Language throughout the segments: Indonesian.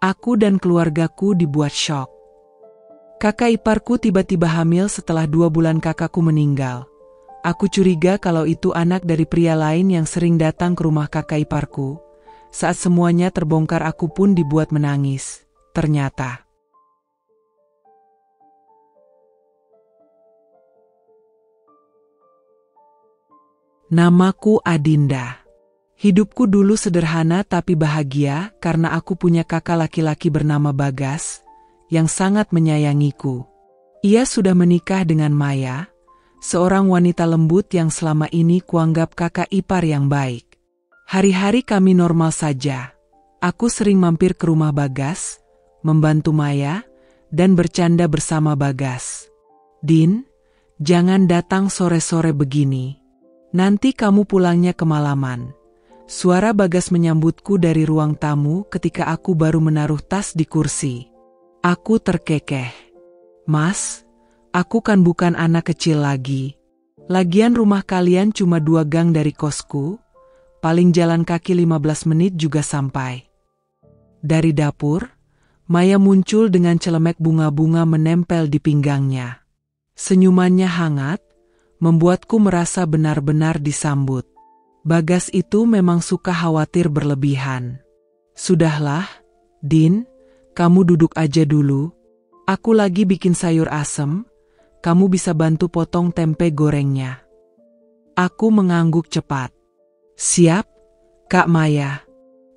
Aku dan keluargaku dibuat syok. Kakak iparku tiba-tiba hamil setelah 2 bulan kakakku meninggal. Aku curiga kalau itu anak dari pria lain yang sering datang ke rumah kakak iparku. Saat semuanya terbongkar aku pun dibuat menangis. Ternyata namaku Adinda. Hidupku dulu sederhana tapi bahagia karena aku punya kakak laki-laki bernama Bagas yang sangat menyayangiku. Ia sudah menikah dengan Maya, seorang wanita lembut yang selama ini kuanggap kakak ipar yang baik. Hari-hari kami normal saja. Aku sering mampir ke rumah Bagas, membantu Maya, dan bercanda bersama Bagas. "Din, jangan datang sore-sore begini. Nanti kamu pulangnya kemalaman." Suara Bagas menyambutku dari ruang tamu ketika aku baru menaruh tas di kursi. Aku terkekeh. "Mas, aku kan bukan anak kecil lagi. Lagian rumah kalian cuma 2 gang dari kosku, paling jalan kaki 15 menit juga sampai." Dari dapur, Maya muncul dengan celemek bunga-bunga menempel di pinggangnya. Senyumannya hangat, membuatku merasa benar-benar disambut. Bagas itu memang suka khawatir berlebihan. "Sudahlah, Din, kamu duduk aja dulu. Aku lagi bikin sayur asem, kamu bisa bantu potong tempe gorengnya." Aku mengangguk cepat. "Siap, Kak Maya.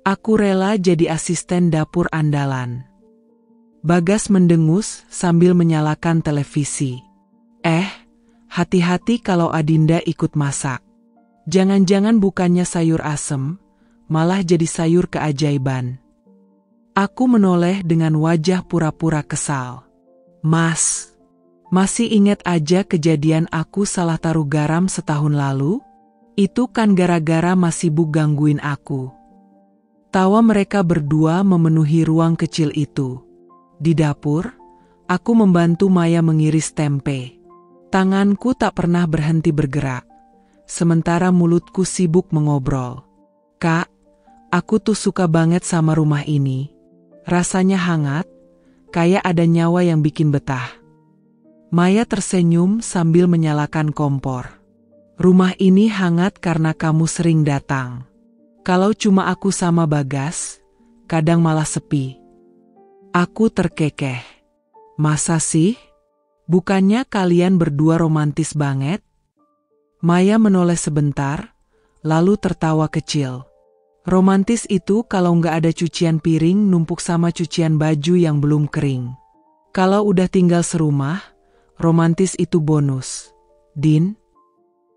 Aku rela jadi asisten dapur andalan." Bagas mendengus sambil menyalakan televisi. Hati-hati kalau Adinda ikut masak. Jangan-jangan bukannya sayur asem, malah jadi sayur keajaiban." Aku menoleh dengan wajah pura-pura kesal. "Mas, masih ingat aja kejadian aku salah taruh garam setahun lalu? Itu kan gara-gara Mas sibuk gangguin aku." Tawa mereka berdua memenuhi ruang kecil itu. Di dapur, aku membantu Maya mengiris tempe. Tanganku tak pernah berhenti bergerak, sementara mulutku sibuk mengobrol. "Kak, aku tuh suka banget sama rumah ini. Rasanya hangat, kayak ada nyawa yang bikin betah." Maya tersenyum sambil menyalakan kompor. "Rumah ini hangat karena kamu sering datang. Kalau cuma aku sama Bagas, kadang malah sepi." Aku terkekeh. "Masa sih? Bukannya kalian berdua romantis banget?" Maya menoleh sebentar, lalu tertawa kecil. "Romantis itu kalau nggak ada cucian piring numpuk sama cucian baju yang belum kering. Kalau udah tinggal serumah, romantis itu bonus, Din."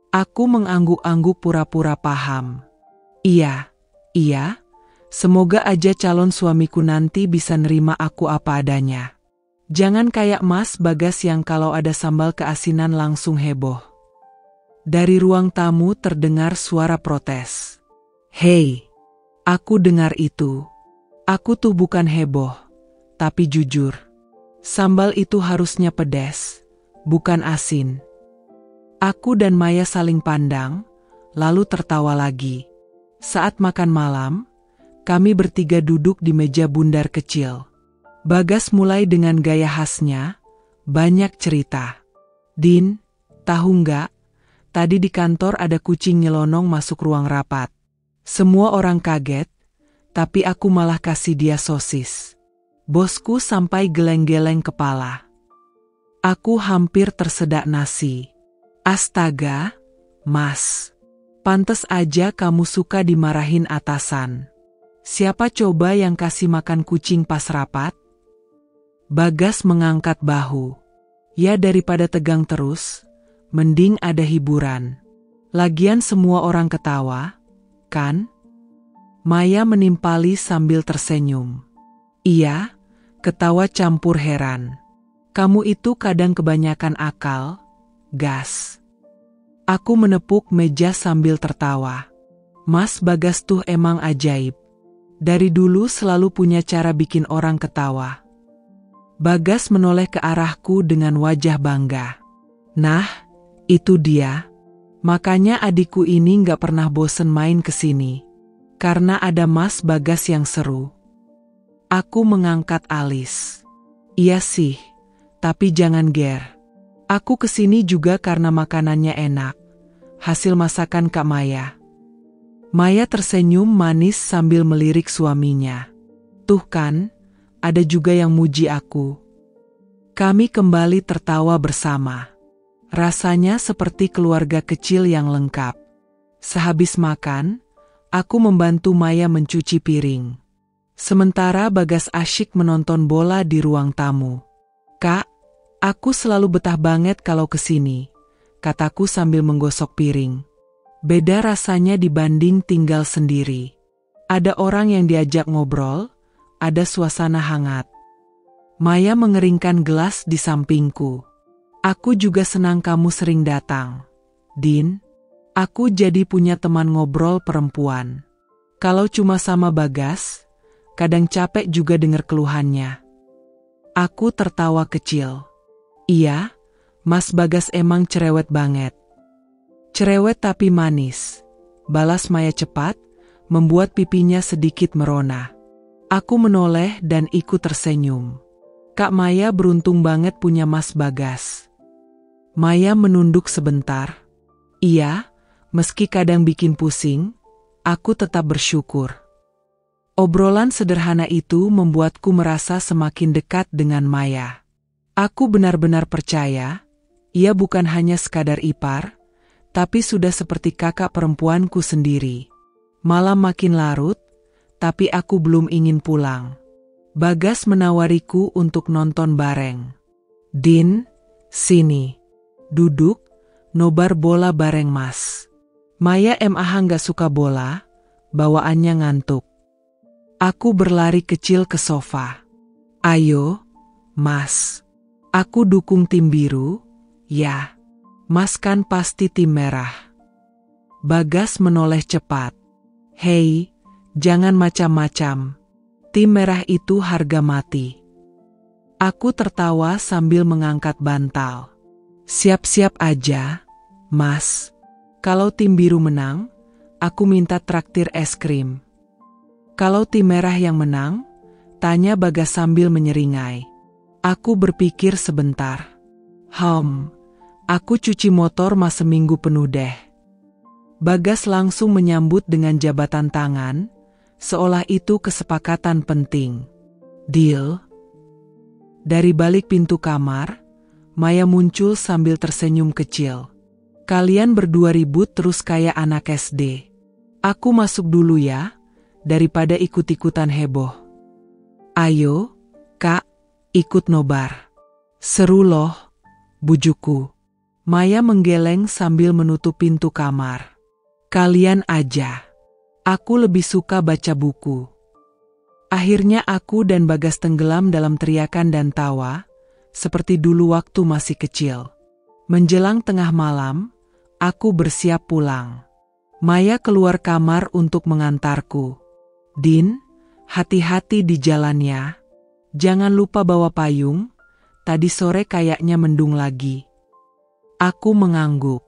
Aku mengangguk-angguk pura-pura paham. Iya, semoga aja calon suamiku nanti bisa nerima aku apa adanya. Jangan kayak Mas Bagas yang kalau ada sambal keasinan langsung heboh." Dari ruang tamu terdengar suara protes. "Hei, aku dengar itu. Aku tuh bukan heboh, tapi jujur. Sambal itu harusnya pedas, bukan asin." Aku dan Maya saling pandang, lalu tertawa lagi. Saat makan malam, kami bertiga duduk di meja bundar kecil. Bagas mulai dengan gaya khasnya, banyak cerita. "Din, tahu nggak? Tadi di kantor ada kucing nyelonong masuk ruang rapat. Semua orang kaget, tapi aku malah kasih dia sosis. Bosku sampai geleng-geleng kepala." Aku hampir tersedak nasi. "Astaga, Mas. Pantes aja kamu suka dimarahin atasan. Siapa coba yang kasih makan kucing pas rapat?" Bagas mengangkat bahu. "Ya daripada tegang terus, mending ada hiburan. Lagian semua orang ketawa, kan?" Maya menimpali sambil tersenyum. "Iya," ketawa campur heran. "Kamu itu kadang kebanyakan akal, gas." Aku menepuk meja sambil tertawa. Mas Bagas tuh emang ajaib. Dari dulu selalu punya cara bikin orang ketawa. Bagas menoleh ke arahku dengan wajah bangga. "Nah, itu dia. Makanya adikku ini gak pernah bosen main ke sini. Karena ada Mas Bagas yang seru." Aku mengangkat alis. Iya sih, tapi jangan ger. Aku kesini juga karena makanannya enak. Hasil masakan Kak Maya. Maya tersenyum manis sambil melirik suaminya. Tuh kan, ada juga yang muji aku. Kami kembali tertawa bersama. Rasanya seperti keluarga kecil yang lengkap. Sehabis makan, aku membantu Maya mencuci piring. Sementara Bagas asyik menonton bola di ruang tamu. Kak, aku selalu betah banget kalau kesini, kataku sambil menggosok piring. Beda rasanya dibanding tinggal sendiri. Ada orang yang diajak ngobrol, ada suasana hangat. Maya mengeringkan gelas di sampingku. Aku juga senang kamu sering datang. Din, aku jadi punya teman ngobrol perempuan. Kalau cuma sama Bagas, kadang capek juga dengar keluhannya. Aku tertawa kecil. Iya, Mas Bagas emang cerewet banget. Cerewet tapi manis. Balas Maya cepat, membuat pipinya sedikit merona. Aku menoleh dan ikut tersenyum. Kak Maya beruntung banget punya Mas Bagas. Maya menunduk sebentar. Iya, meski kadang bikin pusing, aku tetap bersyukur. Obrolan sederhana itu membuatku merasa semakin dekat dengan Maya. Aku benar-benar percaya, ia bukan hanya sekadar ipar, tapi sudah seperti kakak perempuanku sendiri. Malam makin larut, tapi aku belum ingin pulang. Bagas menawariku untuk nonton bareng. Din, sini. Duduk, nobar bola bareng Mas. Maya MAH nggak suka bola, bawaannya ngantuk. Aku berlari kecil ke sofa. Ayo, Mas. Aku dukung tim biru, ya. Mas kan pasti tim merah. Bagas menoleh cepat. Hei, jangan macam-macam. Tim merah itu harga mati. Aku tertawa sambil mengangkat bantal. Siap-siap aja, Mas. Kalau tim biru menang, aku minta traktir es krim. Kalau tim merah yang menang, tanya Bagas sambil menyeringai. Aku berpikir sebentar. Aku cuci motor mas seminggu penuh deh. Bagas langsung menyambut dengan jabatan tangan, seolah itu kesepakatan penting. Deal? Dari balik pintu kamar, Maya muncul sambil tersenyum kecil. Kalian berdua ribut terus kayak anak SD. Aku masuk dulu ya, daripada ikut-ikutan heboh. Ayo, Kak, ikut nobar. Seru loh, bujuku. Maya menggeleng sambil menutup pintu kamar. Kalian aja. Aku lebih suka baca buku. Akhirnya aku dan Bagas tenggelam dalam teriakan dan tawa, seperti dulu waktu masih kecil. Menjelang tengah malam, aku bersiap pulang. Maya keluar kamar untuk mengantarku. Din, hati-hati di jalannya. Jangan lupa bawa payung, tadi sore kayaknya mendung lagi. Aku mengangguk.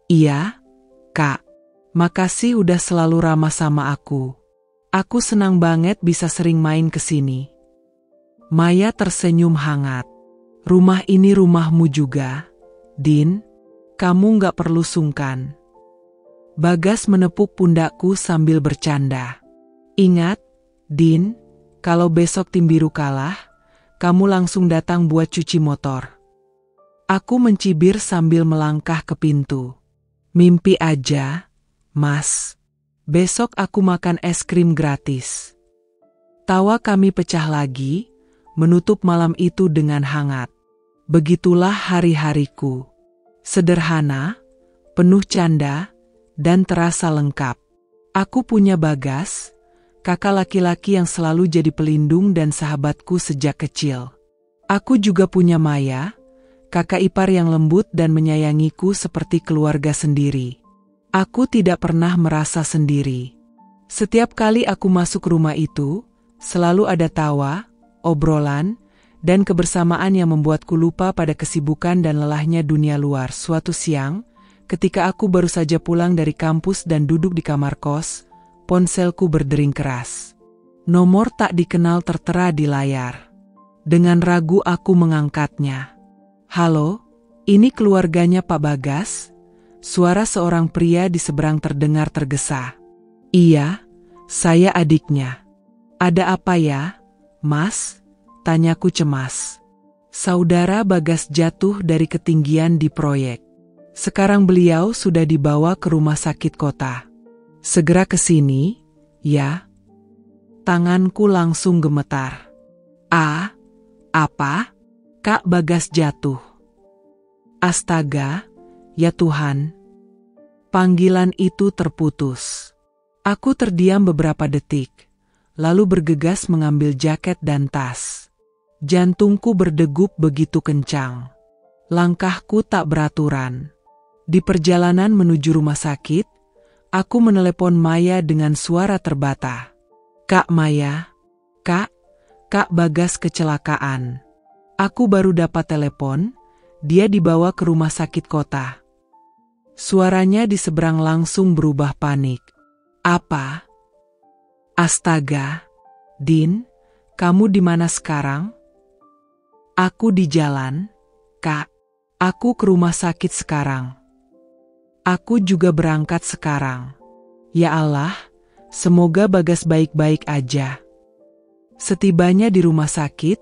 Iya, Kak. Makasih udah selalu ramah sama aku. Aku senang banget bisa sering main ke sini. Maya tersenyum hangat. Rumah ini rumahmu juga, Din. Kamu nggak perlu sungkan. Bagas menepuk pundakku sambil bercanda. Ingat, Din, kalau besok tim biru kalah, kamu langsung datang buat cuci motor. Aku mencibir sambil melangkah ke pintu. Mimpi aja, Mas. Besok aku makan es krim gratis. Tawa kami pecah lagi, menutup malam itu dengan hangat. Begitulah hari-hariku. Sederhana, penuh canda, dan terasa lengkap. Aku punya Bagas, kakak laki-laki yang selalu jadi pelindung dan sahabatku sejak kecil. Aku juga punya Maya, kakak ipar yang lembut dan menyayangiku seperti keluarga sendiri. Aku tidak pernah merasa sendiri. Setiap kali aku masuk rumah itu, selalu ada tawa, obrolan, dan kebersamaan yang membuatku lupa pada kesibukan dan lelahnya dunia luar. Suatu siang, ketika aku baru saja pulang dari kampus dan duduk di kamar kos, ponselku berdering keras. Nomor tak dikenal tertera di layar. Dengan ragu aku mengangkatnya. "Halo, ini keluarganya Pak Bagas?" Suara seorang pria di seberang terdengar tergesa. "Iya, saya adiknya." "Ada apa ya, Mas?" tanyaku cemas. "Saudara Bagas jatuh dari ketinggian di proyek. Sekarang beliau sudah dibawa ke rumah sakit kota. Segera ke sini, ya." Tanganku langsung gemetar. "Ah, apa? Kak Bagas jatuh? Astaga, ya Tuhan." Panggilan itu terputus. Aku terdiam beberapa detik, lalu bergegas mengambil jaket dan tas. Jantungku berdegup begitu kencang. Langkahku tak beraturan. Di perjalanan menuju rumah sakit, aku menelepon Maya dengan suara terbata. "Kak Maya, Kak Bagas kecelakaan. Aku baru dapat telepon, dia dibawa ke rumah sakit kota." Suaranya di seberang langsung berubah panik. "Apa? Astaga, Din, kamu di mana sekarang?" "Aku di jalan, Kak. Aku ke rumah sakit sekarang." "Aku juga berangkat sekarang." "Ya Allah, semoga Bagas baik-baik aja." Setibanya di rumah sakit,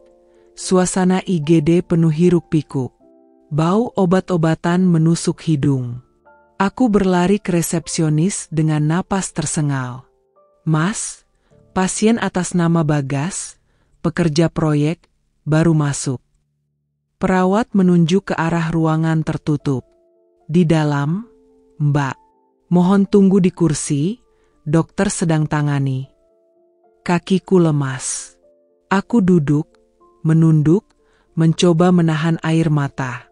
suasana IGD penuh hiruk-pikuk. Bau obat-obatan menusuk hidung. Aku berlari ke resepsionis dengan napas tersengal. "Mas, pasien atas nama Bagas, pekerja proyek, baru masuk." Perawat menunjuk ke arah ruangan tertutup. "Di dalam, Mbak. Mohon tunggu di kursi, dokter sedang tangani." Kakiku lemas. Aku duduk, menunduk, mencoba menahan air mata.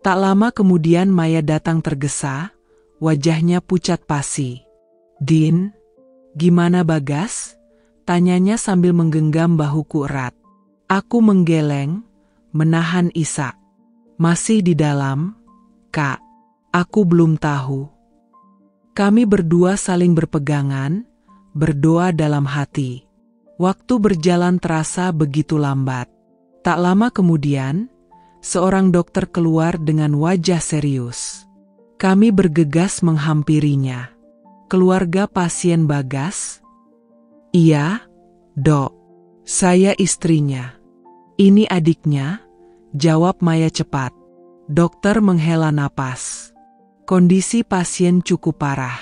Tak lama kemudian Maya datang tergesa, wajahnya pucat pasi. "Din, gimana Bagas?" tanyanya sambil menggenggam bahuku erat. Aku menggeleng, menahan isak. "Masih di dalam, Kak. Aku belum tahu." Kami berdua saling berpegangan, berdoa dalam hati. Waktu berjalan terasa begitu lambat. Tak lama kemudian, seorang dokter keluar dengan wajah serius. Kami bergegas menghampirinya. "Keluarga pasien Bagas?" "Iya, Dok. Saya istrinya." "Ini adiknya," jawab Maya cepat. Dokter menghela napas. Kondisi pasien cukup parah.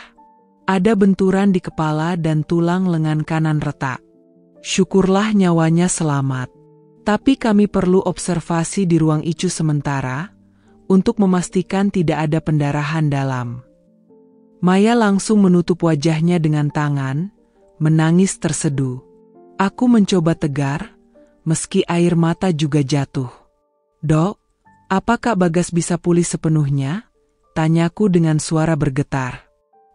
Ada benturan di kepala dan tulang lengan kanan retak. Syukurlah nyawanya selamat. Tapi kami perlu observasi di ruang ICU sementara, untuk memastikan tidak ada pendarahan dalam. Maya langsung menutup wajahnya dengan tangan, menangis terseduh. Aku mencoba tegar, meski air mata juga jatuh. "Dok, apakah Bagas bisa pulih sepenuhnya?" tanyaku dengan suara bergetar.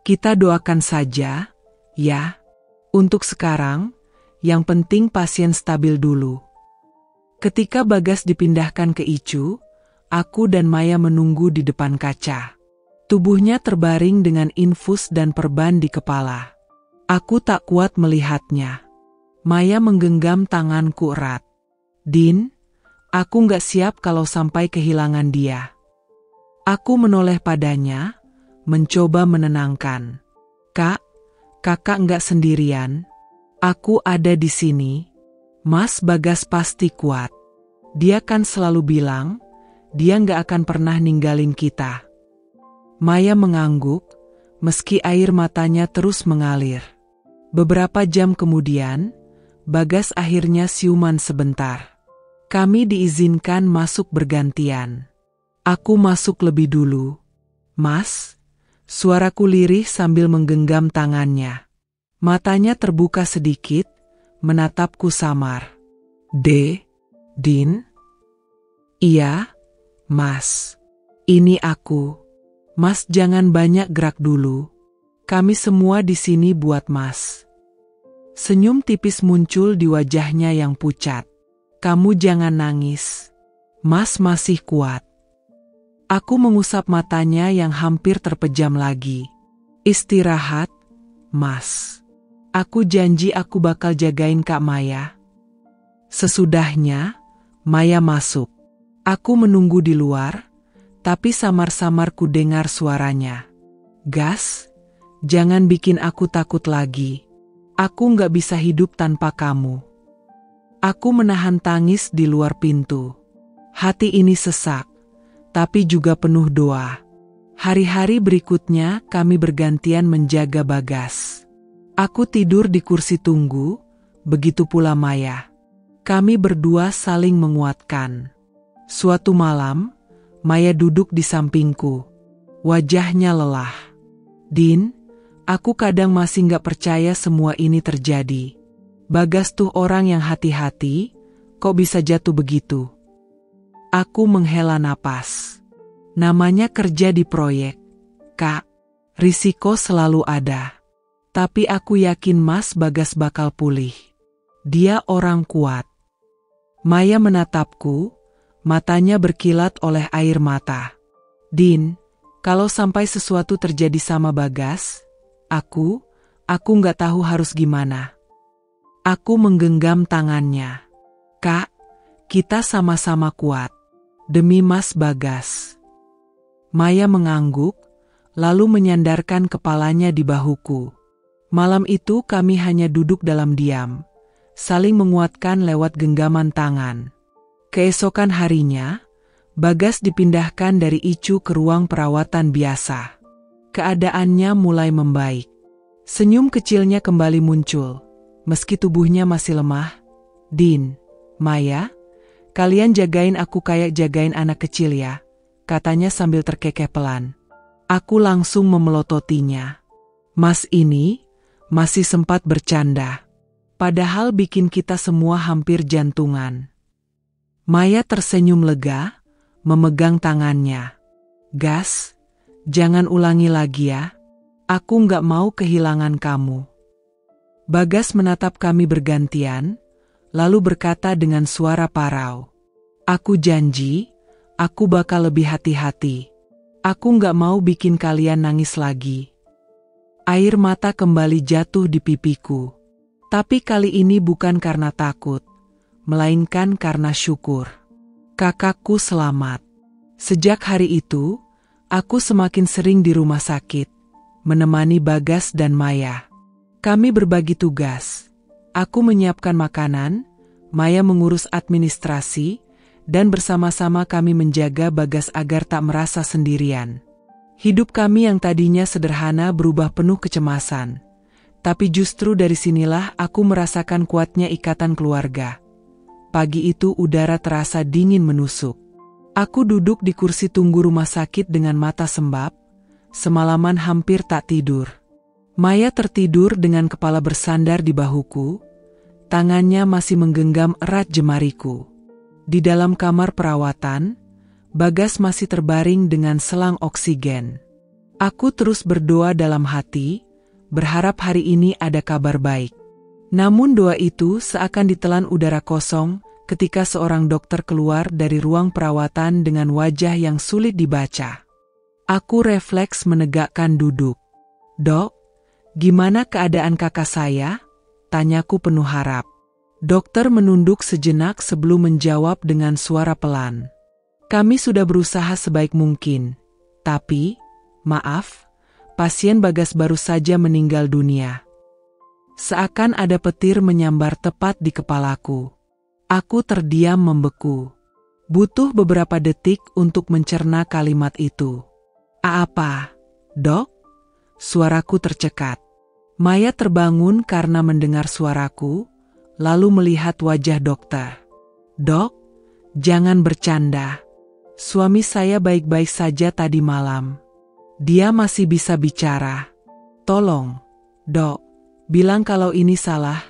"Kita doakan saja, ya. Untuk sekarang, yang penting pasien stabil dulu." Ketika Bagas dipindahkan ke ICU, aku dan Maya menunggu di depan kaca. Tubuhnya terbaring dengan infus dan perban di kepala. Aku tak kuat melihatnya. Maya menggenggam tanganku erat. "Din, aku gak siap kalau sampai kehilangan dia." Aku menoleh padanya, mencoba menenangkan. "Kak, kakak gak sendirian. Aku ada di sini. Mas Bagas pasti kuat. Dia kan selalu bilang, dia gak akan pernah ninggalin kita." Maya mengangguk, meski air matanya terus mengalir. Beberapa jam kemudian, Bagas akhirnya siuman sebentar. Kami diizinkan masuk bergantian. Aku masuk lebih dulu. "Mas," suaraku lirih sambil menggenggam tangannya. Matanya terbuka sedikit, menatapku samar. Din?" "Iya, Mas. Ini aku. Mas jangan banyak gerak dulu. Kami semua di sini buat Mas." Senyum tipis muncul di wajahnya yang pucat. "Kamu jangan nangis. Mas masih kuat." Aku mengusap matanya yang hampir terpejam lagi. "Istirahat, Mas. Aku janji aku bakal jagain Kak Maya. Sesudahnya, Maya masuk. Aku menunggu di luar, tapi samar-samar ku dengar suaranya. Gas, jangan bikin aku takut lagi. Aku nggak bisa hidup tanpa kamu. Aku menahan tangis di luar pintu. Hati ini sesak, tapi juga penuh doa. Hari-hari berikutnya kami bergantian menjaga Bagas. Aku tidur di kursi tunggu, begitu pula Maya. Kami berdua saling menguatkan. Suatu malam, Maya duduk di sampingku. Wajahnya lelah. Din, aku kadang masih gak percaya semua ini terjadi. Bagas tuh orang yang hati-hati, kok bisa jatuh begitu? Aku menghela napas. Namanya kerja di proyek. Kak, risiko selalu ada. Tapi aku yakin Mas Bagas bakal pulih. Dia orang kuat. Maya menatapku, matanya berkilat oleh air mata. Din, kalau sampai sesuatu terjadi sama Bagas, aku nggak tahu harus gimana. Aku menggenggam tangannya. Kak, kita sama-sama kuat. Demi Mas Bagas. Maya mengangguk, lalu menyandarkan kepalanya di bahuku. Malam itu kami hanya duduk dalam diam, saling menguatkan lewat genggaman tangan. Keesokan harinya, Bagas dipindahkan dari ICU ke ruang perawatan biasa. Keadaannya mulai membaik. Senyum kecilnya kembali muncul, meski tubuhnya masih lemah. Din, Maya, kalian jagain aku kayak jagain anak kecil ya, katanya sambil terkekeh pelan. Aku langsung memelototinya. Mas ini masih sempat bercanda, padahal bikin kita semua hampir jantungan. Maya tersenyum lega, memegang tangannya. Gas, jangan ulangi lagi ya. Aku nggak mau kehilangan kamu. Bagas menatap kami bergantian, lalu berkata dengan suara parau. Aku janji, aku bakal lebih hati-hati. Aku nggak mau bikin kalian nangis lagi. Air mata kembali jatuh di pipiku. Tapi kali ini bukan karena takut, melainkan karena syukur. Kakakku selamat. Sejak hari itu, aku semakin sering di rumah sakit, menemani Bagas dan Maya. Kami berbagi tugas. Aku menyiapkan makanan, Maya mengurus administrasi, dan bersama-sama kami menjaga Bagas agar tak merasa sendirian. Hidup kami yang tadinya sederhana berubah penuh kecemasan. Tapi justru dari sinilah aku merasakan kuatnya ikatan keluarga. Pagi itu udara terasa dingin menusuk. Aku duduk di kursi tunggu rumah sakit dengan mata sembab, semalaman hampir tak tidur. Maya tertidur dengan kepala bersandar di bahuku, tangannya masih menggenggam erat jemariku. Di dalam kamar perawatan, Bagas masih terbaring dengan selang oksigen. Aku terus berdoa dalam hati, berharap hari ini ada kabar baik. Namun doa itu seakan ditelan udara kosong ketika seorang dokter keluar dari ruang perawatan dengan wajah yang sulit dibaca. Aku refleks menegakkan duduk. Dok, gimana keadaan kakak saya? Tanyaku penuh harap. Dokter menunduk sejenak sebelum menjawab dengan suara pelan. Kami sudah berusaha sebaik mungkin, tapi, maaf, pasien Bagas baru saja meninggal dunia. Seakan ada petir menyambar tepat di kepalaku. Aku terdiam membeku. Butuh beberapa detik untuk mencerna kalimat itu. Apa, Dok? Suaraku tercekat. Maya terbangun karena mendengar suaraku, lalu melihat wajah dokter. Dok, jangan bercanda. Suami saya baik-baik saja tadi malam. Dia masih bisa bicara. Tolong, Dok, bilang kalau ini salah.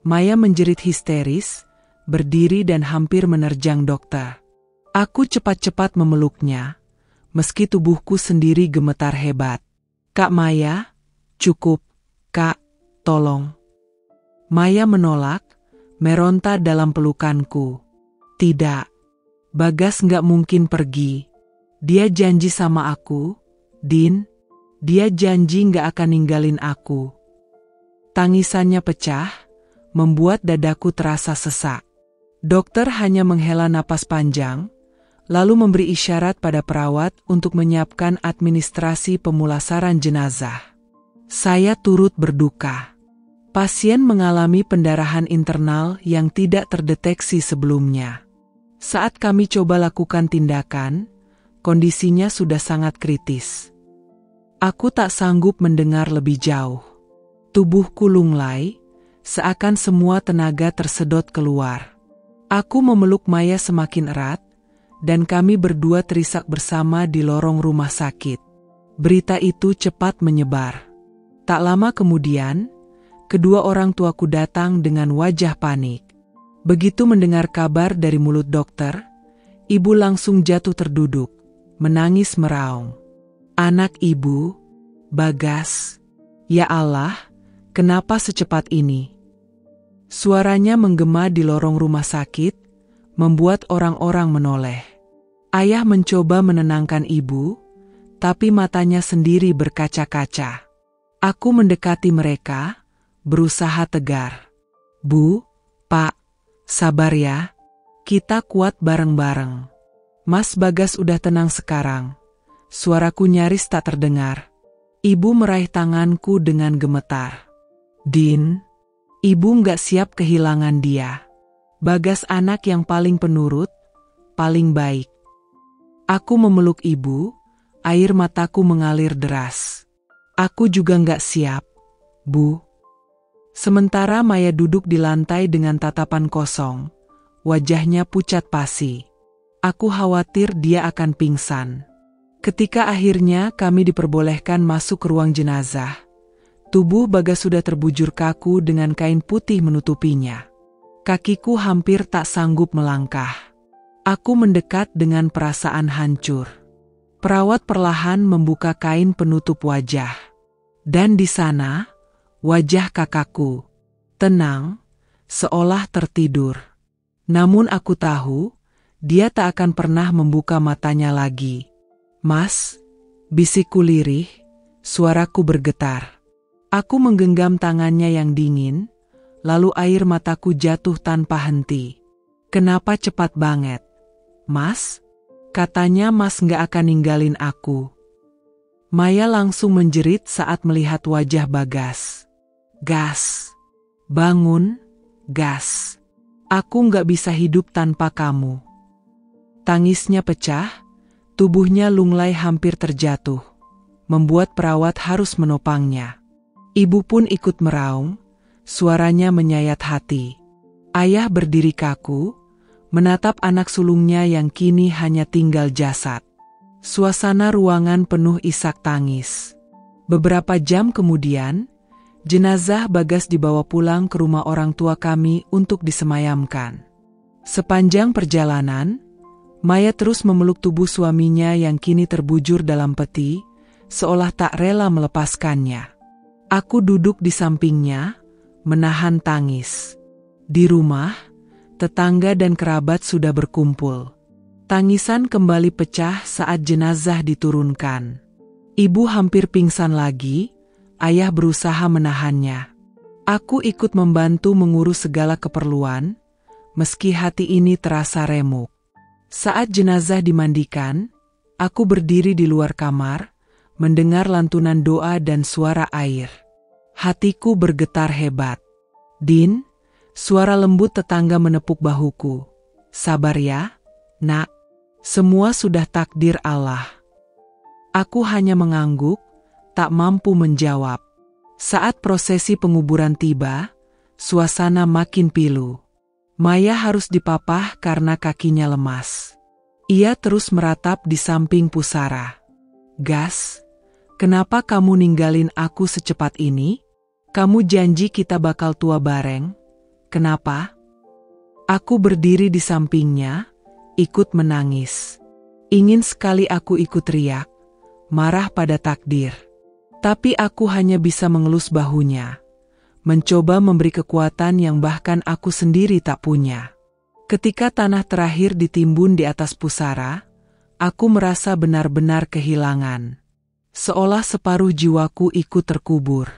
Maya menjerit histeris, berdiri dan hampir menerjang dokter. Aku cepat-cepat memeluknya, meski tubuhku sendiri gemetar hebat. Kak Maya, cukup, Kak, tolong. Maya menolak, meronta dalam pelukanku. Tidak, Bagas nggak mungkin pergi. Dia janji sama aku, Din. Dia janji nggak akan ninggalin aku. Tangisannya pecah, membuat dadaku terasa sesak. Dokter hanya menghela napas panjang, lalu memberi isyarat pada perawat untuk menyiapkan administrasi pemulasaran jenazah. Saya turut berduka. Pasien mengalami pendarahan internal yang tidak terdeteksi sebelumnya. Saat kami coba lakukan tindakan, kondisinya sudah sangat kritis. Aku tak sanggup mendengar lebih jauh. Tubuhku lunglai, seakan semua tenaga tersedot keluar. Aku memeluk Maya semakin erat, dan kami berdua terisak bersama di lorong rumah sakit. Berita itu cepat menyebar. Tak lama kemudian, kedua orang tuaku datang dengan wajah panik. Begitu mendengar kabar dari mulut dokter, ibu langsung jatuh terduduk, menangis meraung. Anak ibu, Bagas, ya Allah, kenapa secepat ini? Suaranya menggema di lorong rumah sakit, membuat orang-orang menoleh. Ayah mencoba menenangkan ibu, tapi matanya sendiri berkaca-kaca. Aku mendekati mereka, berusaha tegar. Bu, Pak, sabar ya. Kita kuat bareng-bareng. Mas Bagas udah tenang sekarang. Suaraku nyaris tak terdengar. Ibu meraih tanganku dengan gemetar. Din, ibu nggak siap kehilangan dia. Bagas anak yang paling penurut, paling baik. Aku memeluk ibu, air mataku mengalir deras. Aku juga nggak siap, Bu. Sementara Maya duduk di lantai dengan tatapan kosong, wajahnya pucat pasi. Aku khawatir dia akan pingsan. Ketika akhirnya kami diperbolehkan masuk ke ruang jenazah, tubuh Bagas sudah terbujur kaku dengan kain putih menutupinya. Kakiku hampir tak sanggup melangkah. Aku mendekat dengan perasaan hancur. Perawat perlahan membuka kain penutup wajah. Dan di sana, wajah kakakku, tenang, seolah tertidur. Namun aku tahu, dia tak akan pernah membuka matanya lagi. Mas, bisikku lirih, suaraku bergetar. Aku menggenggam tangannya yang dingin, lalu air mataku jatuh tanpa henti. Kenapa cepat banget? Mas? Katanya Mas nggak akan ninggalin aku. Maya langsung menjerit saat melihat wajah Bagas. Gas. Bangun, Gas. Aku nggak bisa hidup tanpa kamu. Tangisnya pecah, tubuhnya lunglai hampir terjatuh, membuat perawat harus menopangnya. Ibu pun ikut meraung, suaranya menyayat hati. Ayah berdiri kaku, menatap anak sulungnya yang kini hanya tinggal jasad. Suasana ruangan penuh isak tangis. Beberapa jam kemudian, jenazah Bagas dibawa pulang ke rumah orang tua kami untuk disemayamkan. Sepanjang perjalanan, Maya terus memeluk tubuh suaminya yang kini terbujur dalam peti, seolah tak rela melepaskannya. Aku duduk di sampingnya, menahan tangis. Di rumah, tetangga dan kerabat sudah berkumpul. Tangisan kembali pecah saat jenazah diturunkan. Ibu hampir pingsan lagi, ayah berusaha menahannya. Aku ikut membantu mengurus segala keperluan, meski hati ini terasa remuk. Saat jenazah dimandikan, aku berdiri di luar kamar, mendengar lantunan doa dan suara air. Hatiku bergetar hebat. Din, suara lembut tetangga menepuk bahuku. Sabar ya, Nak. Semua sudah takdir Allah. Aku hanya mengangguk, tak mampu menjawab. Saat prosesi penguburan tiba, suasana makin pilu. Maya harus dipapah karena kakinya lemas. Ia terus meratap di samping pusara. Gas, kenapa kamu ninggalin aku secepat ini? Kamu janji kita bakal tua bareng. Kenapa? Aku berdiri di sampingnya, ikut menangis. Ingin sekali aku ikut teriak, marah pada takdir. Tapi aku hanya bisa mengelus bahunya, mencoba memberi kekuatan yang bahkan aku sendiri tak punya. Ketika tanah terakhir ditimbun di atas pusara, aku merasa benar-benar kehilangan. Seolah separuh jiwaku ikut terkubur.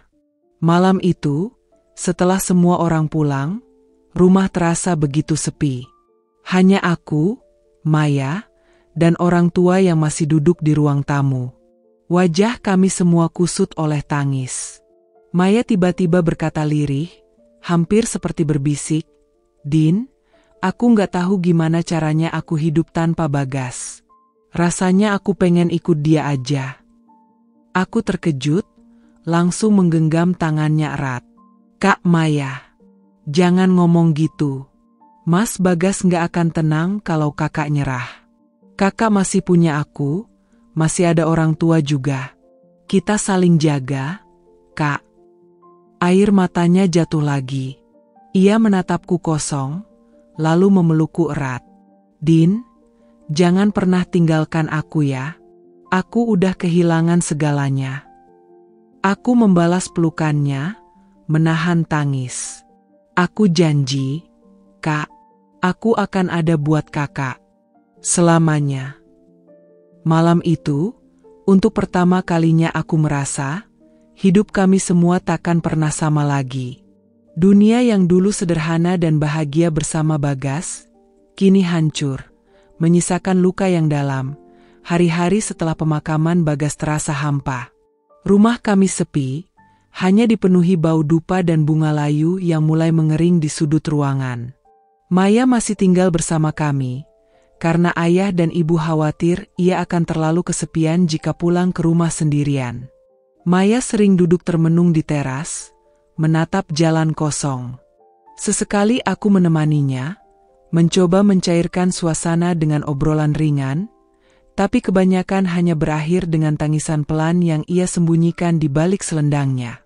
Malam itu, Setelah semua orang pulang, rumah terasa begitu sepi. Hanya aku, Maya, dan orang tua yang masih duduk di ruang tamu. Wajah kami semua kusut oleh tangis. Maya tiba-tiba berkata lirih, hampir seperti berbisik, "Din, aku nggak tahu gimana caranya aku hidup tanpa Bagas. Rasanya aku pengen ikut dia aja." Aku terkejut, langsung menggenggam tangannya erat. "Kak Maya, jangan ngomong gitu. Mas Bagas nggak akan tenang kalau kakak nyerah. Kakak masih punya aku, masih ada orang tua juga. Kita saling jaga, Kak." Air matanya jatuh lagi. Ia menatapku kosong, lalu memelukku erat. "Din, jangan pernah tinggalkan aku ya. Aku udah kehilangan segalanya." Aku membalas pelukannya, menahan tangis. "Aku janji, Kak, aku akan ada buat kakak. Selamanya." Malam itu, untuk pertama kalinya aku merasa, hidup kami semua takkan pernah sama lagi. Dunia yang dulu sederhana dan bahagia bersama Bagas, kini hancur, menyisakan luka yang dalam. Hari-hari setelah pemakaman Bagas terasa hampa. Rumah kami sepi, hanya dipenuhi bau dupa dan bunga layu yang mulai mengering di sudut ruangan. Maya masih tinggal bersama kami, karena ayah dan ibu khawatir ia akan terlalu kesepian jika pulang ke rumah sendirian. Maya sering duduk termenung di teras, menatap jalan kosong. Sesekali aku menemaninya, mencoba mencairkan suasana dengan obrolan ringan, tapi kebanyakan hanya berakhir dengan tangisan pelan yang ia sembunyikan di balik selendangnya.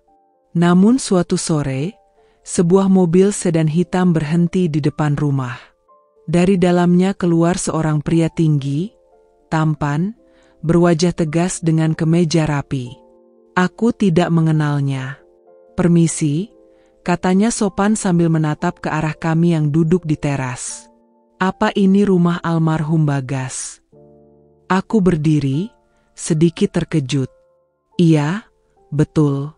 Namun suatu sore, sebuah mobil sedan hitam berhenti di depan rumah. Dari dalamnya keluar seorang pria tinggi, tampan, berwajah tegas dengan kemeja rapi. Aku tidak mengenalnya. "Permisi," katanya sopan sambil menatap ke arah kami yang duduk di teras. "Apa ini rumah almarhum Bagas?" Aku berdiri, sedikit terkejut. "Iya, betul.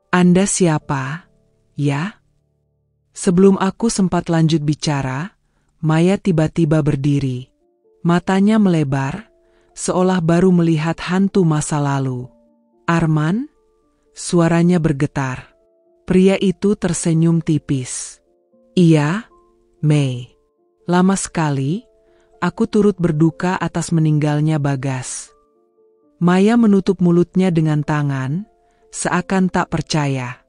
Anda siapa, ya?" Sebelum aku sempat lanjut bicara, Maya tiba-tiba berdiri. Matanya melebar, seolah baru melihat hantu masa lalu. "Arman?" Suaranya bergetar. Pria itu tersenyum tipis. "Iya, Mei. Lama sekali, aku turut berduka atas meninggalnya Bagas." Maya menutup mulutnya dengan tangan, seakan tak percaya.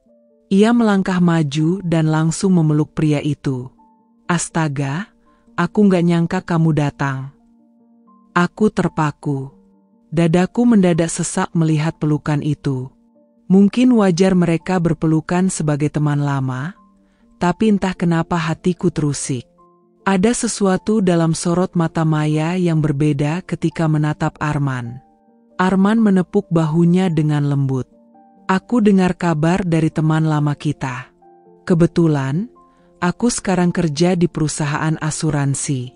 Ia melangkah maju dan langsung memeluk pria itu. "Astaga, aku nggak nyangka kamu datang." Aku terpaku. Dadaku mendadak sesak melihat pelukan itu. Mungkin wajar mereka berpelukan sebagai teman lama, tapi entah kenapa hatiku terusik. Ada sesuatu dalam sorot mata Maya yang berbeda ketika menatap Arman. Arman menepuk bahunya dengan lembut. "Aku dengar kabar dari teman lama kita. Kebetulan, aku sekarang kerja di perusahaan asuransi.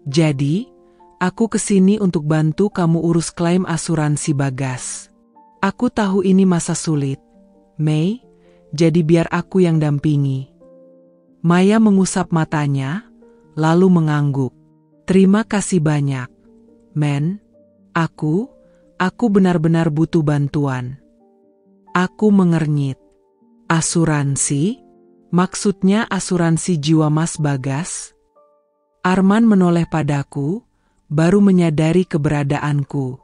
Jadi, aku kesini untuk bantu kamu urus klaim asuransi Bagas. Aku tahu ini masa sulit, Mei, jadi biar aku yang dampingi." Maya mengusap matanya, lalu mengangguk. "Terima kasih banyak, Men. Aku benar-benar butuh bantuan." Aku mengernyit. "Asuransi? Maksudnya asuransi jiwa Mas Bagas?" Arman menoleh padaku, baru menyadari keberadaanku.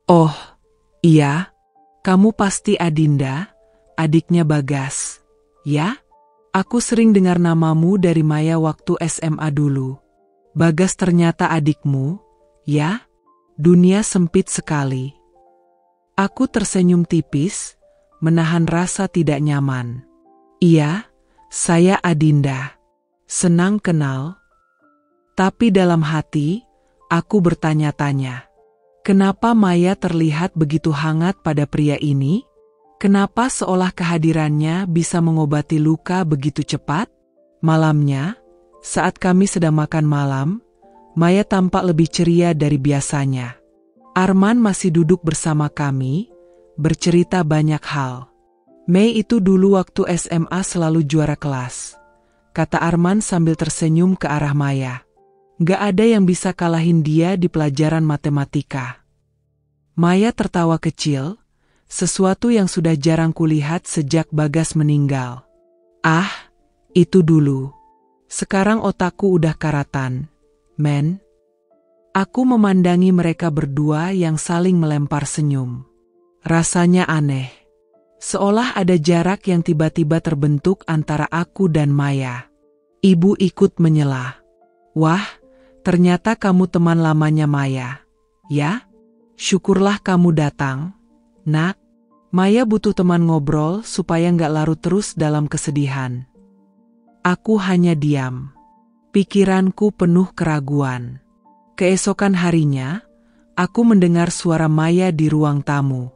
"Oh, iya. Kamu pasti Adinda, adiknya Bagas, ya? Aku sering dengar namamu dari Maya waktu SMA dulu. Bagas ternyata adikmu, ya? Dunia sempit sekali." Aku tersenyum tipis, menahan rasa tidak nyaman. "Iya, saya Adinda. Senang kenal." Tapi dalam hati, aku bertanya-tanya. Kenapa Maya terlihat begitu hangat pada pria ini? Kenapa seolah kehadirannya bisa mengobati luka begitu cepat? Malamnya, saat kami sedang makan malam, Maya tampak lebih ceria dari biasanya. Arman masih duduk bersama kami, bercerita banyak hal. Mei itu dulu waktu SMA selalu juara kelas, kata Arman sambil tersenyum ke arah Maya. Gak ada yang bisa kalahin dia di pelajaran matematika. Maya tertawa kecil, sesuatu yang sudah jarang kulihat sejak Bagas meninggal. Ah, itu dulu. Sekarang otakku udah karatan, men. Aku memandangi mereka berdua yang saling melempar senyum. Rasanya aneh. Seolah ada jarak yang tiba-tiba terbentuk antara aku dan Maya. Ibu ikut menyela. Wah, ternyata kamu teman lamanya Maya. Ya? Syukurlah kamu datang, nak. Maya butuh teman ngobrol supaya nggak larut terus dalam kesedihan. Aku hanya diam. Pikiranku penuh keraguan. Keesokan harinya, aku mendengar suara Maya di ruang tamu.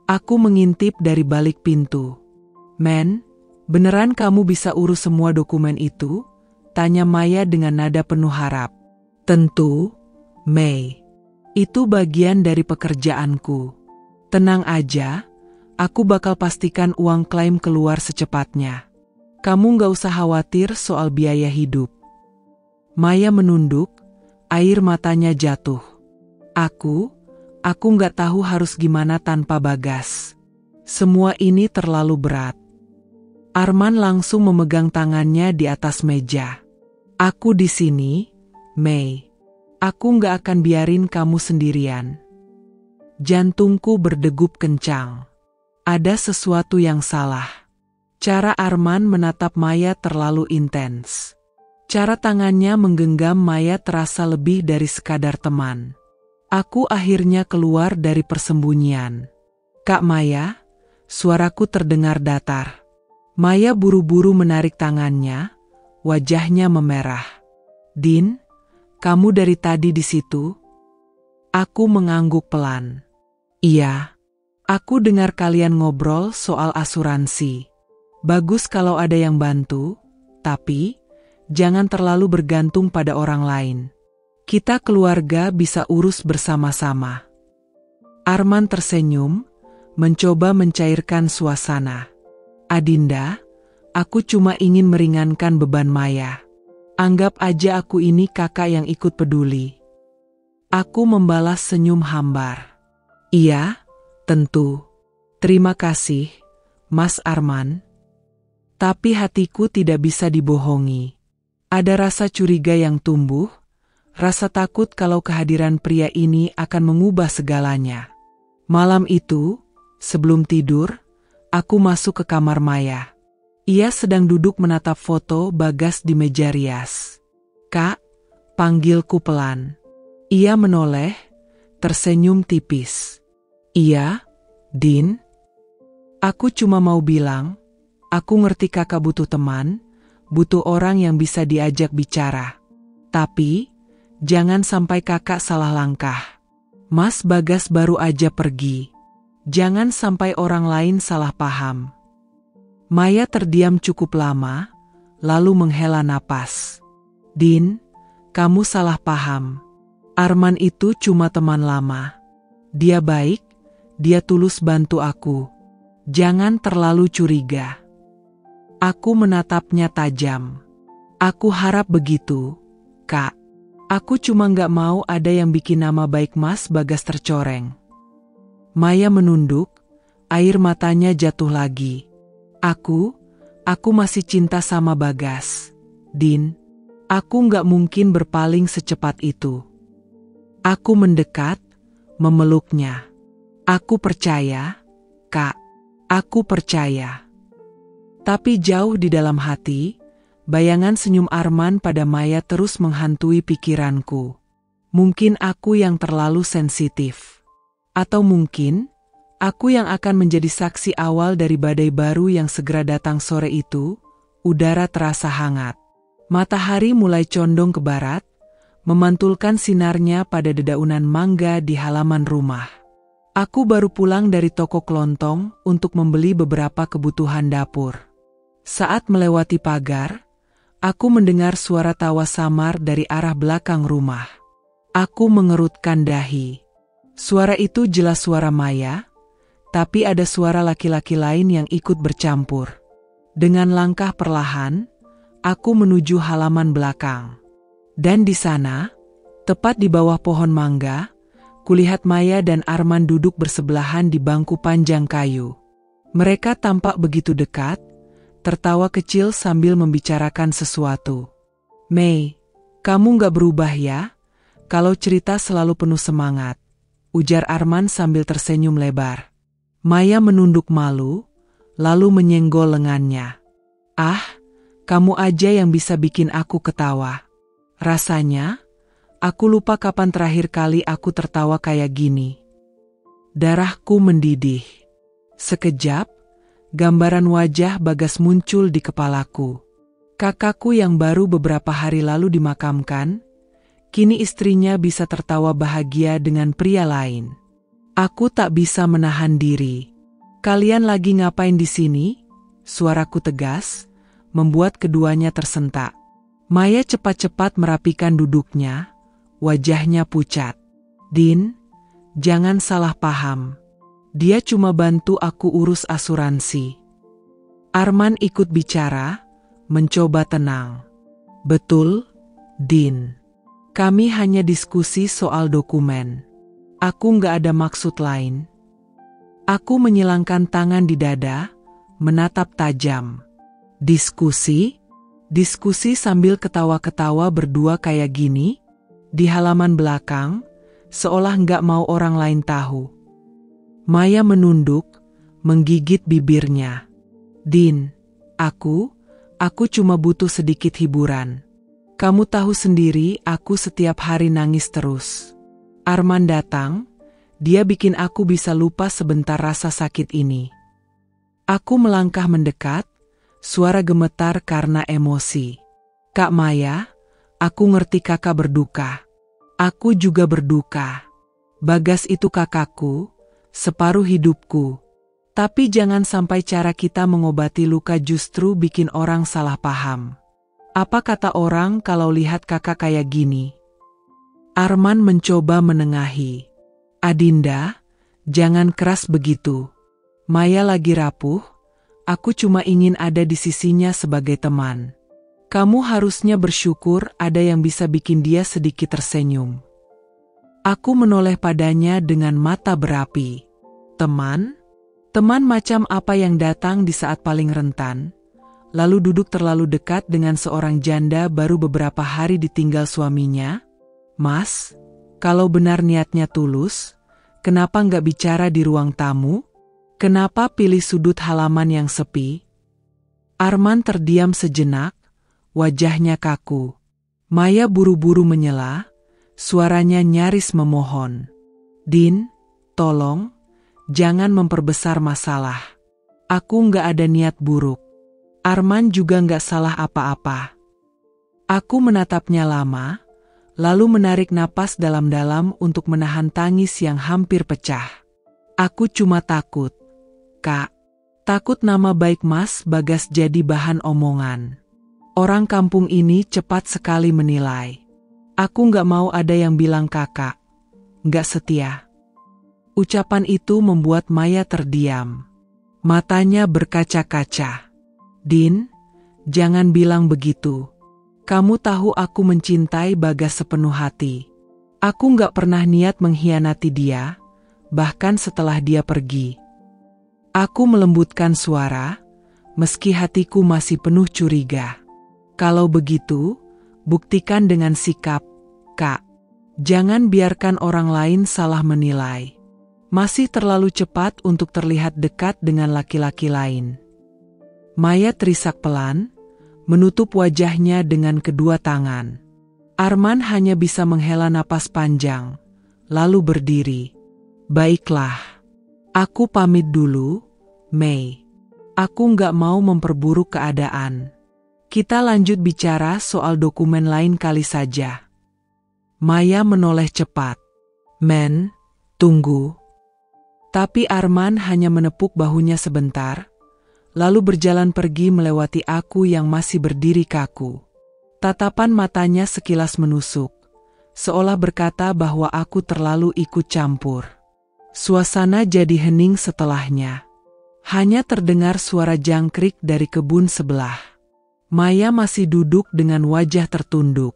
Aku mengintip dari balik pintu. Men, beneran kamu bisa urus semua dokumen itu? Tanya Maya dengan nada penuh harap. Tentu, Mei. Itu bagian dari pekerjaanku. Tenang aja. Aku bakal pastikan uang klaim keluar secepatnya. Kamu gak usah khawatir soal biaya hidup. Maya menunduk, air matanya jatuh. Aku gak tahu harus gimana tanpa Bagas. Semua ini terlalu berat. Arman langsung memegang tangannya di atas meja. Aku di sini, Mei. Aku gak akan biarin kamu sendirian. Jantungku berdegup kencang. Ada sesuatu yang salah. Cara Arman menatap Maya terlalu intens. Cara tangannya menggenggam Maya terasa lebih dari sekadar teman. Aku akhirnya keluar dari persembunyian. Kak Maya, suaraku terdengar datar. Maya buru-buru menarik tangannya, wajahnya memerah. Din, kamu dari tadi di situ? Aku mengangguk pelan. Iya. Aku dengar kalian ngobrol soal asuransi. Bagus kalau ada yang bantu, tapi jangan terlalu bergantung pada orang lain. Kita keluarga bisa urus bersama-sama. Arman tersenyum, mencoba mencairkan suasana. Adinda, aku cuma ingin meringankan beban Maya. Anggap aja aku ini kakak yang ikut peduli. Aku membalas senyum hambar. Iya, tentu. Terima kasih, Mas Arman. Tapi hatiku tidak bisa dibohongi. Ada rasa curiga yang tumbuh, rasa takut kalau kehadiran pria ini akan mengubah segalanya. Malam itu, sebelum tidur, aku masuk ke kamar Maya. Ia sedang duduk menatap foto Bagas di meja rias. Kak, panggilku pelan. Ia menoleh, tersenyum tipis. Iya, Din. Aku cuma mau bilang, aku ngerti kakak butuh teman, butuh orang yang bisa diajak bicara. Tapi, jangan sampai kakak salah langkah. Mas Bagas baru aja pergi. Jangan sampai orang lain salah paham. Maya terdiam cukup lama, lalu menghela napas. Din, kamu salah paham. Arman itu cuma teman lama. Dia baik. Dia tulus bantu aku. Jangan terlalu curiga. Aku menatapnya tajam. Aku harap begitu, Kak. Aku cuma gak mau ada yang bikin nama baik Mas Bagas tercoreng. Maya menunduk, air matanya jatuh lagi. Aku masih cinta sama Bagas. Din, aku gak mungkin berpaling secepat itu. Aku mendekat, memeluknya. Aku percaya, Kak. Aku percaya. Tapi jauh di dalam hati, bayangan senyum Arman pada Maya terus menghantui pikiranku. Mungkin aku yang terlalu sensitif. Atau mungkin, aku yang akan menjadi saksi awal dari badai baru yang segera datang sore itu. Udara terasa hangat. Matahari mulai condong ke barat, memantulkan sinarnya pada dedaunan mangga di halaman rumah. Aku baru pulang dari toko kelontong untuk membeli beberapa kebutuhan dapur. Saat melewati pagar, aku mendengar suara tawa samar dari arah belakang rumah. Aku mengerutkan dahi. Suara itu jelas suara Maya, Tapi ada suara laki-laki lain yang ikut bercampur. Dengan langkah perlahan, aku menuju halaman belakang. Dan di sana, tepat di bawah pohon mangga, kulihat Maya dan Arman duduk bersebelahan di bangku panjang kayu. Mereka tampak begitu dekat, tertawa kecil sambil membicarakan sesuatu. "Mei, kamu gak berubah ya? Kalau cerita selalu penuh semangat," ujar Arman sambil tersenyum lebar. Maya menunduk malu, lalu menyenggol lengannya. "Ah, kamu aja yang bisa bikin aku ketawa. Rasanya, aku lupa kapan terakhir kali aku tertawa kayak gini." Darahku mendidih. Sekejap, gambaran wajah Bagas muncul di kepalaku. Kakakku yang baru beberapa hari lalu dimakamkan, kini istrinya bisa tertawa bahagia dengan pria lain. Aku tak bisa menahan diri. "Kalian lagi ngapain di sini?" Suaraku tegas, membuat keduanya tersentak. Maya cepat-cepat merapikan duduknya, wajahnya pucat. "Din, jangan salah paham. Dia cuma bantu aku urus asuransi." Arman ikut bicara, mencoba tenang. "Betul, Din. Kami hanya diskusi soal dokumen. Aku nggak ada maksud lain." Aku menyilangkan tangan di dada, menatap tajam. "Diskusi? Diskusi sambil ketawa-ketawa berdua kayak gini? Di halaman belakang, seolah nggak mau orang lain tahu." Maya menunduk, menggigit bibirnya. "Din, aku cuma butuh sedikit hiburan. Kamu tahu sendiri aku setiap hari nangis terus. Arman datang, dia bikin aku bisa lupa sebentar rasa sakit ini." Aku melangkah mendekat, suara gemetar karena emosi. "Kak Maya, aku ngerti kakak berduka. Aku juga berduka. Bagas itu kakakku, separuh hidupku. Tapi jangan sampai cara kita mengobati luka justru bikin orang salah paham. Apa kata orang kalau lihat kakak kayak gini?" Arman mencoba menengahi. "Adinda, jangan keras begitu. Maya lagi rapuh, aku cuma ingin ada di sisinya sebagai teman. Kamu harusnya bersyukur ada yang bisa bikin dia sedikit tersenyum." Aku menoleh padanya dengan mata berapi. "Teman? Teman macam apa yang datang di saat paling rentan, lalu duduk terlalu dekat dengan seorang janda baru beberapa hari ditinggal suaminya? Mas, kalau benar niatnya tulus, kenapa nggak bicara di ruang tamu? Kenapa pilih sudut halaman yang sepi?" Arman terdiam sejenak, wajahnya kaku. Maya buru-buru menyela, suaranya nyaris memohon. "Din, tolong, jangan memperbesar masalah. Aku nggak ada niat buruk. Arman juga nggak salah apa-apa." Aku menatapnya lama, lalu menarik napas dalam-dalam untuk menahan tangis yang hampir pecah. "Aku cuma takut, Kak. Takut nama baik Mas Bagas jadi bahan omongan. Orang kampung ini cepat sekali menilai. Aku nggak mau ada yang bilang kakak nggak setia." Ucapan itu membuat Maya terdiam. Matanya berkaca-kaca. "Din, jangan bilang begitu. Kamu tahu aku mencintai Bagas sepenuh hati. Aku nggak pernah niat mengkhianati dia, bahkan setelah dia pergi." Aku melembutkan suara, meski hatiku masih penuh curiga. "Kalau begitu, buktikan dengan sikap, Kak. Jangan biarkan orang lain salah menilai. Masih terlalu cepat untuk terlihat dekat dengan laki-laki lain." Maya terisak pelan, menutup wajahnya dengan kedua tangan. Arman hanya bisa menghela napas panjang, lalu berdiri. "Baiklah, aku pamit dulu, Mei. Aku nggak mau memperburuk keadaan. Kita lanjut bicara soal dokumen lain kali saja." Maya menoleh cepat. "Men, tunggu." Tapi Arman hanya menepuk bahunya sebentar, lalu berjalan pergi melewati aku yang masih berdiri kaku. Tatapan matanya sekilas menusuk, seolah berkata bahwa aku terlalu ikut campur. Suasana jadi hening setelahnya. Hanya terdengar suara jangkrik dari kebun sebelah. Maya masih duduk dengan wajah tertunduk.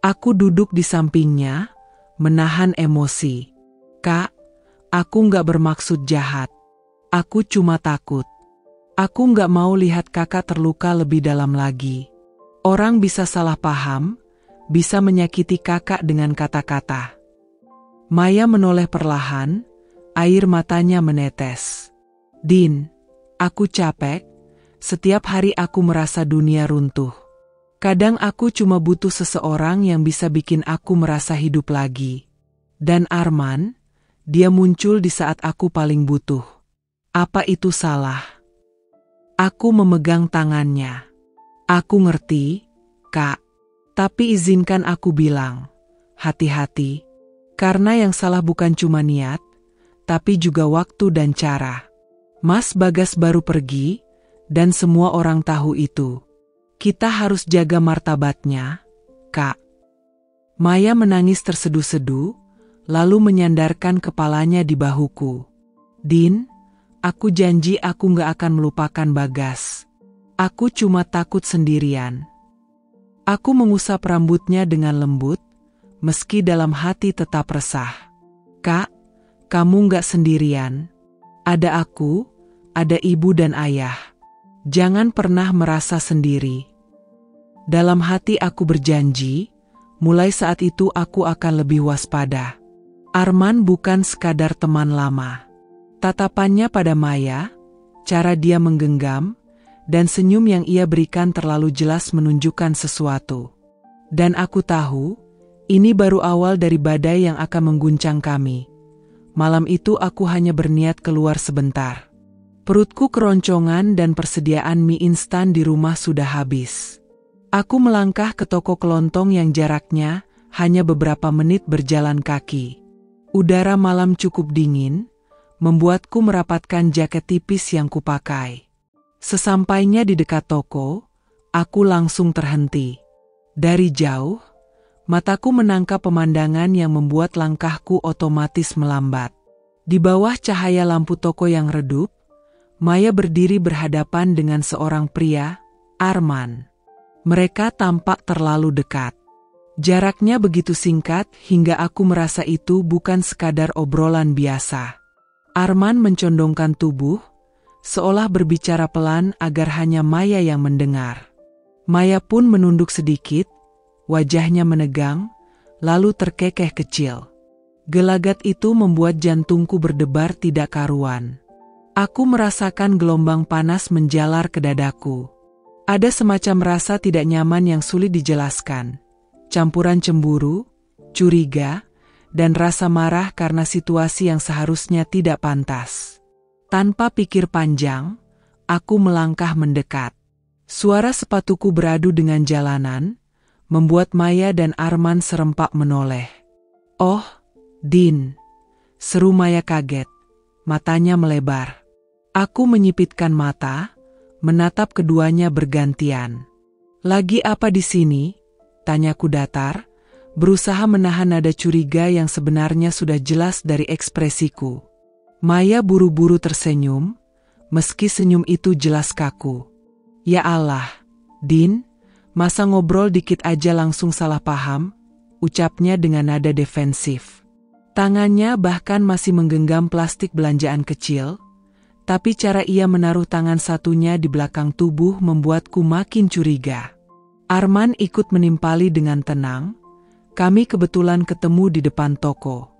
Aku duduk di sampingnya, menahan emosi. Kak, aku nggak bermaksud jahat. Aku cuma takut. Aku nggak mau lihat kakak terluka lebih dalam lagi. Orang bisa salah paham, bisa menyakiti kakak dengan kata-kata. Maya menoleh perlahan, air matanya menetes. Din, aku capek, setiap hari aku merasa dunia runtuh. Kadang aku cuma butuh seseorang yang bisa bikin aku merasa hidup lagi. Dan Arman, dia muncul di saat aku paling butuh. Apa itu salah? Aku memegang tangannya. Aku ngerti, Kak. Tapi izinkan aku bilang, hati-hati. Karena yang salah bukan cuma niat, tapi juga waktu dan cara. Mas Bagas baru pergi, dan semua orang tahu itu. Kita harus jaga martabatnya, Kak. Maya menangis terseduh-seduh, lalu menyandarkan kepalanya di bahuku. Din, aku janji aku gak akan melupakan Bagas. Aku cuma takut sendirian. Aku mengusap rambutnya dengan lembut, meski dalam hati tetap resah. Kak, kamu gak sendirian. Ada aku, ada ibu dan ayah. Jangan pernah merasa sendiri. Dalam hati aku berjanji, mulai saat itu aku akan lebih waspada. Arman bukan sekadar teman lama. Tatapannya pada Maya, cara dia menggenggam, dan senyum yang ia berikan terlalu jelas menunjukkan sesuatu. Dan aku tahu, ini baru awal dari badai yang akan mengguncang kami. Malam itu aku hanya berniat keluar sebentar. Perutku keroncongan dan persediaan mie instan di rumah sudah habis. Aku melangkah ke toko kelontong yang jaraknya hanya beberapa menit berjalan kaki. Udara malam cukup dingin, membuatku merapatkan jaket tipis yang kupakai. Sesampainya di dekat toko, aku langsung terhenti. Dari jauh, mataku menangkap pemandangan yang membuat langkahku otomatis melambat. Di bawah cahaya lampu toko yang redup, Maya berdiri berhadapan dengan seorang pria, Arman. Mereka tampak terlalu dekat. Jaraknya begitu singkat hingga aku merasa itu bukan sekadar obrolan biasa. Arman mencondongkan tubuh, seolah berbicara pelan agar hanya Maya yang mendengar. Maya pun menunduk sedikit, wajahnya menegang, lalu terkekeh kecil. Gelagat itu membuat jantungku berdebar tidak karuan. Aku merasakan gelombang panas menjalar ke dadaku. Ada semacam rasa tidak nyaman yang sulit dijelaskan. Campuran cemburu, curiga, dan rasa marah karena situasi yang seharusnya tidak pantas. Tanpa pikir panjang, aku melangkah mendekat. Suara sepatuku beradu dengan jalanan, membuat Maya dan Arman serempak menoleh. Oh, Din, seru Maya kaget, matanya melebar. Aku menyipitkan mata, menatap keduanya bergantian. Lagi apa di sini? Tanyaku datar, berusaha menahan nada curiga yang sebenarnya sudah jelas dari ekspresiku. Maya buru-buru tersenyum, meski senyum itu jelas kaku. Ya Allah, Din, masa ngobrol dikit aja langsung salah paham? Ucapnya dengan nada defensif. Tangannya bahkan masih menggenggam plastik belanjaan kecil, tapi cara ia menaruh tangan satunya di belakang tubuh membuatku makin curiga. Arman ikut menimpali dengan tenang. Kami kebetulan ketemu di depan toko.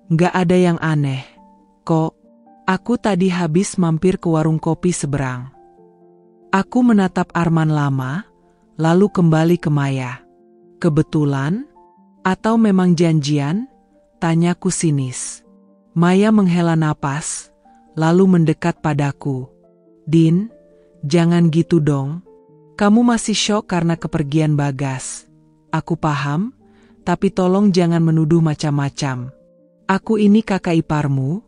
Nggak ada yang aneh, kok. Aku tadi habis mampir ke warung kopi seberang. Aku menatap Arman lama, lalu kembali ke Maya. Kebetulan? Atau memang janjian? Tanyaku sinis. Maya menghela napas, lalu mendekat padaku. Din, jangan gitu dong. Kamu masih syok karena kepergian Bagas. Aku paham, tapi tolong jangan menuduh macam-macam. Aku ini kakak iparmu,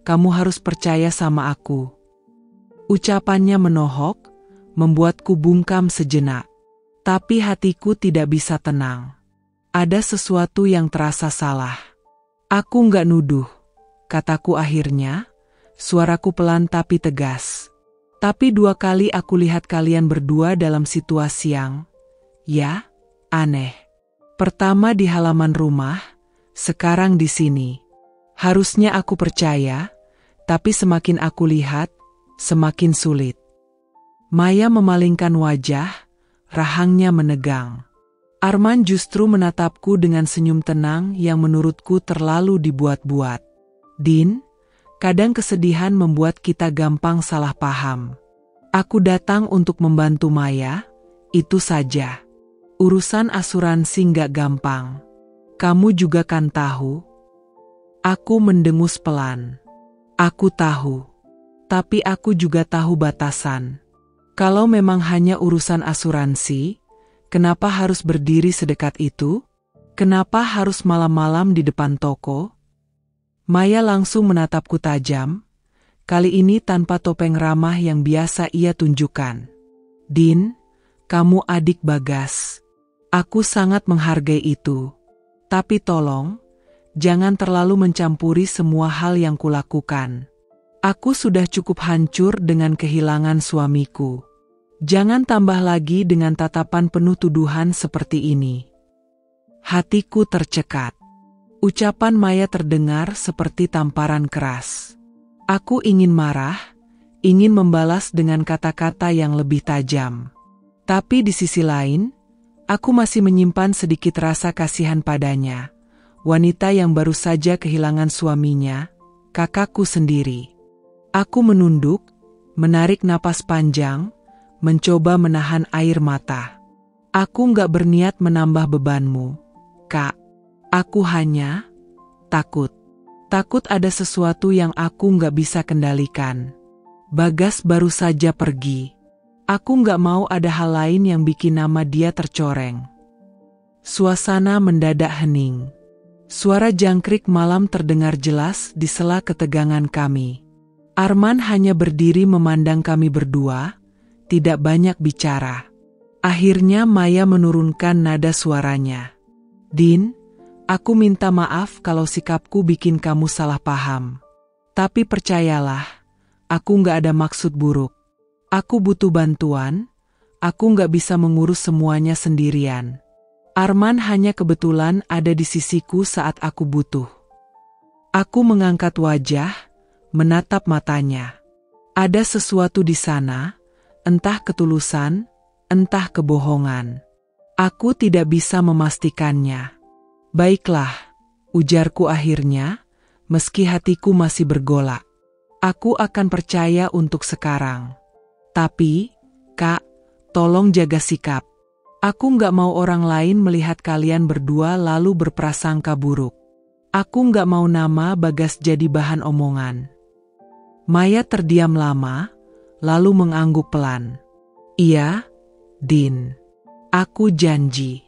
kamu harus percaya sama aku. Ucapannya menohok, membuatku bungkam sejenak. Tapi hatiku tidak bisa tenang. Ada sesuatu yang terasa salah. Aku nggak nuduh. kataku akhirnya, suaraku pelan tapi tegas. Tapi 2 kali aku lihat kalian berdua dalam situasi yang, ya, aneh. Pertama di halaman rumah, sekarang di sini. Harusnya aku percaya, tapi semakin aku lihat, semakin sulit. Maya memalingkan wajah, rahangnya menegang. Arman justru menatapku dengan senyum tenang yang menurutku terlalu dibuat-buat. Din, kadang kesedihan membuat kita gampang salah paham. Aku datang untuk membantu Maya, itu saja. Urusan asuransi nggak gampang. Kamu juga kan tahu? Aku mendengus pelan. Aku tahu. Tapi aku juga tahu batasan. Kalau memang hanya urusan asuransi, kenapa harus berdiri sedekat itu? Kenapa harus malam-malam di depan toko? Maya langsung menatapku tajam, kali ini tanpa topeng ramah yang biasa ia tunjukkan. Din, kamu adik Bagas. Aku sangat menghargai itu. Tapi tolong, jangan terlalu mencampuri semua hal yang kulakukan. Aku sudah cukup hancur dengan kehilangan suamiku. Jangan tambah lagi dengan tatapan penuh tuduhan seperti ini. Hatiku tercekat. Ucapan Maya terdengar seperti tamparan keras. Aku ingin marah, ingin membalas dengan kata-kata yang lebih tajam. Tapi di sisi lain, aku masih menyimpan sedikit rasa kasihan padanya. Wanita yang baru saja kehilangan suaminya, kakakku sendiri. Aku menunduk, menarik napas panjang, mencoba menahan air mata. Aku nggak berniat menambah bebanmu, Kak. Aku hanya takut. Takut ada sesuatu yang aku nggak bisa kendalikan. Bagas baru saja pergi. Aku nggak mau ada hal lain yang bikin nama dia tercoreng. Suasana mendadak hening. Suara jangkrik malam terdengar jelas di sela ketegangan kami. Arman hanya berdiri memandang kami berdua, tidak banyak bicara. Akhirnya Maya menurunkan nada suaranya. Din, aku minta maaf kalau sikapku bikin kamu salah paham. Tapi percayalah, aku nggak ada maksud buruk. Aku butuh bantuan, aku nggak bisa mengurus semuanya sendirian. Arman hanya kebetulan ada di sisiku saat aku butuh. Aku mengangkat wajah, menatap matanya. Ada sesuatu di sana, entah ketulusan, entah kebohongan. Aku tidak bisa memastikannya. Baiklah, ujarku akhirnya, meski hatiku masih bergolak. Aku akan percaya untuk sekarang. Tapi, Kak, tolong jaga sikap. Aku nggak mau orang lain melihat kalian berdua lalu berprasangka buruk. Aku nggak mau nama Bagas jadi bahan omongan. Maya terdiam lama, lalu mengangguk pelan. Iya, Din. Aku janji.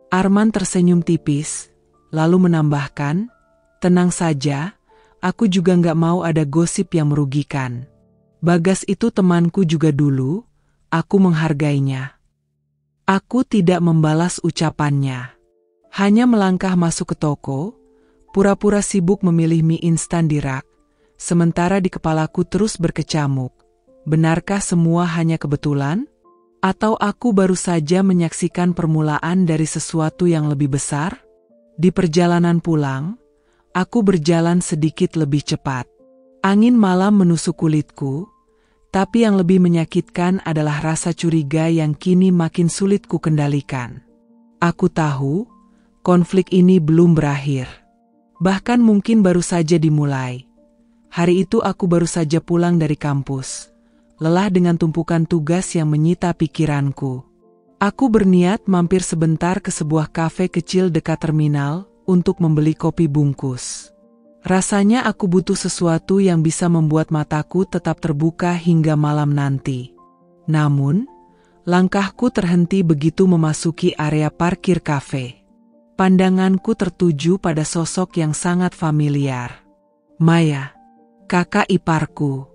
Arman tersenyum tipis, lalu menambahkan, tenang saja, aku juga nggak mau ada gosip yang merugikan. Bagas itu temanku juga dulu, aku menghargainya. Aku tidak membalas ucapannya. Hanya melangkah masuk ke toko, pura-pura sibuk memilih mie instan di rak, sementara di kepalaku terus berkecamuk. Benarkah semua hanya kebetulan? Atau aku baru saja menyaksikan permulaan dari sesuatu yang lebih besar? Di perjalanan pulang, aku berjalan sedikit lebih cepat. Angin malam menusuk kulitku, tapi yang lebih menyakitkan adalah rasa curiga yang kini makin sulit ku kendalikan. Aku tahu, konflik ini belum berakhir. Bahkan mungkin baru saja dimulai. Hari itu aku baru saja pulang dari kampus. Lelah dengan tumpukan tugas yang menyita pikiranku. Aku berniat mampir sebentar ke sebuah kafe kecil dekat terminal untuk membeli kopi bungkus. Rasanya aku butuh sesuatu yang bisa membuat mataku tetap terbuka hingga malam nanti. Namun, langkahku terhenti begitu memasuki area parkir kafe. Pandanganku tertuju pada sosok yang sangat familiar. Maya, kakak iparku.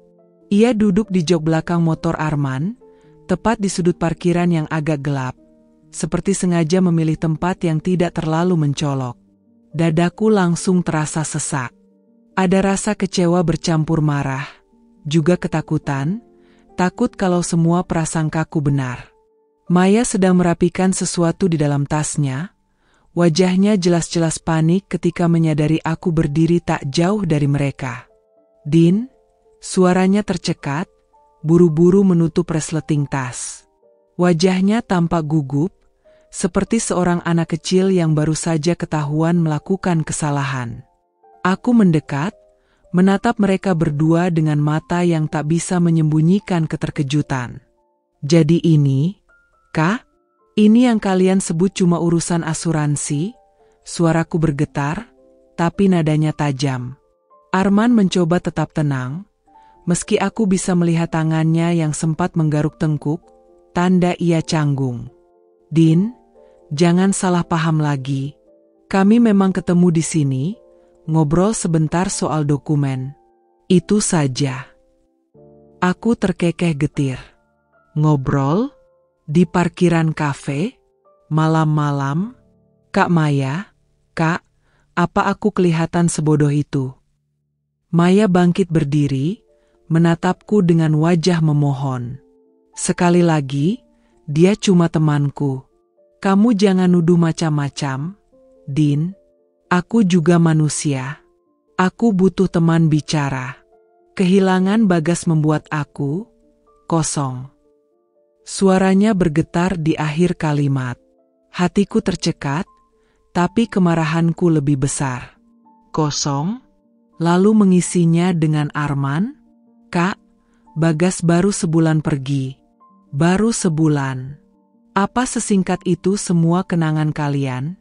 Ia duduk di jok belakang motor Arman, tepat di sudut parkiran yang agak gelap, seperti sengaja memilih tempat yang tidak terlalu mencolok. Dadaku langsung terasa sesak. Ada rasa kecewa bercampur marah, juga ketakutan, takut kalau semua prasangkaku benar. Maya sedang merapikan sesuatu di dalam tasnya. Wajahnya jelas-jelas panik ketika menyadari aku berdiri tak jauh dari mereka. "Din," suaranya tercekat, buru-buru menutup resleting tas. Wajahnya tampak gugup, seperti seorang anak kecil yang baru saja ketahuan melakukan kesalahan. Aku mendekat, menatap mereka berdua dengan mata yang tak bisa menyembunyikan keterkejutan. "Jadi ini, Kak? Ini yang kalian sebut cuma urusan asuransi?" Suaraku bergetar, tapi nadanya tajam. Arman mencoba tetap tenang, meski aku bisa melihat tangannya yang sempat menggaruk tengkuk, tanda ia canggung. "Din, jangan salah paham lagi. Kami memang ketemu di sini, ngobrol sebentar soal dokumen. Itu saja." Aku terkekeh getir. "Ngobrol? Di parkiran kafe? Malam-malam? Kak Maya, Kak, apa aku kelihatan sebodoh itu?" Maya bangkit berdiri, menatapku dengan wajah memohon. "Sekali lagi, dia cuma temanku. Kamu jangan nuduh macam-macam, Din. Aku juga manusia. Aku butuh teman bicara. Kehilangan Bagas membuat aku kosong." Suaranya bergetar di akhir kalimat. Hatiku tercekat, tapi kemarahanku lebih besar. "Kosong?" Lalu mengisinya dengan Arman. "Kak, Bagas baru sebulan pergi. Baru sebulan. Apa sesingkat itu semua kenangan kalian?"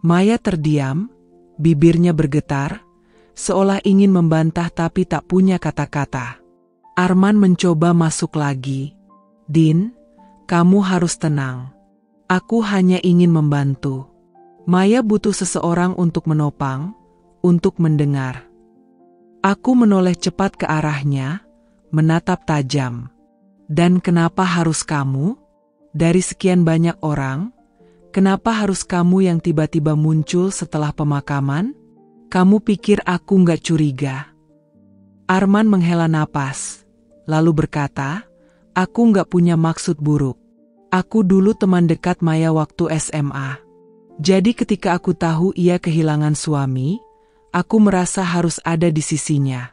Maya terdiam, bibirnya bergetar, seolah ingin membantah tapi tak punya kata-kata. Arman mencoba masuk lagi. "Din, kamu harus tenang. Aku hanya ingin membantu. Maya butuh seseorang untuk menopang, untuk mendengar." Aku menoleh cepat ke arahnya, menatap tajam. "Dan kenapa harus kamu? Dari sekian banyak orang, kenapa harus kamu yang tiba-tiba muncul setelah pemakaman? Kamu pikir aku nggak curiga?" Arman menghela napas, lalu berkata, "Aku nggak punya maksud buruk. Aku dulu teman dekat Maya waktu SMA. Jadi ketika aku tahu ia kehilangan suami, aku merasa harus ada di sisinya."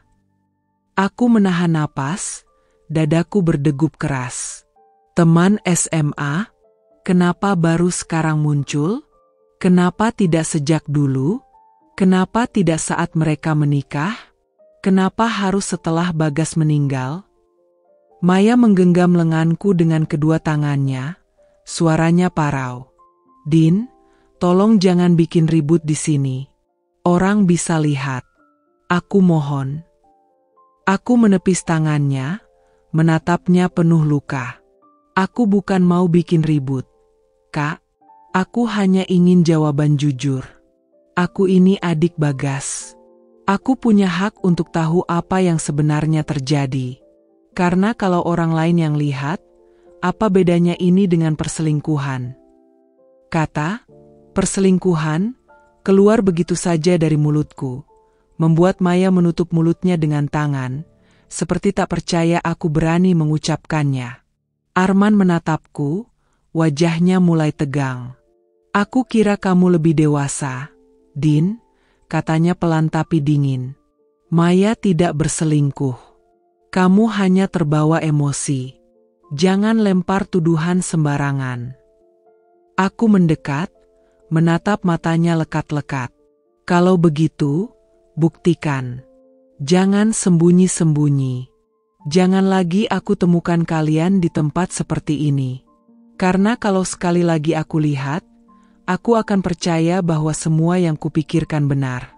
Aku menahan napas, dadaku berdegup keras. Teman SMA? Kenapa baru sekarang muncul? Kenapa tidak sejak dulu? Kenapa tidak saat mereka menikah? Kenapa harus setelah Bagas meninggal? Maya menggenggam lenganku dengan kedua tangannya, suaranya parau. "Din, tolong jangan bikin ribut di sini. Orang bisa lihat. Aku mohon." Aku menepis tangannya, menatapnya penuh luka. "Aku bukan mau bikin ribut, Kak. Aku hanya ingin jawaban jujur. Aku ini adik Bagas. Aku punya hak untuk tahu apa yang sebenarnya terjadi. Karena kalau orang lain yang lihat, apa bedanya ini dengan perselingkuhan?" Kata "perselingkuhan" keluar begitu saja dari mulutku, membuat Maya menutup mulutnya dengan tangan, seperti tak percaya aku berani mengucapkannya. Arman menatapku, wajahnya mulai tegang. "Aku kira kamu lebih dewasa, Din," katanya pelan tapi dingin. "Maya tidak berselingkuh. Kamu hanya terbawa emosi. Jangan lempar tuduhan sembarangan." Aku mendekat, menatap matanya lekat-lekat. "Kalau begitu, buktikan. Jangan sembunyi-sembunyi. Jangan lagi aku temukan kalian di tempat seperti ini. Karena kalau sekali lagi aku lihat, aku akan percaya bahwa semua yang kupikirkan benar."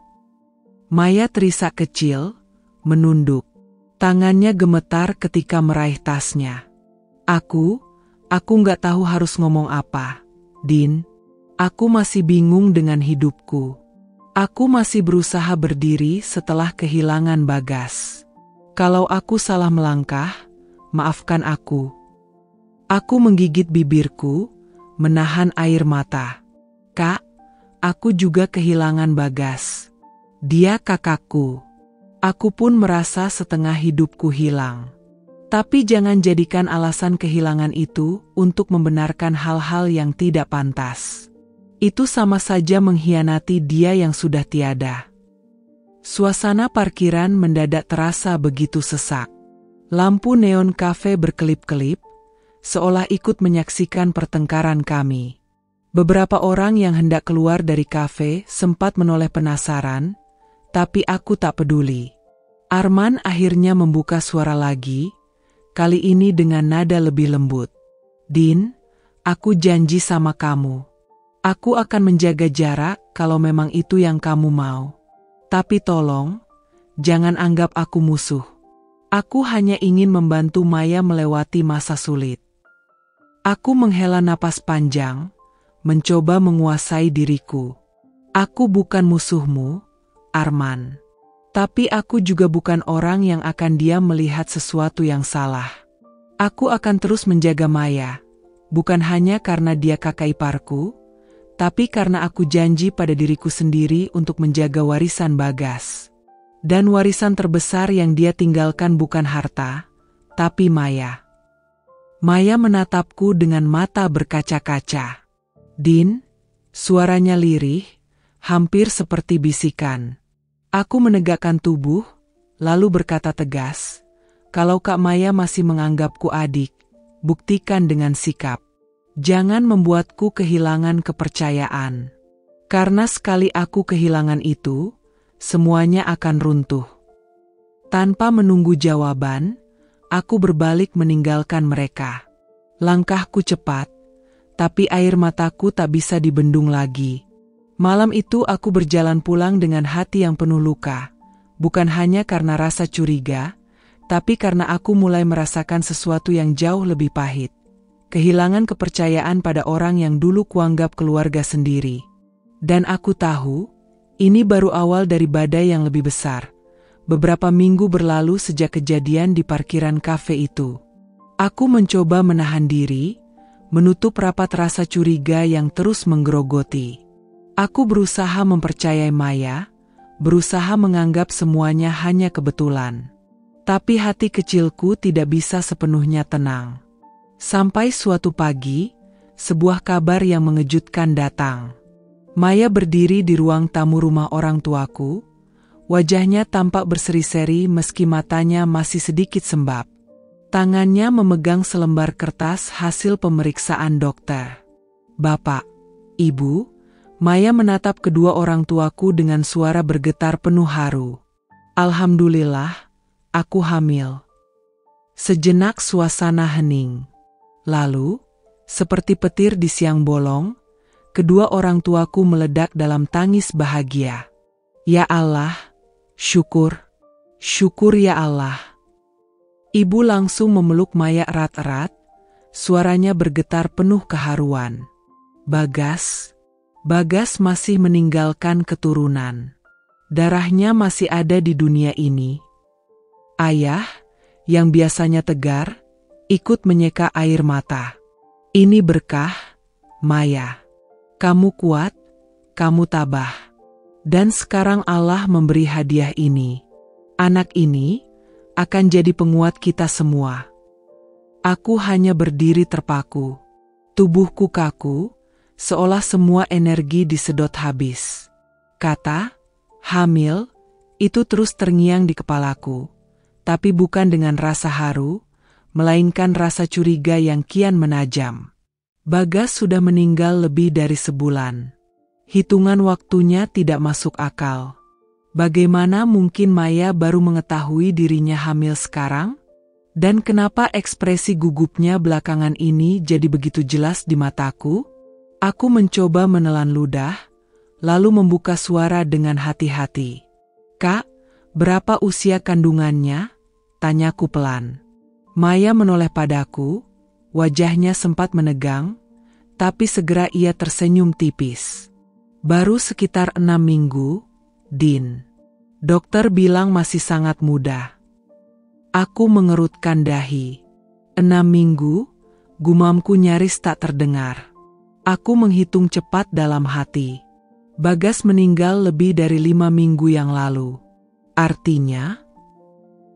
Maya terisak kecil, menunduk. Tangannya gemetar ketika meraih tasnya. Aku nggak tahu harus ngomong apa, Din. Aku masih bingung dengan hidupku. Aku masih berusaha berdiri setelah kehilangan Bagas. Kalau aku salah melangkah, maafkan aku." Aku menggigit bibirku, menahan air mata. "Kak, aku juga kehilangan Bagas. Dia kakakku. Aku pun merasa setengah hidupku hilang. Tapi jangan jadikan alasan kehilangan itu untuk membenarkan hal-hal yang tidak pantas. Itu sama saja mengkhianati dia yang sudah tiada. Suasana parkiran mendadak terasa begitu sesak. Lampu neon kafe berkelip-kelip, seolah ikut menyaksikan pertengkaran kami. Beberapa orang yang hendak keluar dari kafe sempat menoleh penasaran, tapi aku tak peduli. Arman akhirnya membuka suara lagi, kali ini dengan nada lebih lembut. Din, aku janji sama kamu. Aku akan menjaga jarak kalau memang itu yang kamu mau. Tapi tolong, jangan anggap aku musuh. Aku hanya ingin membantu Maya melewati masa sulit. Aku menghela napas panjang, mencoba menguasai diriku. Aku bukan musuhmu, Arman. Tapi aku juga bukan orang yang akan diam melihat sesuatu yang salah. Aku akan terus menjaga Maya, bukan hanya karena dia kakak iparku, tapi karena aku janji pada diriku sendiri untuk menjaga warisan Bagas. Dan warisan terbesar yang dia tinggalkan bukan harta, tapi Maya. Maya menatapku dengan mata berkaca-kaca. Din, suaranya lirih, hampir seperti bisikan. Aku menegakkan tubuh, lalu berkata tegas, kalau Kak Maya masih menganggapku adik, buktikan dengan sikap. Jangan membuatku kehilangan kepercayaan. Karena sekali aku kehilangan itu, semuanya akan runtuh. Tanpa menunggu jawaban, aku berbalik meninggalkan mereka. Langkahku cepat, tapi air mataku tak bisa dibendung lagi. Malam itu aku berjalan pulang dengan hati yang penuh luka, bukan hanya karena rasa curiga, tapi karena aku mulai merasakan sesuatu yang jauh lebih pahit. Kehilangan kepercayaan pada orang yang dulu kuanggap keluarga sendiri. Dan aku tahu, ini baru awal dari badai yang lebih besar. Beberapa minggu berlalu sejak kejadian di parkiran kafe itu. Aku mencoba menahan diri, menutup rapat rasa curiga yang terus menggerogoti. Aku berusaha mempercayai Maya, berusaha menganggap semuanya hanya kebetulan. Tapi hati kecilku tidak bisa sepenuhnya tenang. Sampai suatu pagi, sebuah kabar yang mengejutkan datang. Maya berdiri di ruang tamu rumah orang tuaku, wajahnya tampak berseri-seri meski matanya masih sedikit sembab. Tangannya memegang selembar kertas hasil pemeriksaan dokter. Bapak, Ibu, Maya menatap kedua orang tuaku dengan suara bergetar penuh haru. Alhamdulillah, aku hamil. Sejenak suasana hening. Lalu, seperti petir di siang bolong, kedua orang tuaku meledak dalam tangis bahagia. Ya Allah, syukur, syukur ya Allah. Ibu langsung memeluk Maya erat-erat, suaranya bergetar penuh keharuan. Bagas masih meninggalkan keturunan. Darahnya masih ada di dunia ini. Ayah, yang biasanya tegar, ikut menyeka air mata. Ini berkah, Maya. Kamu kuat, kamu tabah. Dan sekarang Allah memberi hadiah ini. Anak ini akan jadi penguat kita semua. Aku hanya berdiri terpaku. Tubuhku kaku, seolah semua energi disedot habis. Kata, hamil, itu terus terngiang di kepalaku. Tapi bukan dengan rasa haru, melainkan rasa curiga yang kian menajam. Bagas sudah meninggal lebih dari sebulan. Hitungan waktunya tidak masuk akal. Bagaimana mungkin Maya baru mengetahui dirinya hamil sekarang? Dan kenapa ekspresi gugupnya belakangan ini jadi begitu jelas di mataku? Aku mencoba menelan ludah, lalu membuka suara dengan hati-hati. Kak, berapa usia kandungannya? Tanyaku pelan. Maya menoleh padaku, wajahnya sempat menegang, tapi segera ia tersenyum tipis. Baru sekitar 6 minggu, Din. Dokter bilang masih sangat muda. Aku mengerutkan dahi. 6 minggu, gumamku nyaris tak terdengar. Aku menghitung cepat dalam hati. Bagas meninggal lebih dari 5 minggu yang lalu. Artinya,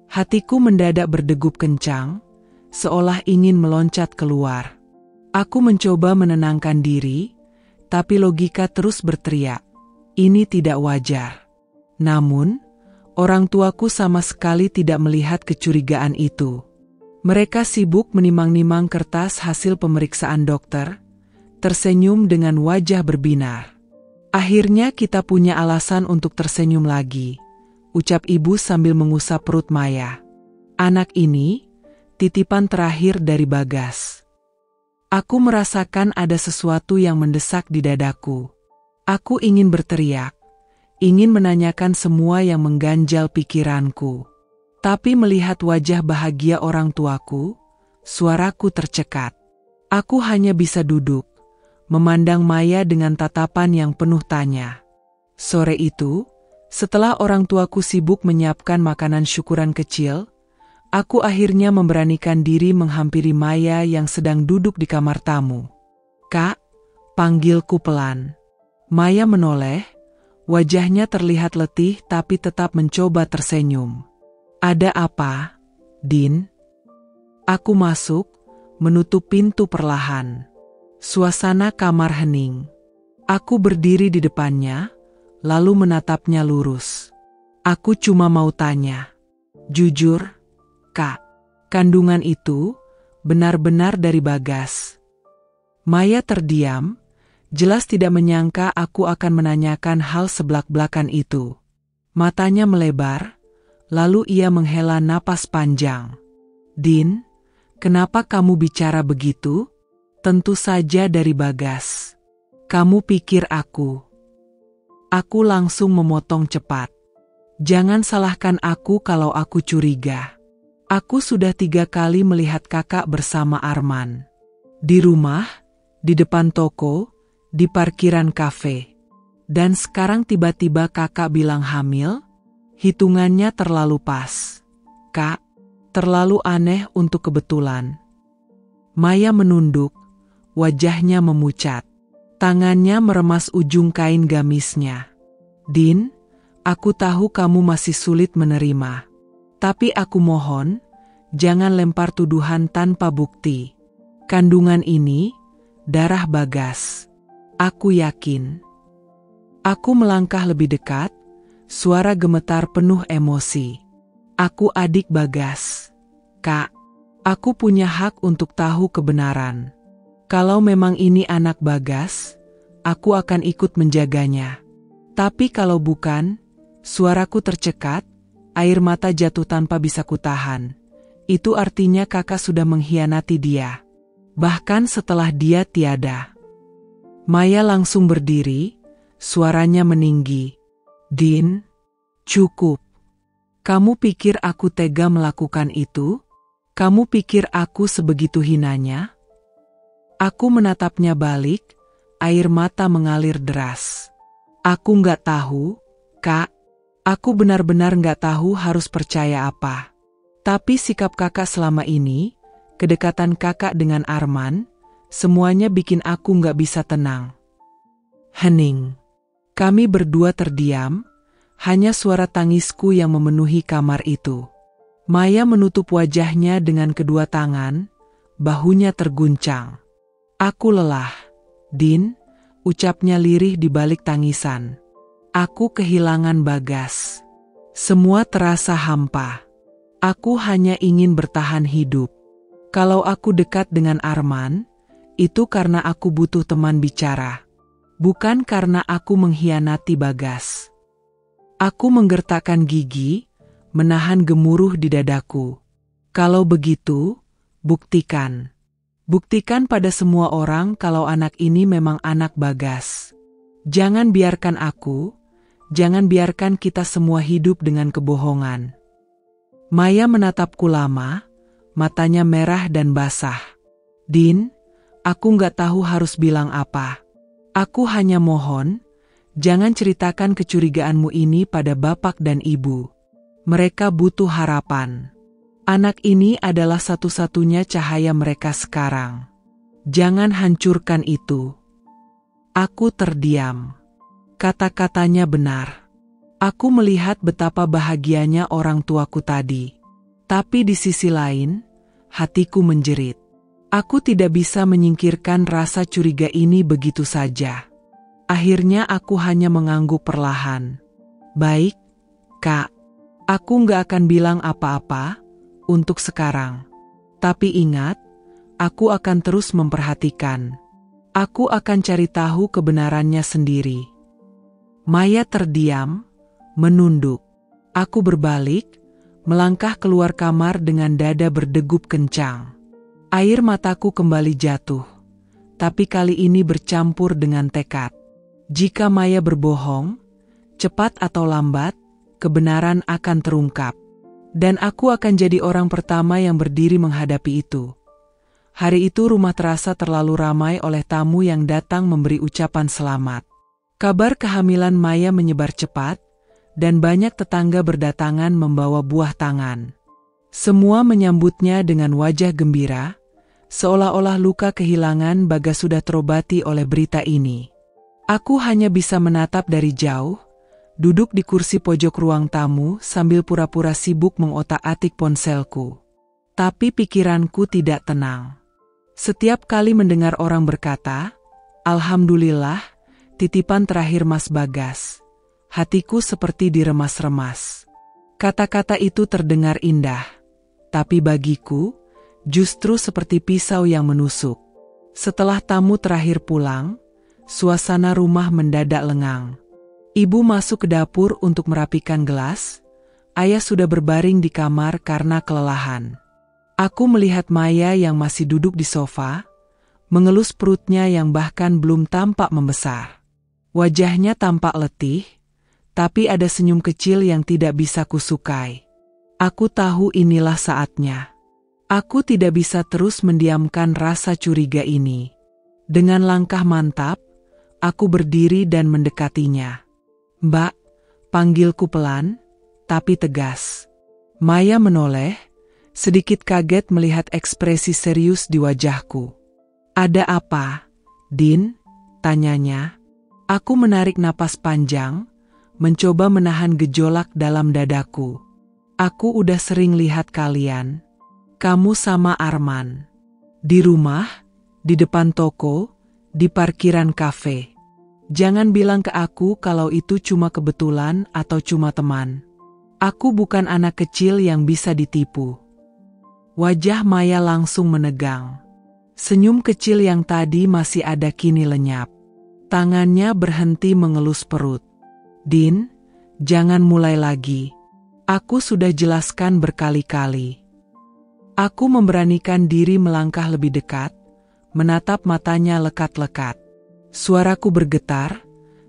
hatiku mendadak berdegup kencang, seolah ingin meloncat keluar. Aku mencoba menenangkan diri, tapi logika terus berteriak, ini tidak wajar. Namun, orang tuaku sama sekali tidak melihat kecurigaan itu. Mereka sibuk menimang-nimang kertas hasil pemeriksaan dokter, tersenyum dengan wajah berbinar. Akhirnya kita punya alasan untuk tersenyum lagi, ucap ibu sambil mengusap perut Maya. Anak ini, titipan terakhir dari Bagas. Aku merasakan ada sesuatu yang mendesak di dadaku. Aku ingin berteriak, ingin menanyakan semua yang mengganjal pikiranku. Tapi melihat wajah bahagia orang tuaku, suaraku tercekat. Aku hanya bisa duduk, memandang Maya dengan tatapan yang penuh tanya. Sore itu, setelah orang tuaku sibuk menyiapkan makanan syukuran kecil, aku akhirnya memberanikan diri menghampiri Maya yang sedang duduk di kamar tamu. "Kak," panggilku pelan. Maya menoleh, wajahnya terlihat letih tapi tetap mencoba tersenyum. "Ada apa, Din?" Aku masuk, menutup pintu perlahan. Suasana kamar hening. Aku berdiri di depannya, lalu menatapnya lurus. "Aku cuma mau tanya. Jujur, Kak, kandungan itu benar-benar dari Bagas?" Maya terdiam, jelas tidak menyangka aku akan menanyakan hal seblak-blakan itu. Matanya melebar, lalu ia menghela napas panjang. "Din, kenapa kamu bicara begitu?" "Tentu saja dari Bagas. Kamu pikir aku?" Aku langsung memotong cepat. "Jangan salahkan aku kalau aku curiga. Aku sudah 3 kali melihat kakak bersama Arman. Di rumah, di depan toko, di parkiran kafe. Dan sekarang tiba-tiba kakak bilang hamil? Hitungannya terlalu pas. Kak, terlalu aneh untuk kebetulan." Maya menunduk, wajahnya memucat. Tangannya meremas ujung kain gamisnya. "Din, aku tahu kamu masih sulit menerima. Tapi aku mohon, jangan lempar tuduhan tanpa bukti. Kandungan ini, darah Bagas. Aku yakin." Aku melangkah lebih dekat, suara gemetar penuh emosi. "Aku adik Bagas. Kak, aku punya hak untuk tahu kebenaran. Kalau memang ini anak Bagas, aku akan ikut menjaganya. Tapi kalau bukan," suaraku tercekat, air mata jatuh tanpa bisa kutahan. "Itu artinya kakak sudah mengkhianati dia. Bahkan setelah dia tiada." Maya langsung berdiri, suaranya meninggi. "Din, cukup. Kamu pikir aku tega melakukan itu? Kamu pikir aku sebegitu hinanya?" Aku menatapnya balik, air mata mengalir deras. "Aku nggak tahu, Kak. Aku benar-benar nggak tahu harus percaya apa. Tapi sikap kakak selama ini, kedekatan kakak dengan Arman, semuanya bikin aku nggak bisa tenang." Hening. Kami berdua terdiam, hanya suara tangisku yang memenuhi kamar itu. Maya menutup wajahnya dengan kedua tangan, bahunya terguncang. "Aku lelah, Din," ucapnya lirih di balik tangisan. "Aku kehilangan Bagas. Semua terasa hampa. Aku hanya ingin bertahan hidup. Kalau aku dekat dengan Arman, itu karena aku butuh teman bicara. Bukan karena aku mengkhianati Bagas." Aku menggertakkan gigi, menahan gemuruh di dadaku. "Kalau begitu, buktikan. Buktikan pada semua orang kalau anak ini memang anak Bagas. Jangan biarkan aku, jangan biarkan kita semua hidup dengan kebohongan." Maya menatapku lama, matanya merah dan basah. "Din, aku nggak tahu harus bilang apa. Aku hanya mohon, jangan ceritakan kecurigaanmu ini pada bapak dan ibu. Mereka butuh harapan. Anak ini adalah satu-satunya cahaya mereka sekarang. Jangan hancurkan itu." Aku terdiam. Kata-katanya benar. Aku melihat betapa bahagianya orang tuaku tadi. Tapi di sisi lain, hatiku menjerit. Aku tidak bisa menyingkirkan rasa curiga ini begitu saja. Akhirnya aku hanya mengangguk perlahan. Baik, Kak. Aku nggak akan bilang apa-apa untuk sekarang. Tapi ingat, aku akan terus memperhatikan. Aku akan cari tahu kebenarannya sendiri. Maya terdiam, menunduk. Aku berbalik, melangkah keluar kamar dengan dada berdegup kencang. Air mataku kembali jatuh, tapi kali ini bercampur dengan tekad. Jika Maya berbohong, cepat atau lambat, kebenaran akan terungkap. Dan aku akan jadi orang pertama yang berdiri menghadapi itu. Hari itu rumah terasa terlalu ramai oleh tamu yang datang memberi ucapan selamat. Kabar kehamilan Maya menyebar cepat, dan banyak tetangga berdatangan membawa buah tangan. Semua menyambutnya dengan wajah gembira, seolah-olah luka kehilangan Bagas sudah terobati oleh berita ini. Aku hanya bisa menatap dari jauh, duduk di kursi pojok ruang tamu sambil pura-pura sibuk mengotak-atik ponselku. Tapi pikiranku tidak tenang. Setiap kali mendengar orang berkata, "Alhamdulillah, titipan terakhir Mas Bagas," hatiku seperti diremas-remas. Kata-kata itu terdengar indah, tapi bagiku, justru seperti pisau yang menusuk. Setelah tamu terakhir pulang, suasana rumah mendadak lengang. Ibu masuk ke dapur untuk merapikan gelas. Ayah sudah berbaring di kamar karena kelelahan. Aku melihat Maya yang masih duduk di sofa, mengelus perutnya yang bahkan belum tampak membesar. Wajahnya tampak letih, tapi ada senyum kecil yang tidak bisa kusukai. Aku tahu inilah saatnya. Aku tidak bisa terus mendiamkan rasa curiga ini. Dengan langkah mantap, aku berdiri dan mendekatinya. "Mbak," panggilku pelan, tapi tegas. Maya menoleh, sedikit kaget melihat ekspresi serius di wajahku. "Ada apa, Din?" tanyanya. Aku menarik napas panjang, mencoba menahan gejolak dalam dadaku. "Aku udah sering lihat kalian. Kamu sama Arman. Di rumah, di depan toko, di parkiran kafe. Jangan bilang ke aku kalau itu cuma kebetulan atau cuma teman. Aku bukan anak kecil yang bisa ditipu." Wajah Maya langsung menegang. Senyum kecil yang tadi masih ada kini lenyap. Tangannya berhenti mengelus perut. "Din, jangan mulai lagi. Aku sudah jelaskan berkali-kali." Aku memberanikan diri melangkah lebih dekat, menatap matanya lekat-lekat. Suaraku bergetar,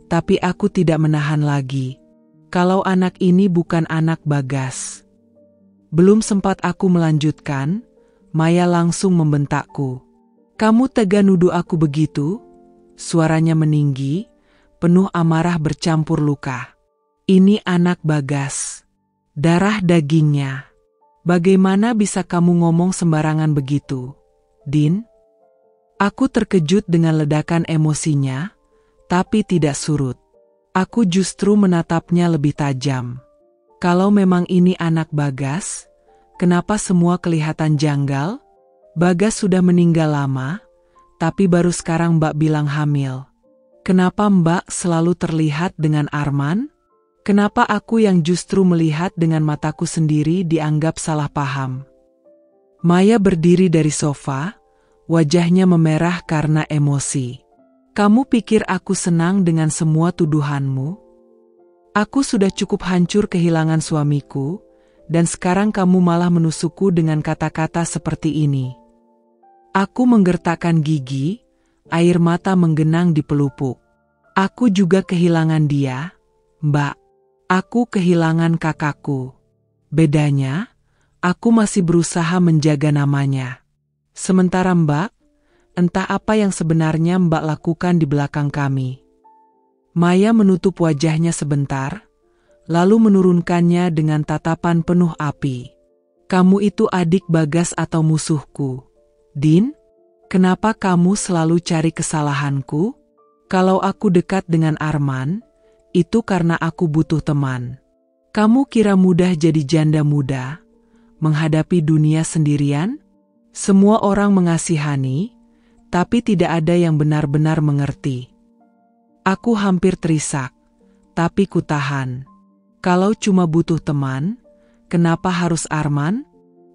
tapi aku tidak menahan lagi. Kalau anak ini bukan anak Bagas. Belum sempat aku melanjutkan, Maya langsung membentakku. "Kamu tega nuduh aku begitu?" Suaranya meninggi, penuh amarah bercampur luka. "Ini anak Bagas. Darah dagingnya. Bagaimana bisa kamu ngomong sembarangan begitu, Din?" Aku terkejut dengan ledakan emosinya, tapi tidak surut. Aku justru menatapnya lebih tajam. Kalau memang ini anak Bagas, kenapa semua kelihatan janggal? Bagas sudah meninggal lama, tapi baru sekarang Mbak bilang hamil. Kenapa Mbak selalu terlihat dengan Arman? Kenapa aku yang justru melihat dengan mataku sendiri dianggap salah paham? Maya berdiri dari sofa, wajahnya memerah karena emosi. "Kamu pikir aku senang dengan semua tuduhanmu? Aku sudah cukup hancur kehilangan suamiku, dan sekarang kamu malah menusukku dengan kata-kata seperti ini." Aku menggertakkan gigi, air mata menggenang di pelupuk. "Aku juga kehilangan dia, Mbak. Aku kehilangan kakakku. Bedanya, aku masih berusaha menjaga namanya. Sementara Mbak, entah apa yang sebenarnya Mbak lakukan di belakang kami." Maya menutup wajahnya sebentar, lalu menurunkannya dengan tatapan penuh api. "Kamu itu adik Bagas atau musuhku? Din, kenapa kamu selalu cari kesalahanku? Kalau aku dekat dengan Arman, itu karena aku butuh teman. Kamu kira mudah jadi janda muda, menghadapi dunia sendirian? Semua orang mengasihani, tapi tidak ada yang benar-benar mengerti. Aku hampir terisak, tapi kutahan. Kalau cuma butuh teman, kenapa harus Arman?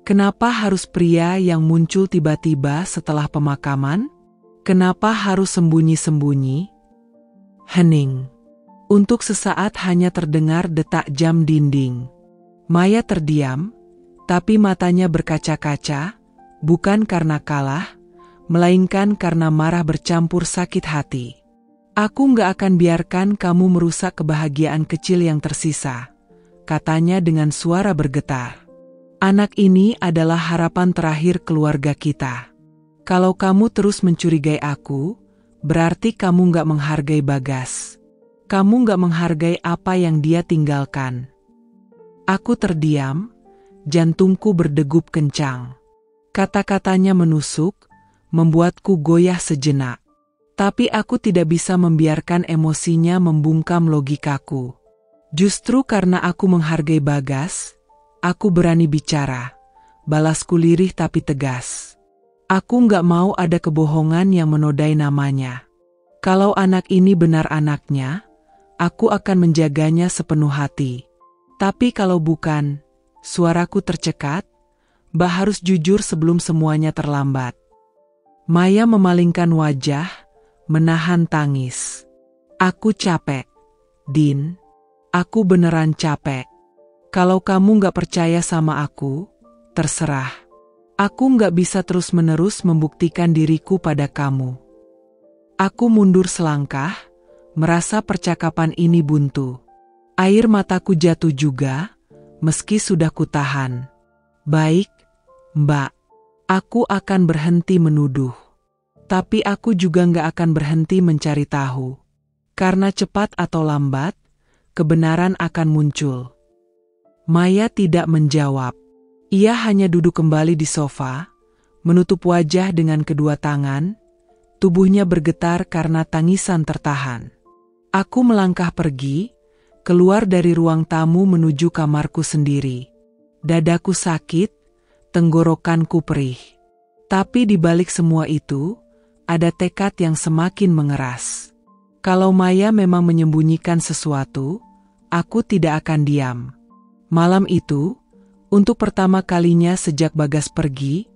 Kenapa harus pria yang muncul tiba-tiba setelah pemakaman? Kenapa harus sembunyi-sembunyi? Hening. Untuk sesaat hanya terdengar detak jam dinding. Maya terdiam, tapi matanya berkaca-kaca, bukan karena kalah, melainkan karena marah bercampur sakit hati. Aku nggak akan biarkan kamu merusak kebahagiaan kecil yang tersisa, katanya dengan suara bergetar. Anak ini adalah harapan terakhir keluarga kita. Kalau kamu terus mencurigai aku, berarti kamu nggak menghargai Bagas. Kamu nggak menghargai apa yang dia tinggalkan. Aku terdiam, jantungku berdegup kencang. Kata-katanya menusuk, membuatku goyah sejenak. Tapi aku tidak bisa membiarkan emosinya membungkam logikaku. Justru karena aku menghargai Bagas, aku berani bicara. Balasku lirih tapi tegas. Aku nggak mau ada kebohongan yang menodai namanya. Kalau anak ini benar anaknya, aku akan menjaganya sepenuh hati. Tapi kalau bukan, suaraku tercekat, Mbak harus jujur sebelum semuanya terlambat. Maya memalingkan wajah, menahan tangis. Aku capek, Din. Aku beneran capek. Kalau kamu nggak percaya sama aku, terserah. Aku nggak bisa terus-menerus membuktikan diriku pada kamu. Aku mundur selangkah, merasa percakapan ini buntu. Air mataku jatuh juga, meski sudah kutahan. Baik, Mbak. Aku akan berhenti menuduh. Tapi aku juga nggak akan berhenti mencari tahu. Karena cepat atau lambat, kebenaran akan muncul. Maya tidak menjawab. Ia hanya duduk kembali di sofa, menutup wajah dengan kedua tangan, tubuhnya bergetar karena tangisan tertahan. Aku melangkah pergi, keluar dari ruang tamu menuju kamarku sendiri. Dadaku sakit, tenggorokanku perih. Tapi di balik semua itu, ada tekad yang semakin mengeras. Kalau Maya memang menyembunyikan sesuatu, aku tidak akan diam. Malam itu, untuk pertama kalinya sejak Bagas pergi,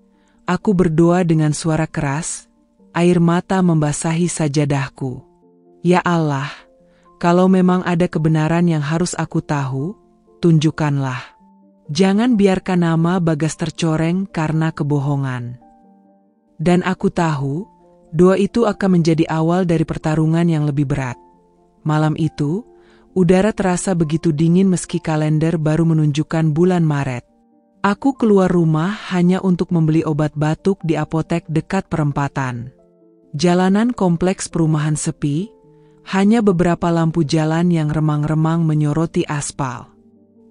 aku berdoa dengan suara keras, air mata membasahi sajadahku. Ya Allah, kalau memang ada kebenaran yang harus aku tahu, tunjukkanlah. Jangan biarkan nama Bagas tercoreng karena kebohongan. Dan aku tahu, doa itu akan menjadi awal dari pertarungan yang lebih berat. Malam itu, udara terasa begitu dingin meski kalender baru menunjukkan bulan Maret. Aku keluar rumah hanya untuk membeli obat batuk di apotek dekat perempatan. Jalanan kompleks perumahan sepi, hanya beberapa lampu jalan yang remang-remang menyoroti aspal.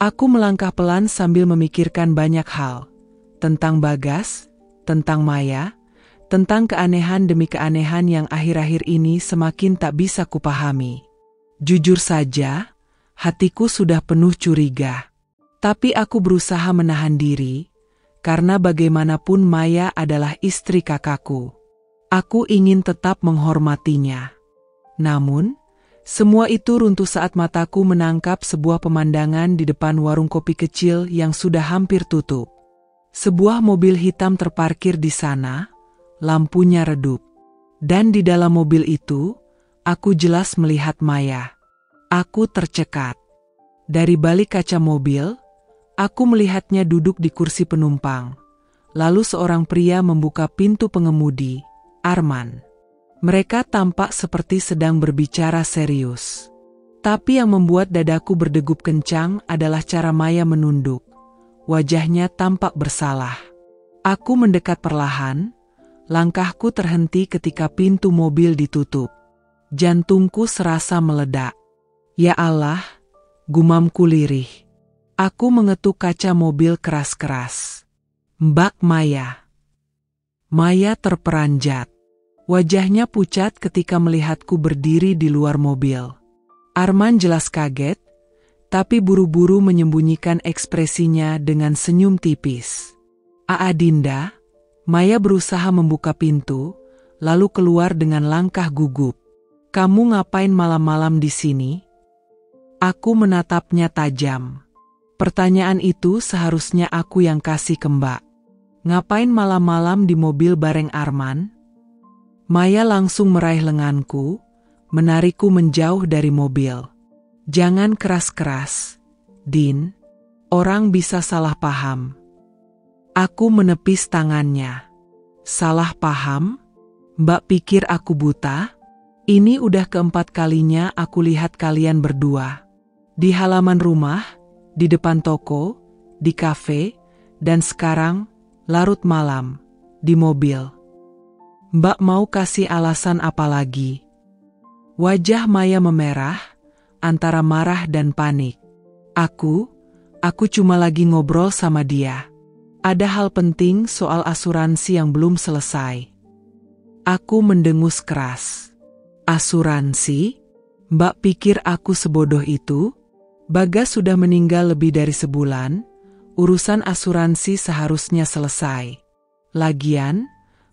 Aku melangkah pelan sambil memikirkan banyak hal. Tentang Bagas, tentang Maya, tentang keanehan demi keanehan yang akhir-akhir ini semakin tak bisa kupahami. Jujur saja, hatiku sudah penuh curiga. Tapi aku berusaha menahan diri, karena bagaimanapun Maya adalah istri kakakku. Aku ingin tetap menghormatinya. Namun, semua itu runtuh saat mataku menangkap sebuah pemandangan di depan warung kopi kecil yang sudah hampir tutup. Sebuah mobil hitam terparkir di sana, lampunya redup. Dan di dalam mobil itu, aku jelas melihat Maya. Aku tercekat. Dari balik kaca mobil, aku melihatnya duduk di kursi penumpang. Lalu seorang pria membuka pintu pengemudi, Arman. Mereka tampak seperti sedang berbicara serius. Tapi yang membuat dadaku berdegup kencang adalah cara Maya menunduk. Wajahnya tampak bersalah. Aku mendekat perlahan, langkahku terhenti ketika pintu mobil ditutup. Jantungku serasa meledak. Ya Allah, gumamku lirih. Aku mengetuk kaca mobil keras-keras. Mbak Maya. Maya terperanjat. Wajahnya pucat ketika melihatku berdiri di luar mobil. Arman jelas kaget, tapi buru-buru menyembunyikan ekspresinya dengan senyum tipis. Dinda, Maya berusaha membuka pintu, lalu keluar dengan langkah gugup. Kamu ngapain malam-malam di sini? Aku menatapnya tajam. Pertanyaan itu seharusnya aku yang kasih ke Mbak. Ngapain malam-malam di mobil bareng Arman? Maya langsung meraih lenganku, menarikku menjauh dari mobil. Jangan keras-keras, Din. Orang bisa salah paham. Aku menepis tangannya. Salah paham? Mbak pikir aku buta? Ini udah keempat kalinya aku lihat kalian berdua. Di halaman rumah, di depan toko, di kafe, dan sekarang, larut malam, di mobil. Mbak mau kasih alasan apa lagi? Wajah Maya memerah, antara marah dan panik. Aku cuma lagi ngobrol sama dia. Ada hal penting soal asuransi yang belum selesai. Aku mendengus keras. Asuransi? Mbak pikir aku sebodoh itu? Bagas sudah meninggal lebih dari sebulan, urusan asuransi seharusnya selesai. Lagian,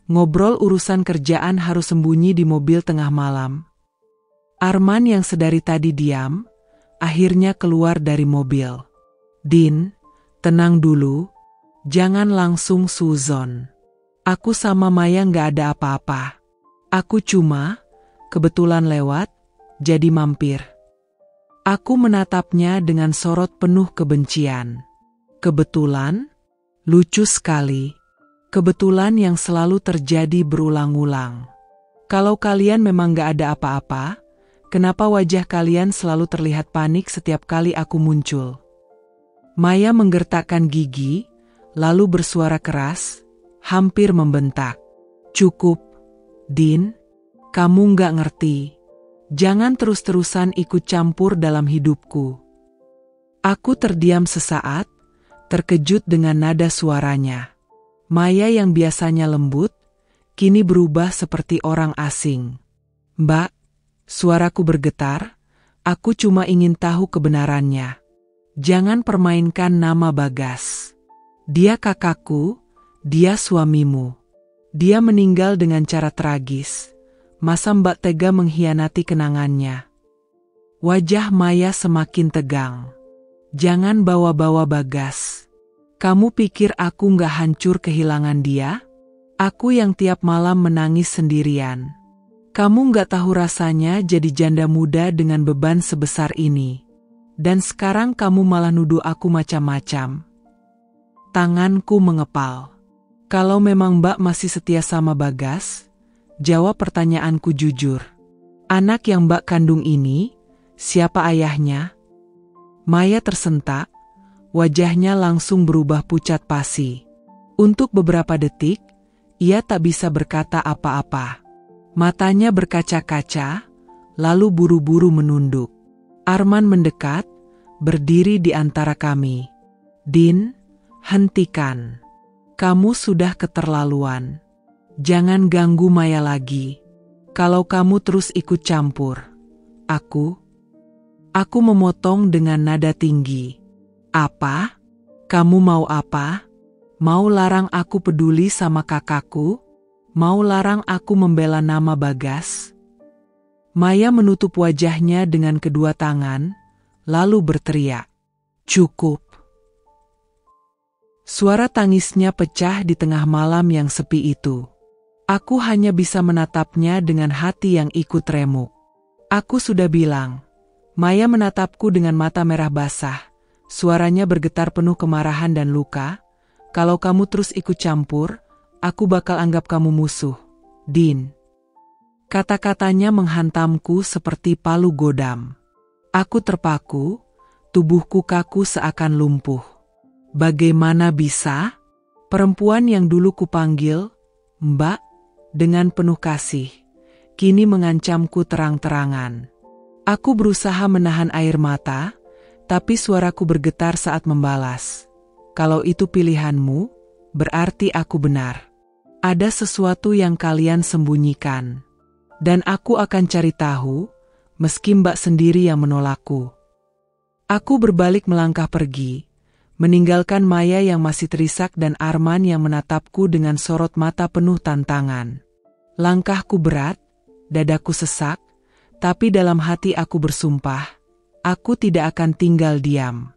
ngobrol urusan kerjaan harus sembunyi di mobil tengah malam. Arman yang sedari tadi diam, akhirnya keluar dari mobil. Din, tenang dulu, jangan langsung suzon. Aku sama Maya nggak ada apa-apa. Aku cuma, kebetulan lewat, jadi mampir. Aku menatapnya dengan sorot penuh kebencian. Kebetulan? Lucu sekali. Kebetulan yang selalu terjadi berulang-ulang. Kalau kalian memang nggak ada apa-apa, kenapa wajah kalian selalu terlihat panik setiap kali aku muncul? Maya menggertakkan gigi, lalu bersuara keras, hampir membentak. Cukup, Din. Kamu nggak ngerti. Jangan terus-terusan ikut campur dalam hidupku. Aku terdiam sesaat, terkejut dengan nada suaranya. Maya yang biasanya lembut, kini berubah seperti orang asing. Mbak, suaraku bergetar, aku cuma ingin tahu kebenarannya. Jangan permainkan nama Bagas. Dia kakakku, dia suamimu. Dia meninggal dengan cara tragis. Masa Mbak tega mengkhianati kenangannya? Wajah Maya semakin tegang. Jangan bawa-bawa Bagas. Kamu pikir aku nggak hancur kehilangan dia? Aku yang tiap malam menangis sendirian. Kamu nggak tahu rasanya jadi janda muda dengan beban sebesar ini. Dan sekarang kamu malah nuduh aku macam-macam. Tanganku mengepal. Kalau memang Mbak masih setia sama Bagas, jawab pertanyaanku jujur. Anak yang Mbak kandung ini, siapa ayahnya? Maya tersentak, wajahnya langsung berubah pucat pasi. Untuk beberapa detik, ia tak bisa berkata apa-apa. Matanya berkaca-kaca, lalu buru-buru menunduk. Arman mendekat, berdiri di antara kami. Din, hentikan. Kamu sudah keterlaluan. Jangan ganggu Maya lagi. Kalau kamu terus ikut campur, aku memotong dengan nada tinggi. Apa? Kamu mau apa? Mau larang aku peduli sama kakakku? Mau larang aku membela nama Bagas? Maya menutup wajahnya dengan kedua tangan, lalu berteriak. Cukup. Suara tangisnya pecah di tengah malam yang sepi itu. Aku hanya bisa menatapnya dengan hati yang ikut remuk. Aku sudah bilang. Maya menatapku dengan mata merah basah. Suaranya bergetar penuh kemarahan dan luka. Kalau kamu terus ikut campur, aku bakal anggap kamu musuh. Din. Kata-katanya menghantamku seperti palu godam. Aku terpaku, tubuhku kaku seakan lumpuh. Bagaimana bisa? Perempuan yang dulu kupanggil, Mbak, dengan penuh kasih, kini mengancamku terang-terangan. Aku berusaha menahan air mata, tapi suaraku bergetar saat membalas. Kalau itu pilihanmu, berarti aku benar. Ada sesuatu yang kalian sembunyikan. Dan aku akan cari tahu, meski Mbak sendiri yang menolakku. Aku berbalik melangkah pergi, meninggalkan Maya yang masih terisak dan Arman yang menatapku dengan sorot mata penuh tantangan. Langkahku berat, dadaku sesak, tapi dalam hati aku bersumpah, aku tidak akan tinggal diam.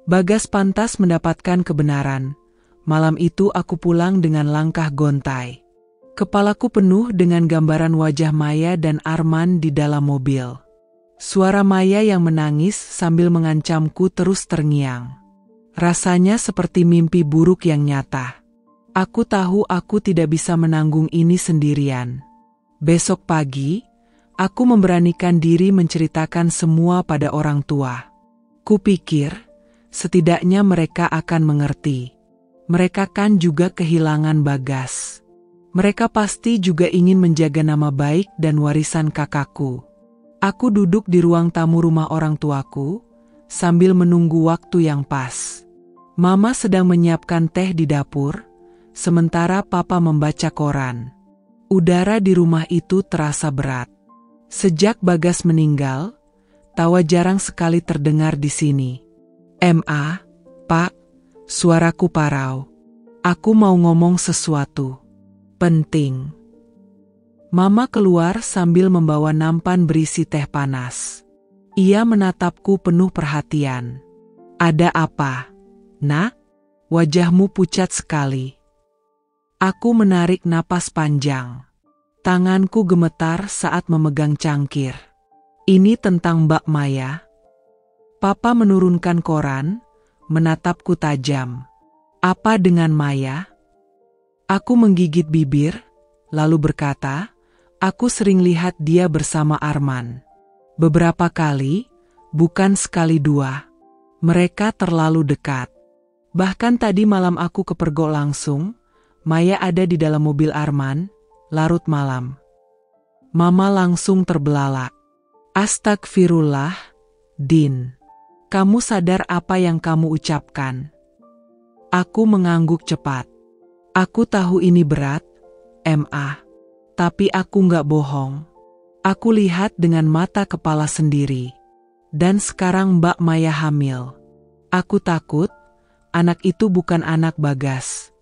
Bagas pantas mendapatkan kebenaran. Malam itu aku pulang dengan langkah gontai. Kepalaku penuh dengan gambaran wajah Maya dan Arman di dalam mobil. Suara Maya yang menangis sambil mengancamku terus terngiang. Rasanya seperti mimpi buruk yang nyata. Aku tahu aku tidak bisa menanggung ini sendirian. Besok pagi, aku memberanikan diri menceritakan semua pada orang tua. Kupikir, setidaknya mereka akan mengerti. Mereka kan juga kehilangan Bagas. Mereka pasti juga ingin menjaga nama baik dan warisan kakakku. Aku duduk di ruang tamu rumah orang tuaku, sambil menunggu waktu yang pas. Mama sedang menyiapkan teh di dapur, sementara Papa membaca koran. Udara di rumah itu terasa berat. Sejak Bagas meninggal, tawa jarang sekali terdengar di sini. Pak, suaraku parau. Aku mau ngomong sesuatu penting. Mama keluar sambil membawa nampan berisi teh panas. Ia menatapku penuh perhatian. Ada apa, Nak? Wajahmu pucat sekali. Aku menarik napas panjang. Tanganku gemetar saat memegang cangkir. Ini tentang Mbak Maya. Papa menurunkan koran, menatapku tajam. Apa dengan Maya? Aku menggigit bibir, lalu berkata, aku sering lihat dia bersama Arman. Beberapa kali, bukan sekali dua. Mereka terlalu dekat. Bahkan tadi malam aku kepergok langsung, Maya ada di dalam mobil Arman, larut malam. Mama langsung terbelalak. Astagfirullah, Din. Kamu sadar apa yang kamu ucapkan? Aku mengangguk cepat. Aku tahu ini berat, tapi aku nggak bohong. Aku lihat dengan mata kepala sendiri. Dan sekarang Mbak Maya hamil. Aku takut, anak itu bukan anak Bagas.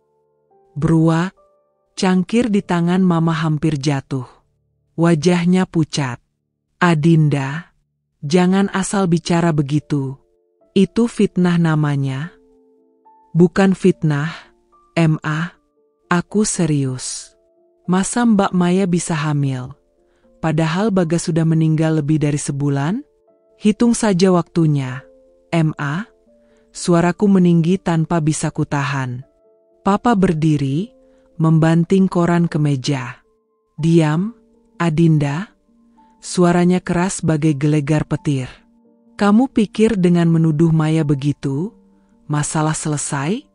Beruak, cangkir di tangan Mama hampir jatuh. Wajahnya pucat. Adinda, jangan asal bicara begitu. Itu fitnah namanya. Bukan fitnah, aku serius. Masa Mbak Maya bisa hamil? Padahal Bagas sudah meninggal lebih dari sebulan? Hitung saja waktunya. Suaraku meninggi tanpa bisa kutahan. Papa berdiri, membanting koran ke meja. Diam, Adinda. Suaranya keras bagai gelegar petir. Kamu pikir dengan menuduh Maya begitu, masalah selesai?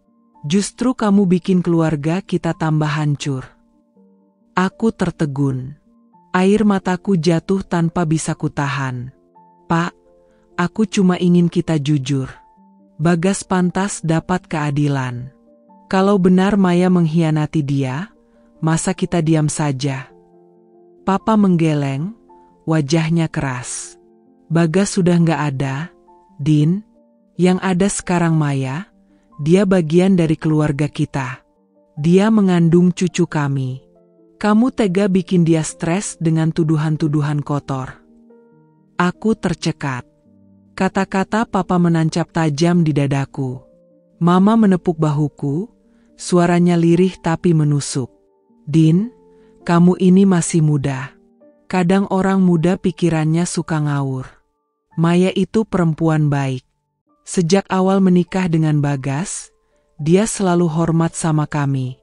Justru kamu bikin keluarga kita tambah hancur. Aku tertegun. Air mataku jatuh tanpa bisa kutahan. Pak, aku cuma ingin kita jujur. Bagas pantas dapat keadilan. Kalau benar Maya mengkhianati dia, masa kita diam saja? Papa menggeleng, wajahnya keras. Bagas sudah nggak ada, Din. Yang ada sekarang Maya, dia bagian dari keluarga kita. Dia mengandung cucu kami. Kamu tega bikin dia stres dengan tuduhan-tuduhan kotor. Aku tercekat. Kata-kata Papa menancap tajam di dadaku. Mama menepuk bahuku, suaranya lirih tapi menusuk. Din, kamu ini masih muda. Kadang orang muda pikirannya suka ngawur. Maya itu perempuan baik. Sejak awal menikah dengan Bagas, dia selalu hormat sama kami.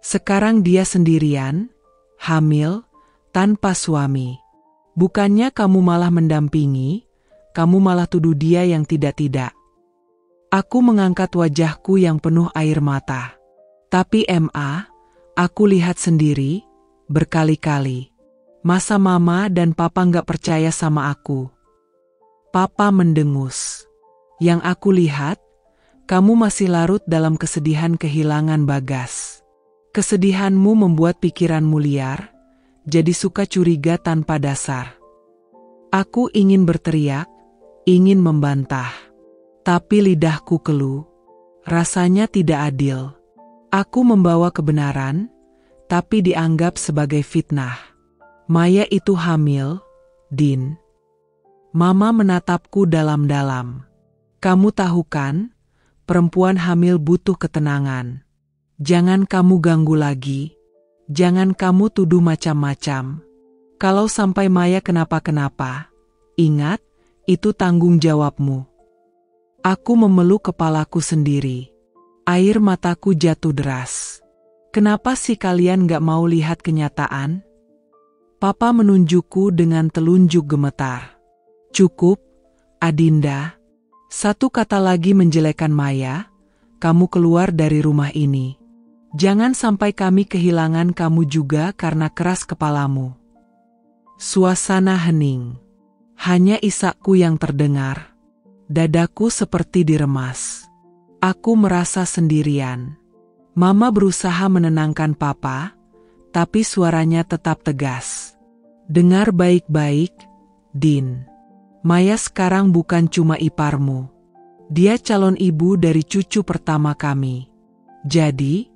Sekarang dia sendirian, hamil, tanpa suami. Bukannya kamu malah mendampingi, kamu malah tuduh dia yang tidak-tidak. Aku mengangkat wajahku yang penuh air mata. Tapi aku lihat sendiri, berkali-kali. Masa Mama dan Papa nggak percaya sama aku? Papa mendengus. Yang aku lihat, kamu masih larut dalam kesedihan kehilangan Bagas. Kesedihanmu membuat pikiranmu liar, jadi suka curiga tanpa dasar. Aku ingin berteriak, ingin membantah. Tapi lidahku keluh. Rasanya tidak adil. Aku membawa kebenaran, tapi dianggap sebagai fitnah. Maya itu hamil, Din. Mama menatapku dalam-dalam. Kamu tahu kan, perempuan hamil butuh ketenangan. Jangan kamu ganggu lagi. Jangan kamu tuduh macam-macam. Kalau sampai Maya kenapa-kenapa, ingat, itu tanggung jawabmu. Aku memeluk kepalaku sendiri. Air mataku jatuh deras. Kenapa sih kalian gak mau lihat kenyataan? Papa menunjukku dengan telunjuk gemetar. Cukup, Adinda. Satu kata lagi menjelekkan Maya, kamu keluar dari rumah ini. Jangan sampai kami kehilangan kamu juga karena keras kepalamu. Suasana hening. Hanya isakku yang terdengar. Dadaku seperti diremas. Aku merasa sendirian. Mama berusaha menenangkan Papa, tapi suaranya tetap tegas. Dengar baik-baik, Din. Maya sekarang bukan cuma iparmu. Dia calon ibu dari cucu pertama kami. Jadi,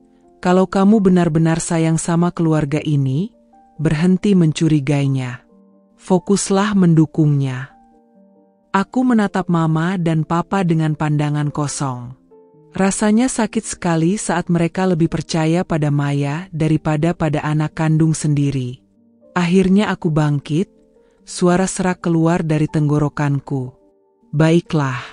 kalau kamu benar-benar sayang sama keluarga ini, berhenti mencurigainya. Fokuslah mendukungnya. Aku menatap Mama dan Papa dengan pandangan kosong. Rasanya sakit sekali saat mereka lebih percaya pada Maya daripada pada anak kandung sendiri. Akhirnya aku bangkit, suara serak keluar dari tenggorokanku. Baiklah,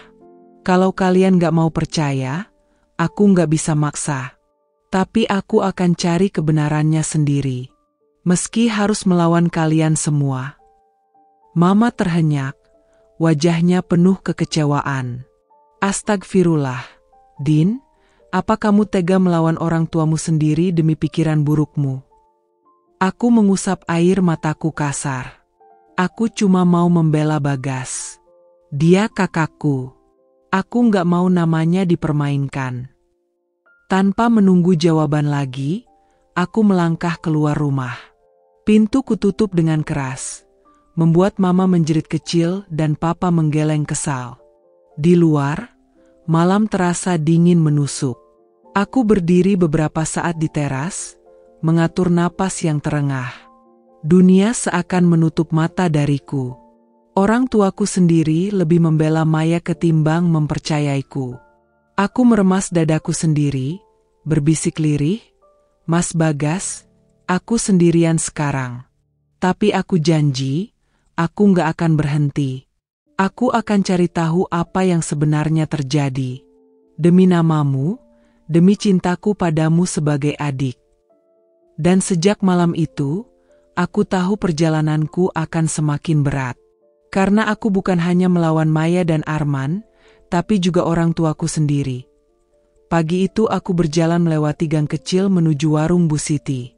kalau kalian gak mau percaya, aku gak bisa maksa. Tapi aku akan cari kebenarannya sendiri. Meski harus melawan kalian semua. Mama terhenyak, wajahnya penuh kekecewaan. Astagfirullah. Din, apa kamu tega melawan orang tuamu sendiri demi pikiran burukmu? Aku mengusap air mataku kasar. Aku cuma mau membela Bagas. Dia kakakku. Aku nggak mau namanya dipermainkan. Tanpa menunggu jawaban lagi, aku melangkah keluar rumah. Pintu kututup dengan keras, membuat Mama menjerit kecil dan Papa menggeleng kesal. Di luar, malam terasa dingin menusuk. Aku berdiri beberapa saat di teras, mengatur napas yang terengah. Dunia seakan menutup mata dariku. Orang tuaku sendiri lebih membela Maya ketimbang mempercayaiku. Aku meremas dadaku sendiri, berbisik lirih, Mas Bagas, aku sendirian sekarang. Tapi aku janji, aku nggak akan berhenti. Aku akan cari tahu apa yang sebenarnya terjadi. Demi namamu, demi cintaku padamu sebagai adik. Dan sejak malam itu, aku tahu perjalananku akan semakin berat. Karena aku bukan hanya melawan Maya dan Arman, tapi juga orang tuaku sendiri. Pagi itu aku berjalan melewati gang kecil menuju warung Bu Siti.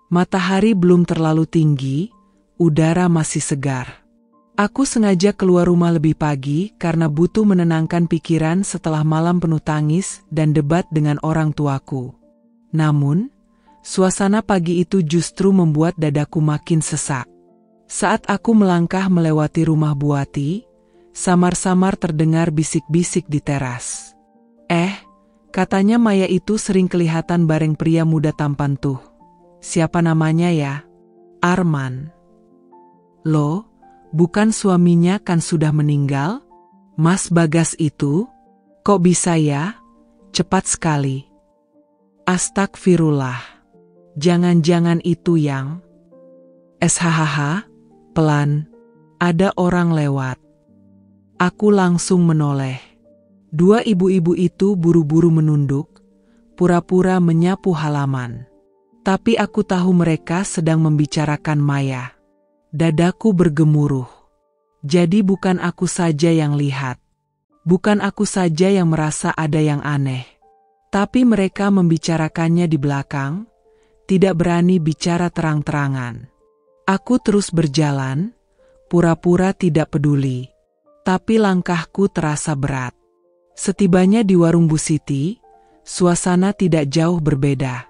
Matahari belum terlalu tinggi, udara masih segar. Aku sengaja keluar rumah lebih pagi karena butuh menenangkan pikiran setelah malam penuh tangis dan debat dengan orang tuaku. Namun, suasana pagi itu justru membuat dadaku makin sesak. Saat aku melangkah melewati rumah Buati, samar-samar terdengar bisik-bisik di teras. Katanya Maya itu sering kelihatan bareng pria muda tampan tuh. Siapa namanya ya? Arman. Loh? Bukan suaminya kan sudah meninggal? Mas Bagas itu? Kok bisa ya? Cepat sekali. Astagfirullah. Jangan-jangan itu yang... SHHH, pelan. Ada orang lewat. Aku langsung menoleh. Dua ibu-ibu itu buru-buru menunduk, pura-pura menyapu halaman. Tapi aku tahu mereka sedang membicarakan Maya. Dadaku bergemuruh. Jadi bukan aku saja yang lihat. Bukan aku saja yang merasa ada yang aneh. Tapi mereka membicarakannya di belakang, tidak berani bicara terang-terangan. Aku terus berjalan, pura-pura tidak peduli. Tapi langkahku terasa berat. Setibanya di warung Bu Siti, suasana tidak jauh berbeda.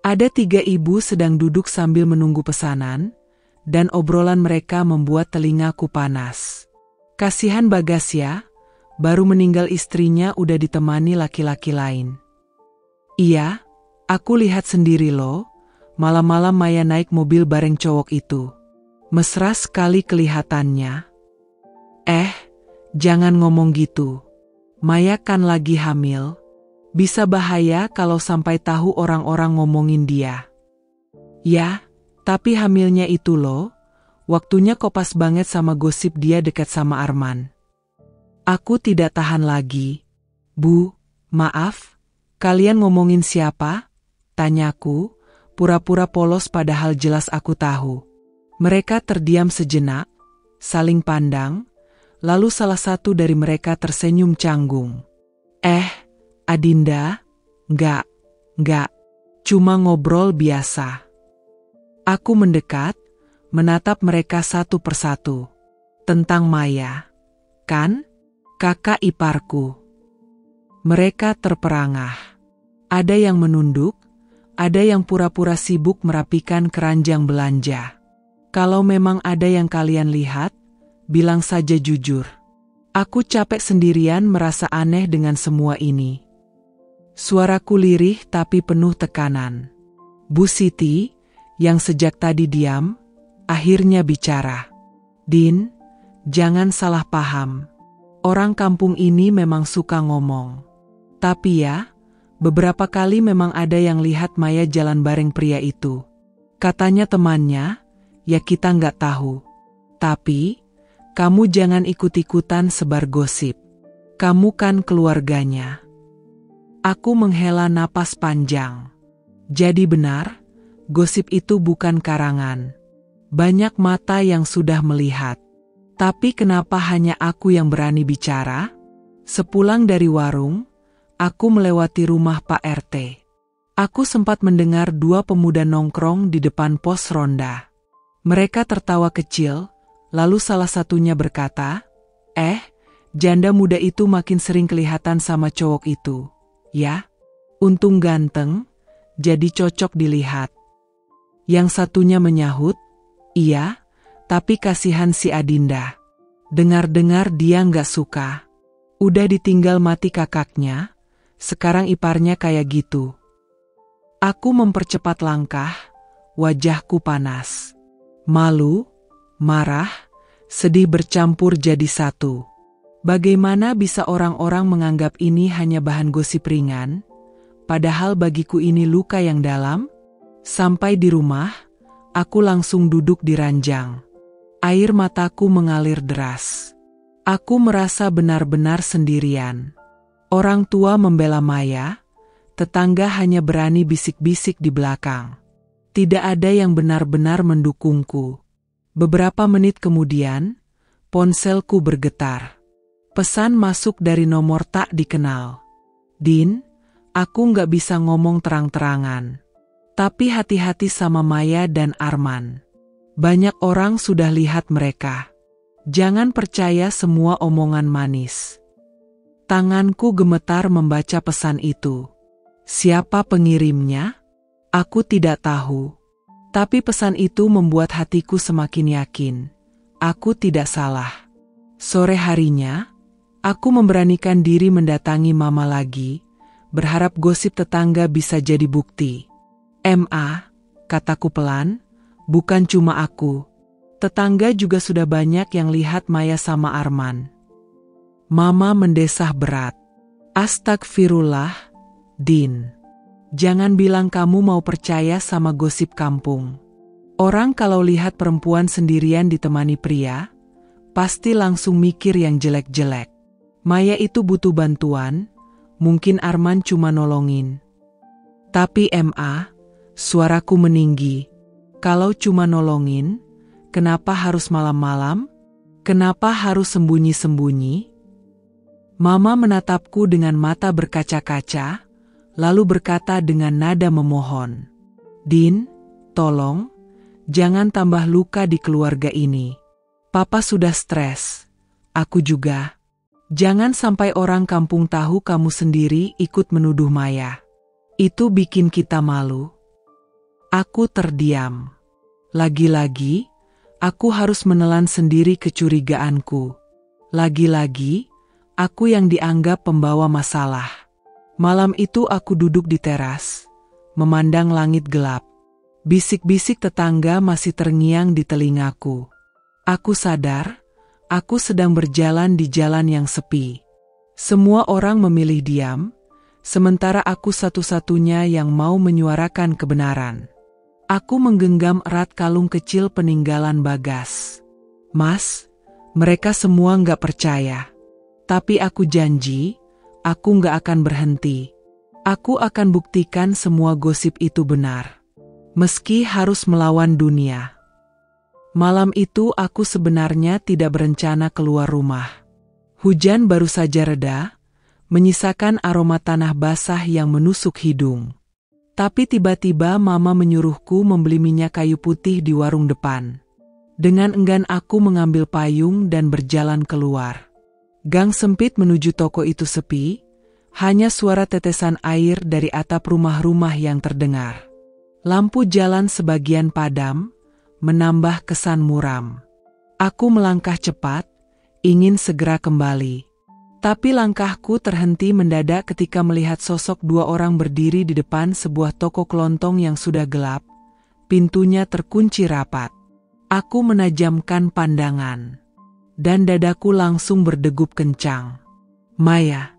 Ada 3 ibu sedang duduk sambil menunggu pesanan, dan obrolan mereka membuat telingaku panas. Kasihan Bagasya, baru meninggal istrinya udah ditemani laki-laki lain. Iya, aku lihat sendiri loh, malam-malam Maya naik mobil bareng cowok itu. Mesra sekali kelihatannya. Jangan ngomong gitu. Maya kan lagi hamil. Bisa bahaya kalau sampai tahu orang-orang ngomongin dia. Ya, tapi hamilnya itu loh, waktunya kopas banget sama gosip dia dekat sama Arman. Aku tidak tahan lagi. Bu, maaf, kalian ngomongin siapa? Tanyaku, pura-pura polos padahal jelas aku tahu. Mereka terdiam sejenak, saling pandang, lalu salah satu dari mereka tersenyum canggung. Adinda, enggak, cuma ngobrol biasa. Aku mendekat, menatap mereka satu persatu. Tentang Maya, kan? Kakak iparku. Mereka terperangah. Ada yang menunduk, ada yang pura-pura sibuk merapikan keranjang belanja. Kalau memang ada yang kalian lihat, bilang saja jujur. Aku capek sendirian merasa aneh dengan semua ini. Suaraku lirih tapi penuh tekanan. Bu Siti, yang sejak tadi diam, akhirnya bicara. Din, jangan salah paham. Orang kampung ini memang suka ngomong. Tapi ya, beberapa kali memang ada yang lihat Maya jalan bareng pria itu. Katanya temannya, ya kita nggak tahu. Tapi, kamu jangan ikut-ikutan sebar gosip. Kamu kan keluarganya. Aku menghela napas panjang. Jadi benar, gosip itu bukan karangan. Banyak mata yang sudah melihat. Tapi kenapa hanya aku yang berani bicara? Sepulang dari warung, aku melewati rumah Pak RT. Aku sempat mendengar dua pemuda nongkrong di depan pos ronda. Mereka tertawa kecil, lalu salah satunya berkata, janda muda itu makin sering kelihatan sama cowok itu. Ya, untung ganteng, jadi cocok dilihat. Yang satunya menyahut, iya, tapi kasihan si Adinda. Dengar-dengar dia nggak suka. Udah ditinggal mati kakaknya, sekarang iparnya kayak gitu. Aku mempercepat langkah, wajahku panas. Malu, marah, sedih bercampur jadi satu. Bagaimana bisa orang-orang menganggap ini hanya bahan gosip ringan, padahal bagiku ini luka yang dalam? Sampai di rumah, aku langsung duduk di ranjang. Air mataku mengalir deras. Aku merasa benar-benar sendirian. Orang tua membela Maya, tetangga hanya berani bisik-bisik di belakang. Tidak ada yang benar-benar mendukungku. Beberapa menit kemudian, ponselku bergetar. Pesan masuk dari nomor tak dikenal. Din, aku nggak bisa ngomong terang-terangan. Tapi hati-hati sama Maya dan Arman. Banyak orang sudah lihat mereka. Jangan percaya semua omongan manis. Tanganku gemetar membaca pesan itu. Siapa pengirimnya? Aku tidak tahu. Tapi pesan itu membuat hatiku semakin yakin. Aku tidak salah. Sore harinya, aku memberanikan diri mendatangi Mama lagi, berharap gosip tetangga bisa jadi bukti. Kataku pelan, bukan cuma aku. Tetangga juga sudah banyak yang lihat Maya sama Arman. Mama mendesah berat. Astagfirullah, Din. Jangan bilang kamu mau percaya sama gosip kampung. Orang kalau lihat perempuan sendirian ditemani pria, pasti langsung mikir yang jelek-jelek. Maya itu butuh bantuan, mungkin Arman cuma nolongin. Tapi suaraku meninggi. Kalau cuma nolongin, kenapa harus malam-malam? Kenapa harus sembunyi-sembunyi? Mama menatapku dengan mata berkaca-kaca, lalu berkata dengan nada memohon. Din, tolong, jangan tambah luka di keluarga ini. Papa sudah stres. Aku juga. Jangan sampai orang kampung tahu kamu sendiri ikut menuduh Maya. Itu bikin kita malu. Aku terdiam. Lagi-lagi, Aku harus menelan sendiri kecurigaanku. Lagi-lagi, aku yang dianggap pembawa masalah. Malam itu aku duduk di teras, memandang langit gelap. Bisik-bisik tetangga masih terngiang di telingaku. Aku sadar, aku sedang berjalan di jalan yang sepi. Semua orang memilih diam, sementara aku satu-satunya yang mau menyuarakan kebenaran. Aku menggenggam erat kalung kecil peninggalan Bagas. Mas, mereka semua nggak percaya. Tapi aku janji, aku nggak akan berhenti. Aku akan buktikan semua gosip itu benar. Meski harus melawan dunia. Malam itu aku sebenarnya tidak berencana keluar rumah. Hujan baru saja reda, menyisakan aroma tanah basah yang menusuk hidung. Tapi tiba-tiba mama menyuruhku membeli minyak kayu putih di warung depan. Dengan enggan aku mengambil payung dan berjalan keluar. Gang sempit menuju toko itu sepi, hanya suara tetesan air dari atap rumah-rumah yang terdengar. Lampu jalan sebagian padam, menambah kesan muram. Aku melangkah cepat, ingin segera kembali. Tapi langkahku terhenti mendadak ketika melihat sosok dua orang berdiri di depan sebuah toko kelontong yang sudah gelap. Pintunya terkunci rapat. Aku menajamkan pandangan. Dan dadaku langsung berdegup kencang. Maya.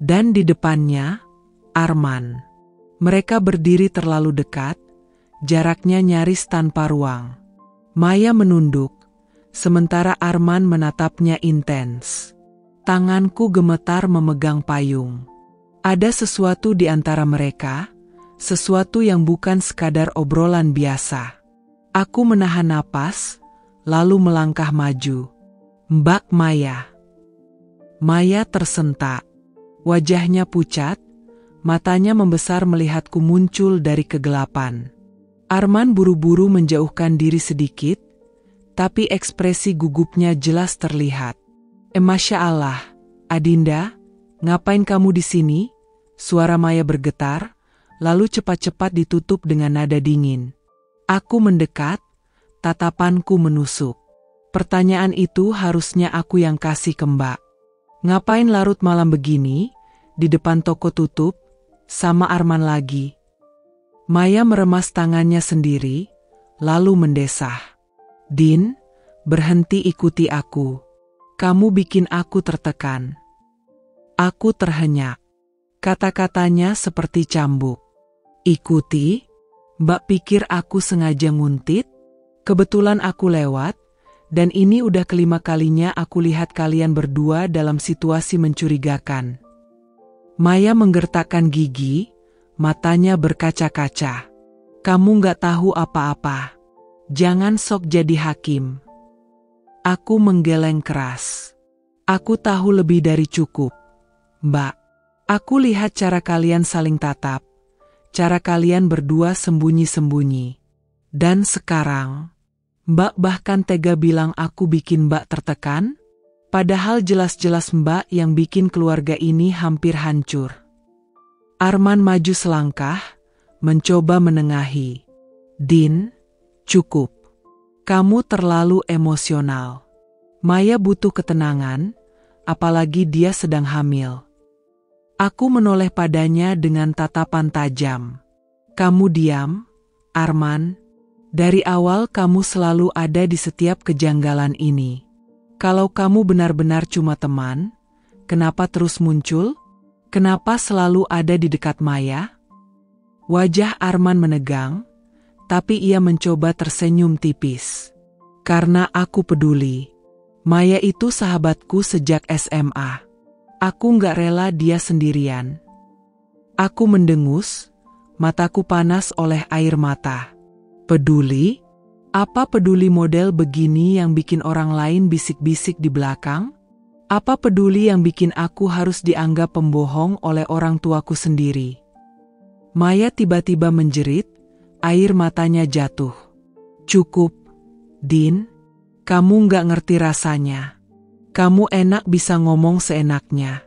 Dan di depannya, Arman. Mereka berdiri terlalu dekat, jaraknya nyaris tanpa ruang. Maya menunduk, sementara Arman menatapnya intens. Tanganku gemetar memegang payung. Ada sesuatu di antara mereka, sesuatu yang bukan sekadar obrolan biasa. Aku menahan napas, lalu melangkah maju. Mbak Maya. Maya tersentak. Wajahnya pucat, matanya membesar melihatku muncul dari kegelapan. Arman buru-buru menjauhkan diri sedikit, tapi ekspresi gugupnya jelas terlihat. Masya Allah, Adinda, ngapain kamu di sini? Suara Maya bergetar, lalu cepat-cepat ditutup dengan nada dingin. Aku mendekat, tatapanku menusuk. Pertanyaan itu harusnya aku yang kasih ke Mbak. Ngapain larut malam begini, di depan toko tutup, sama Arman lagi? Maya meremas tangannya sendiri, lalu mendesah. Din, berhenti ikuti aku. Kamu bikin aku tertekan. Aku terhenyak. Kata-katanya seperti cambuk. Ikuti? Mbak pikir aku sengaja nguntit? Kebetulan aku lewat, dan ini udah kelima kalinya aku lihat kalian berdua dalam situasi mencurigakan. Maya menggertakkan gigi, matanya berkaca-kaca. Kamu nggak tahu apa-apa. Jangan sok jadi hakim. Aku menggeleng keras. Aku tahu lebih dari cukup. Mbak, aku lihat cara kalian saling tatap. Cara kalian berdua sembunyi-sembunyi. Dan sekarang, Mbak bahkan tega bilang aku bikin Mbak tertekan? Padahal jelas-jelas Mbak yang bikin keluarga ini hampir hancur. Arman maju selangkah, mencoba menengahi. Din, cukup. Kamu terlalu emosional. Maya butuh ketenangan, apalagi dia sedang hamil. Aku menoleh padanya dengan tatapan tajam. Kamu diam, Arman. Dari awal kamu selalu ada di setiap kejanggalan ini. Kalau kamu benar-benar cuma teman, kenapa terus muncul? Kenapa selalu ada di dekat Maya? Wajah Arman menegang, tapi ia mencoba tersenyum tipis. Karena aku peduli. Maya itu sahabatku sejak SMA. Aku nggak rela dia sendirian. Aku mendengus, mataku panas oleh air mata. Peduli? Apa peduli model begini yang bikin orang lain bisik-bisik di belakang? Apa peduli yang bikin aku harus dianggap pembohong oleh orang tuaku sendiri? Maya tiba-tiba menjerit, air matanya jatuh. Cukup, Din. Kamu nggak ngerti rasanya. Kamu enak bisa ngomong seenaknya.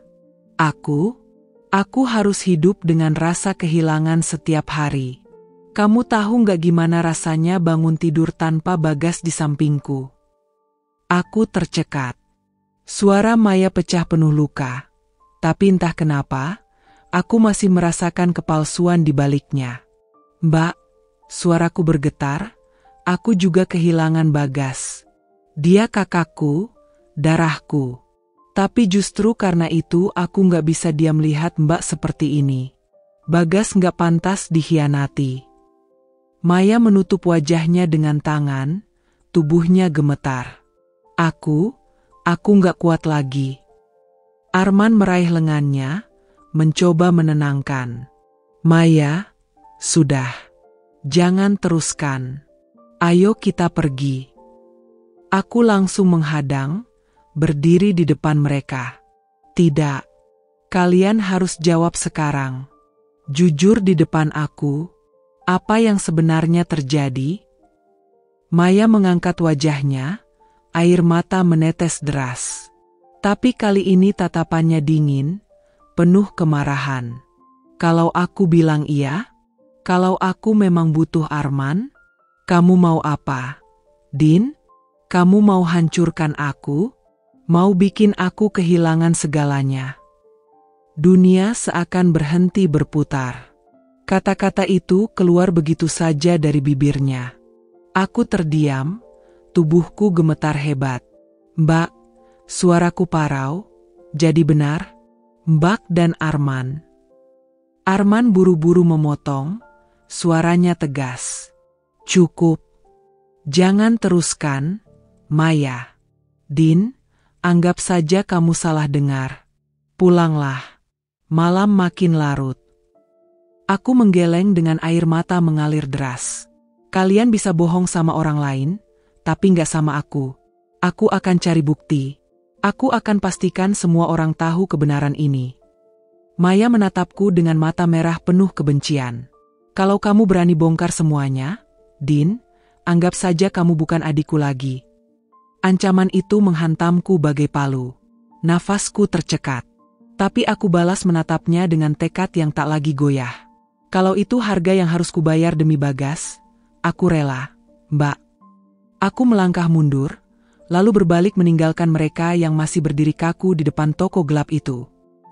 Aku harus hidup dengan rasa kehilangan setiap hari. Kamu tahu nggak gimana rasanya bangun tidur tanpa Bagas di sampingku? Aku tercekat. Suara Maya pecah penuh luka. Tapi entah kenapa, aku masih merasakan kepalsuan di baliknya. Mbak, suaraku bergetar, aku juga kehilangan Bagas. Dia kakakku, darahku. Tapi justru karena itu aku nggak bisa diam lihat Mbak seperti ini. Bagas nggak pantas dikhianati. Maya menutup wajahnya dengan tangan, tubuhnya gemetar. Aku nggak kuat lagi. Arman meraih lengannya, mencoba menenangkan. Maya, sudah. Jangan teruskan. Ayo kita pergi. Aku langsung menghadang, berdiri di depan mereka. Tidak. Kalian harus jawab sekarang. Jujur di depan aku. Apa yang sebenarnya terjadi? Maya mengangkat wajahnya, air mata menetes deras. Tapi kali ini tatapannya dingin, penuh kemarahan. Kalau aku bilang iya, kalau aku memang butuh Arman, kamu mau apa? Din, kamu mau hancurkan aku? Mau bikin aku kehilangan segalanya? Dunia seakan berhenti berputar. Kata-kata itu keluar begitu saja dari bibirnya. Aku terdiam, tubuhku gemetar hebat. Mbak, suaraku parau, jadi benar? Mbak dan Arman. Arman buru-buru memotong, suaranya tegas. Cukup. Jangan teruskan, Maya. Din, anggap saja kamu salah dengar. Pulanglah. Malam makin larut. Aku menggeleng dengan air mata mengalir deras. Kalian bisa bohong sama orang lain, tapi nggak sama aku. Aku akan cari bukti. Aku akan pastikan semua orang tahu kebenaran ini. Maya menatapku dengan mata merah penuh kebencian. Kalau kamu berani bongkar semuanya, Din, anggap saja kamu bukan adikku lagi. Ancaman itu menghantamku bagai palu. Nafasku tercekat. Tapi aku balas menatapnya dengan tekad yang tak lagi goyah. Kalau itu harga yang harus kubayar demi Bagas, aku rela, Mbak. Aku melangkah mundur, lalu berbalik meninggalkan mereka yang masih berdiri kaku di depan toko gelap itu.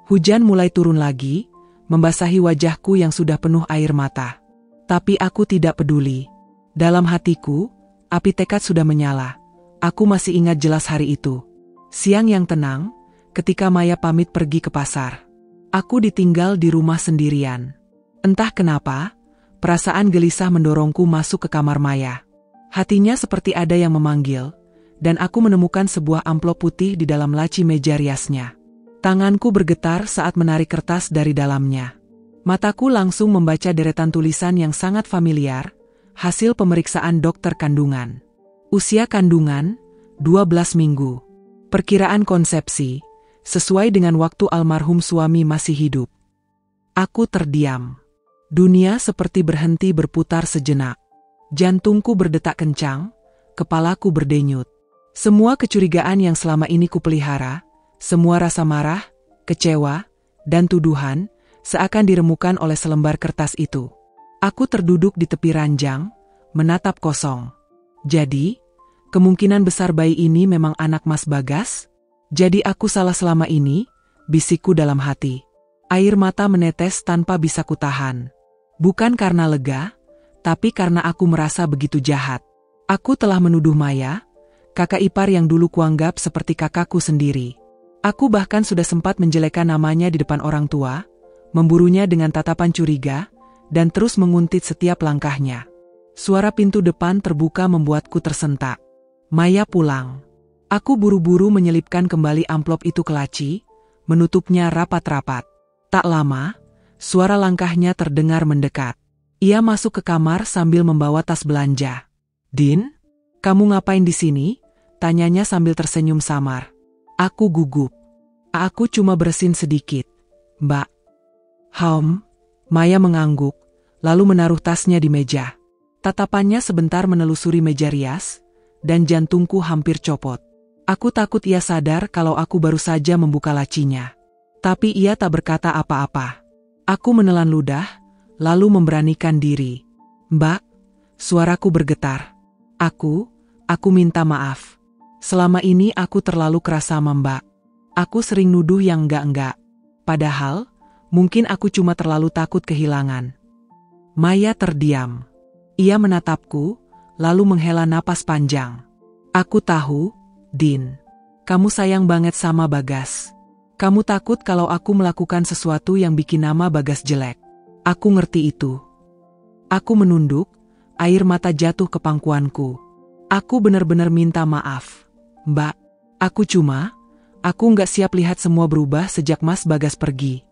Hujan mulai turun lagi, membasahi wajahku yang sudah penuh air mata. Tapi aku tidak peduli. Dalam hatiku, api tekad sudah menyala. Aku masih ingat jelas hari itu. Siang yang tenang, ketika Maya pamit pergi ke pasar. Aku ditinggal di rumah sendirian. Entah kenapa, perasaan gelisah mendorongku masuk ke kamar Maya. Hatinya seperti ada yang memanggil, dan aku menemukan sebuah amplop putih di dalam laci meja riasnya. Tanganku bergetar saat menarik kertas dari dalamnya. Mataku langsung membaca deretan tulisan yang sangat familiar, hasil pemeriksaan dokter kandungan. Usia kandungan, 12 minggu. Perkiraan konsepsi, sesuai dengan waktu almarhum suami masih hidup. Aku terdiam. Dunia seperti berhenti berputar sejenak. Jantungku berdetak kencang, kepalaku berdenyut. Semua kecurigaan yang selama ini kupelihara, semua rasa marah, kecewa, dan tuduhan, seakan diremukan oleh selembar kertas itu. Aku terduduk di tepi ranjang, menatap kosong. Jadi, kemungkinan besar bayi ini memang anak Mas Bagas? Jadi aku salah selama ini, bisikku dalam hati. Air mata menetes tanpa bisa kutahan. Bukan karena lega, tapi karena aku merasa begitu jahat. Aku telah menuduh Maya, kakak ipar yang dulu kuanggap seperti kakakku sendiri. Aku bahkan sudah sempat menjelekkan namanya di depan orang tua, memburunya dengan tatapan curiga, dan terus menguntit setiap langkahnya. Suara pintu depan terbuka membuatku tersentak. Maya pulang. Aku buru-buru menyelipkan kembali amplop itu ke laci, menutupnya rapat-rapat. Tak lama, suara langkahnya terdengar mendekat. Ia masuk ke kamar sambil membawa tas belanja. Din, kamu ngapain di sini? Tanyanya sambil tersenyum samar. Aku gugup. Aku cuma bersin sedikit, Mbak. Maya mengangguk, lalu menaruh tasnya di meja. Tatapannya sebentar menelusuri meja rias, dan jantungku hampir copot. Aku takut ia sadar kalau aku baru saja membuka lacinya. Tapi ia tak berkata apa-apa. Aku menelan ludah, lalu memberanikan diri. Mbak, suaraku bergetar. Aku minta maaf. Selama ini aku terlalu keras sama Mbak. Aku sering nuduh yang enggak-enggak. Padahal, mungkin aku cuma terlalu takut kehilangan. Maya terdiam. Ia menatapku, lalu menghela napas panjang. Aku tahu, Din. Kamu sayang banget sama Bagas. Kamu takut kalau aku melakukan sesuatu yang bikin nama Bagas jelek. Aku ngerti itu. Aku menunduk, air mata jatuh ke pangkuanku. Aku benar-benar minta maaf. Mbak, aku nggak siap lihat semua berubah sejak Mas Bagas pergi.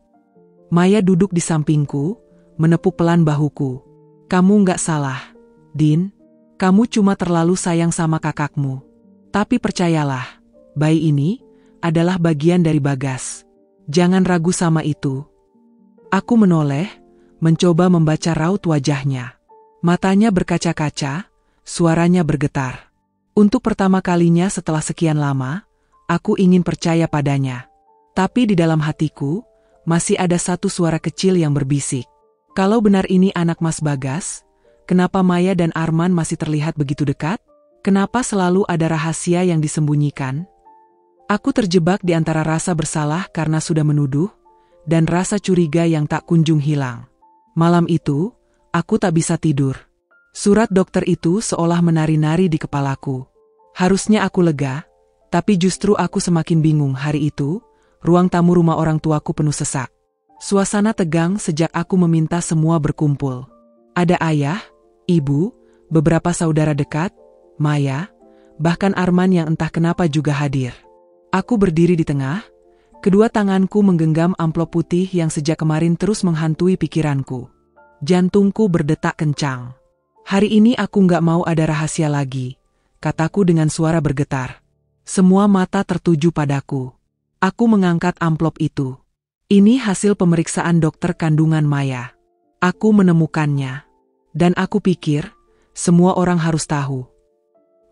Maya duduk di sampingku, menepuk pelan bahuku. Kamu nggak salah, Din. Kamu cuma terlalu sayang sama kakakmu. Tapi percayalah, bayi ini adalah bagian dari Bagas. Jangan ragu sama itu. Aku menoleh, mencoba membaca raut wajahnya. Matanya berkaca-kaca, suaranya bergetar. Untuk pertama kalinya setelah sekian lama, aku ingin percaya padanya. Tapi di dalam hatiku, masih ada satu suara kecil yang berbisik. Kalau benar ini anak Mas Bagas, kenapa Maya dan Arman masih terlihat begitu dekat? Kenapa selalu ada rahasia yang disembunyikan? Aku terjebak di antara rasa bersalah karena sudah menuduh, dan rasa curiga yang tak kunjung hilang. Malam itu, aku tak bisa tidur. Surat dokter itu seolah menari-nari di kepalaku. Harusnya aku lega, tapi justru aku semakin bingung. Hari itu, ruang tamu rumah orang tuaku penuh sesak. Suasana tegang sejak aku meminta semua berkumpul. Ada ayah, ibu, beberapa saudara dekat, Maya, bahkan Arman yang entah kenapa juga hadir. Aku berdiri di tengah, kedua tanganku menggenggam amplop putih yang sejak kemarin terus menghantui pikiranku. Jantungku berdetak kencang. Hari ini aku nggak mau ada rahasia lagi, kataku dengan suara bergetar. Semua mata tertuju padaku. Aku mengangkat amplop itu. Ini hasil pemeriksaan dokter kandungan Maya. Aku menemukannya. Dan aku pikir, semua orang harus tahu.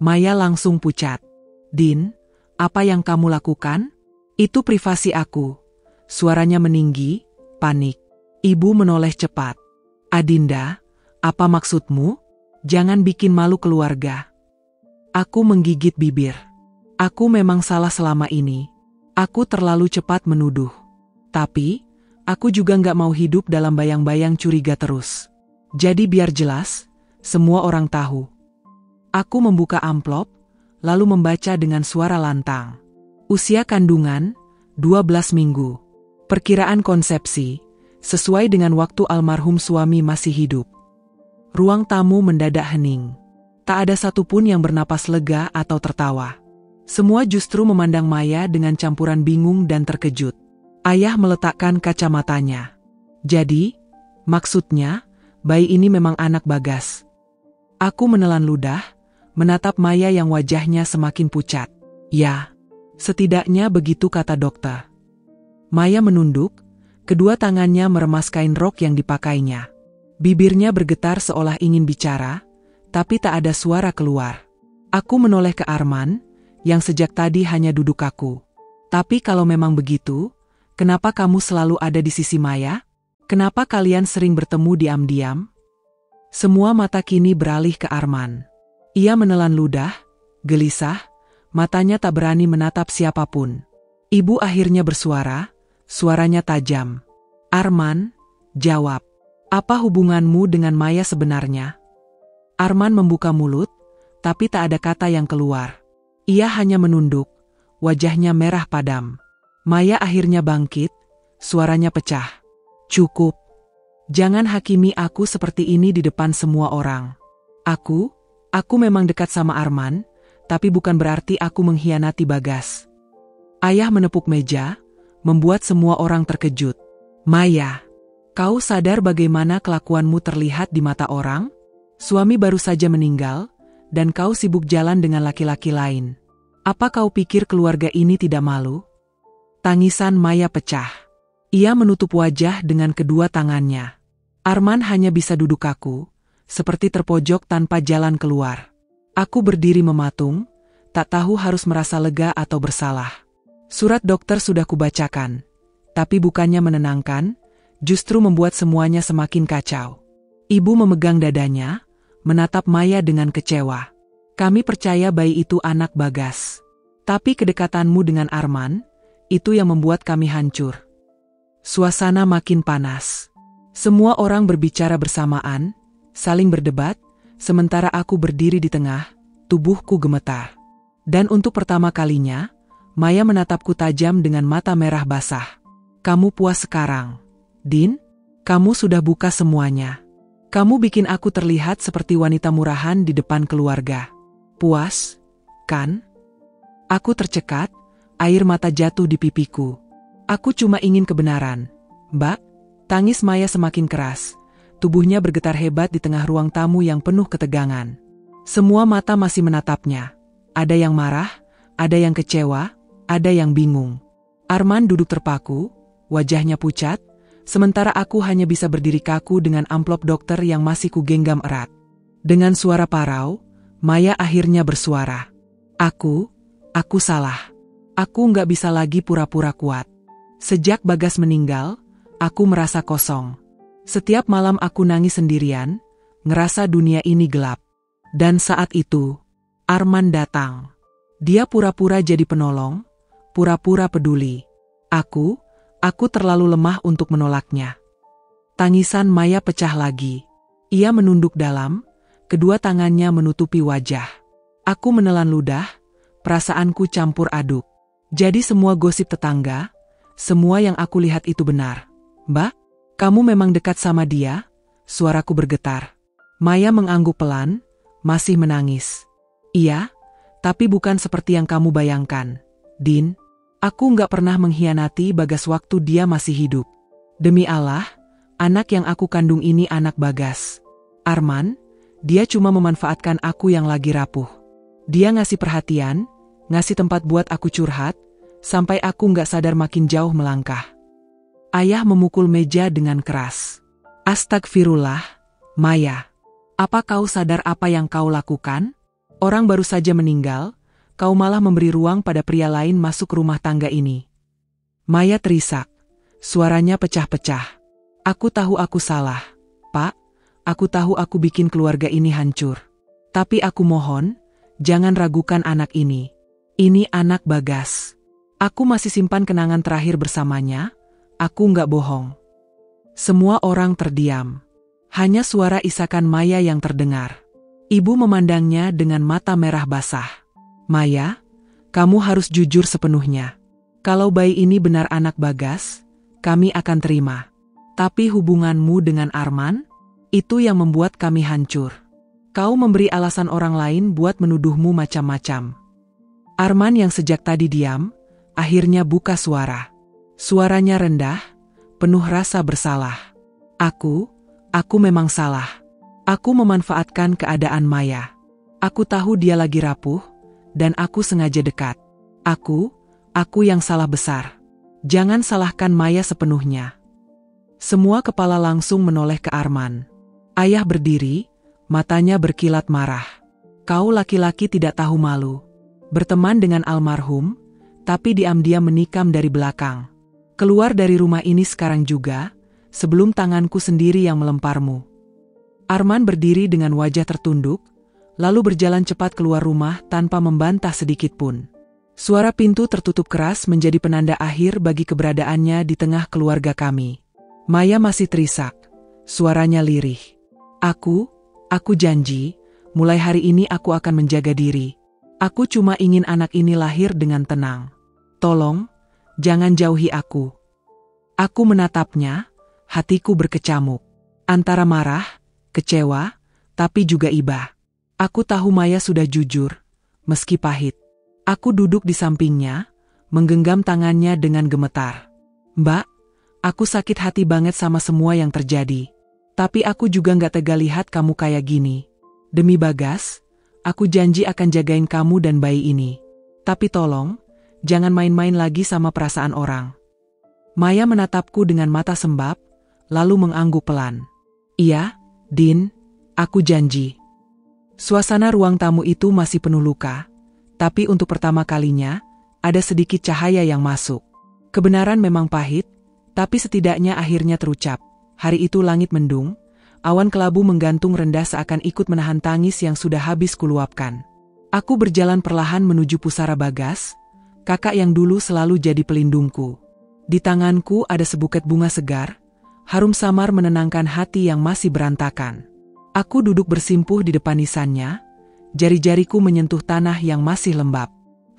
Maya langsung pucat. Din, apa yang kamu lakukan? Itu privasi aku. Suaranya meninggi, panik. Ibu menoleh cepat. Adinda, apa maksudmu? Jangan bikin malu keluarga. Aku menggigit bibir. Aku memang salah selama ini. Aku terlalu cepat menuduh. Tapi, aku juga nggak mau hidup dalam bayang-bayang curiga terus. Jadi biar jelas, semua orang tahu. Aku membuka amplop, lalu membaca dengan suara lantang. Usia kandungan, 12 minggu. Perkiraan konsepsi, sesuai dengan waktu almarhum suami masih hidup. Ruang tamu mendadak hening. Tak ada satupun yang bernapas lega atau tertawa. Semua justru memandang Maya dengan campuran bingung dan terkejut. Ayah meletakkan kacamatanya. Jadi, maksudnya, bayi ini memang anak Bagas. Aku menelan ludah, menatap Maya yang wajahnya semakin pucat. Ya, setidaknya begitu kata dokter. Maya menunduk, kedua tangannya meremas kain rok yang dipakainya. Bibirnya bergetar seolah ingin bicara, tapi tak ada suara keluar. Aku menoleh ke Arman, yang sejak tadi hanya duduk kaku. Tapi kalau memang begitu, kenapa kamu selalu ada di sisi Maya? Kenapa kalian sering bertemu diam-diam? Semua mata kini beralih ke Arman. Ia menelan ludah, gelisah, matanya tak berani menatap siapapun. Ibu akhirnya bersuara, suaranya tajam. Arman, jawab. Apa hubunganmu dengan Maya sebenarnya? Arman membuka mulut, tapi tak ada kata yang keluar. Ia hanya menunduk, wajahnya merah padam. Maya akhirnya bangkit, suaranya pecah. Cukup. Jangan hakimi aku seperti ini di depan semua orang. Aku memang dekat sama Arman, tapi bukan berarti aku mengkhianati Bagas. Ayah menepuk meja, membuat semua orang terkejut. Maya, kau sadar bagaimana kelakuanmu terlihat di mata orang? Suami baru saja meninggal, dan kau sibuk jalan dengan laki-laki lain. Apa kau pikir keluarga ini tidak malu? Tangisan Maya pecah. Ia menutup wajah dengan kedua tangannya. Arman hanya bisa duduk kaku, seperti terpojok tanpa jalan keluar. Aku berdiri mematung, tak tahu harus merasa lega atau bersalah. Surat dokter sudah kubacakan, tapi bukannya menenangkan, justru membuat semuanya semakin kacau. Ibu memegang dadanya, menatap Maya dengan kecewa. Kami percaya bayi itu anak Bagas. Tapi kedekatanmu dengan Arman, itu yang membuat kami hancur. Suasana makin panas. Semua orang berbicara bersamaan, saling berdebat, sementara aku berdiri di tengah, tubuhku gemetar. Dan untuk pertama kalinya, Maya menatapku tajam dengan mata merah basah. Kamu puas sekarang, Din? Kamu sudah buka semuanya. Kamu bikin aku terlihat seperti wanita murahan di depan keluarga. Puas, kan? Aku tercekat, air mata jatuh di pipiku. Aku cuma ingin kebenaran. Mbak, tangis Maya semakin keras. Tubuhnya bergetar hebat di tengah ruang tamu yang penuh ketegangan. Semua mata masih menatapnya. Ada yang marah, ada yang kecewa, ada yang bingung. Arman duduk terpaku, wajahnya pucat, sementara aku hanya bisa berdiri kaku dengan amplop dokter yang masih kugenggam erat. Dengan suara parau, Maya akhirnya bersuara. Aku salah. Aku nggak bisa lagi pura-pura kuat. Sejak Bagas meninggal, aku merasa kosong. Setiap malam aku nangis sendirian, ngerasa dunia ini gelap. Dan saat itu, Arman datang. Dia pura-pura jadi penolong, pura-pura peduli. Aku terlalu lemah untuk menolaknya. Tangisan Maya pecah lagi. Ia menunduk dalam, kedua tangannya menutupi wajah. Aku menelan ludah, perasaanku campur aduk. Jadi semua gosip tetangga, semua yang aku lihat itu benar. Mbak, kamu memang dekat sama dia? Suaraku bergetar. Maya mengangguk pelan, masih menangis. Iya, tapi bukan seperti yang kamu bayangkan. Din, aku nggak pernah mengkhianati Bagas waktu dia masih hidup. Demi Allah, anak yang aku kandung ini anak Bagas. Arman, dia cuma memanfaatkan aku yang lagi rapuh. Dia ngasih perhatian, ngasih tempat buat aku curhat, sampai aku nggak sadar makin jauh melangkah. Ayah memukul meja dengan keras. Astagfirullah, Maya. Apa kau sadar apa yang kau lakukan? Orang baru saja meninggal, kau malah memberi ruang pada pria lain masuk rumah tangga ini. Maya terisak. Suaranya pecah-pecah. Aku tahu aku salah, Pak. Aku tahu aku bikin keluarga ini hancur. Tapi aku mohon, jangan ragukan anak ini. Ini anak Bagas. Aku masih simpan kenangan terakhir bersamanya. Aku nggak bohong. Semua orang terdiam. Hanya suara isakan Maya yang terdengar. Ibu memandangnya dengan mata merah basah. Maya, kamu harus jujur sepenuhnya. Kalau bayi ini benar anak Bagas, kami akan terima. Tapi hubunganmu dengan Arman, itu yang membuat kami hancur. Kau memberi alasan orang lain buat menuduhmu macam-macam. Arman yang sejak tadi diam, akhirnya buka suara. Suaranya rendah, penuh rasa bersalah. Aku memang salah. Aku memanfaatkan keadaan Maya. Aku tahu dia lagi rapuh, dan aku sengaja dekat. Aku yang salah besar. Jangan salahkan Maya sepenuhnya. Semua kepala langsung menoleh ke Arman. Ayah berdiri, matanya berkilat marah. Kau laki-laki tidak tahu malu. Berteman dengan almarhum, tapi diam-diam menikam dari belakang. Keluar dari rumah ini sekarang juga, sebelum tanganku sendiri yang melemparmu. Arman berdiri dengan wajah tertunduk, lalu berjalan cepat keluar rumah tanpa membantah sedikit pun. Suara pintu tertutup keras menjadi penanda akhir bagi keberadaannya di tengah keluarga kami. Maya masih terisak, suaranya lirih. Aku janji, mulai hari ini aku akan menjaga diri. Aku cuma ingin anak ini lahir dengan tenang. Tolong, jangan jauhi aku. Aku menatapnya, hatiku berkecamuk. Antara marah, kecewa, tapi juga iba. Aku tahu Maya sudah jujur, meski pahit. Aku duduk di sampingnya, menggenggam tangannya dengan gemetar. Mbak, aku sakit hati banget sama semua yang terjadi. Tapi aku juga gak tega lihat kamu kayak gini. Demi Bagas, aku janji akan jagain kamu dan bayi ini. Tapi tolong, jangan main-main lagi sama perasaan orang. Maya menatapku dengan mata sembab, lalu mengangguk pelan. Iya, Din, aku janji. Suasana ruang tamu itu masih penuh luka, tapi untuk pertama kalinya, ada sedikit cahaya yang masuk. Kebenaran memang pahit, tapi setidaknya akhirnya terucap. Hari itu langit mendung, Awan kelabu menggantung rendah seakan ikut menahan tangis yang sudah habis kuluapkan. Aku berjalan perlahan menuju pusara Bagas, kakak yang dulu selalu jadi pelindungku. Di tanganku ada sebuket bunga segar, harum samar menenangkan hati yang masih berantakan. Aku duduk bersimpuh di depan nisannya, jari-jariku menyentuh tanah yang masih lembab.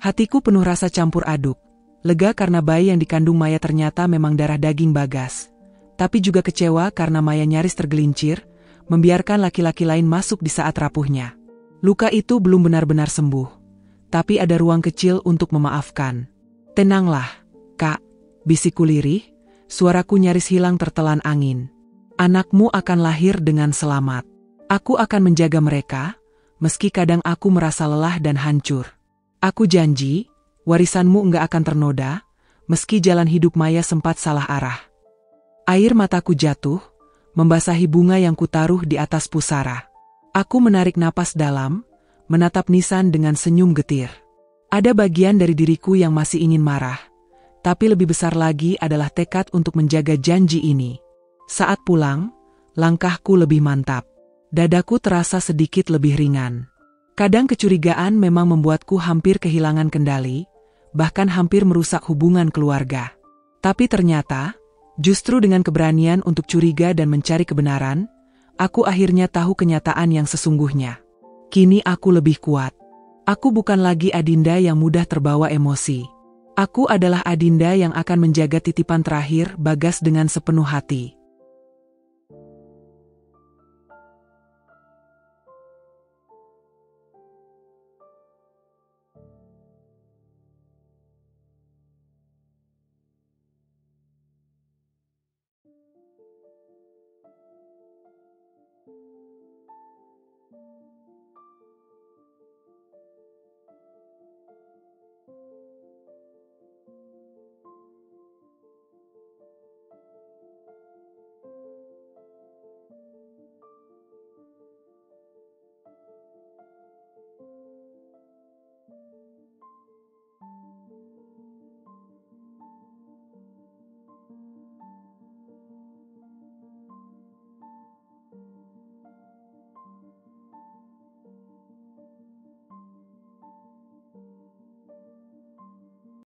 Hatiku penuh rasa campur aduk, lega karena bayi yang dikandung Maya ternyata memang darah daging Bagas. Tapi juga kecewa karena Maya nyaris tergelincir, membiarkan laki-laki lain masuk di saat rapuhnya. Luka itu belum benar-benar sembuh, tapi ada ruang kecil untuk memaafkan. Tenanglah, Kak, bisikku lirih, suaraku nyaris hilang tertelan angin. Anakmu akan lahir dengan selamat. Aku akan menjaga mereka, meski kadang aku merasa lelah dan hancur. Aku janji, warisanmu enggak akan ternoda, meski jalan hidup Maya sempat salah arah. Air mataku jatuh, membasahi bunga yang kutaruh di atas pusara. Aku menarik napas dalam, menatap nisan dengan senyum getir. Ada bagian dari diriku yang masih ingin marah, tapi lebih besar lagi adalah tekad untuk menjaga janji ini. Saat pulang, langkahku lebih mantap. Dadaku terasa sedikit lebih ringan. Kadang kecurigaan memang membuatku hampir kehilangan kendali, bahkan hampir merusak hubungan keluarga. Tapi ternyata, justru dengan keberanian untuk curiga dan mencari kebenaran, aku akhirnya tahu kenyataan yang sesungguhnya. Kini aku lebih kuat. Aku bukan lagi Adinda yang mudah terbawa emosi. Aku adalah Adinda yang akan menjaga titipan terakhir Bagas dengan sepenuh hati.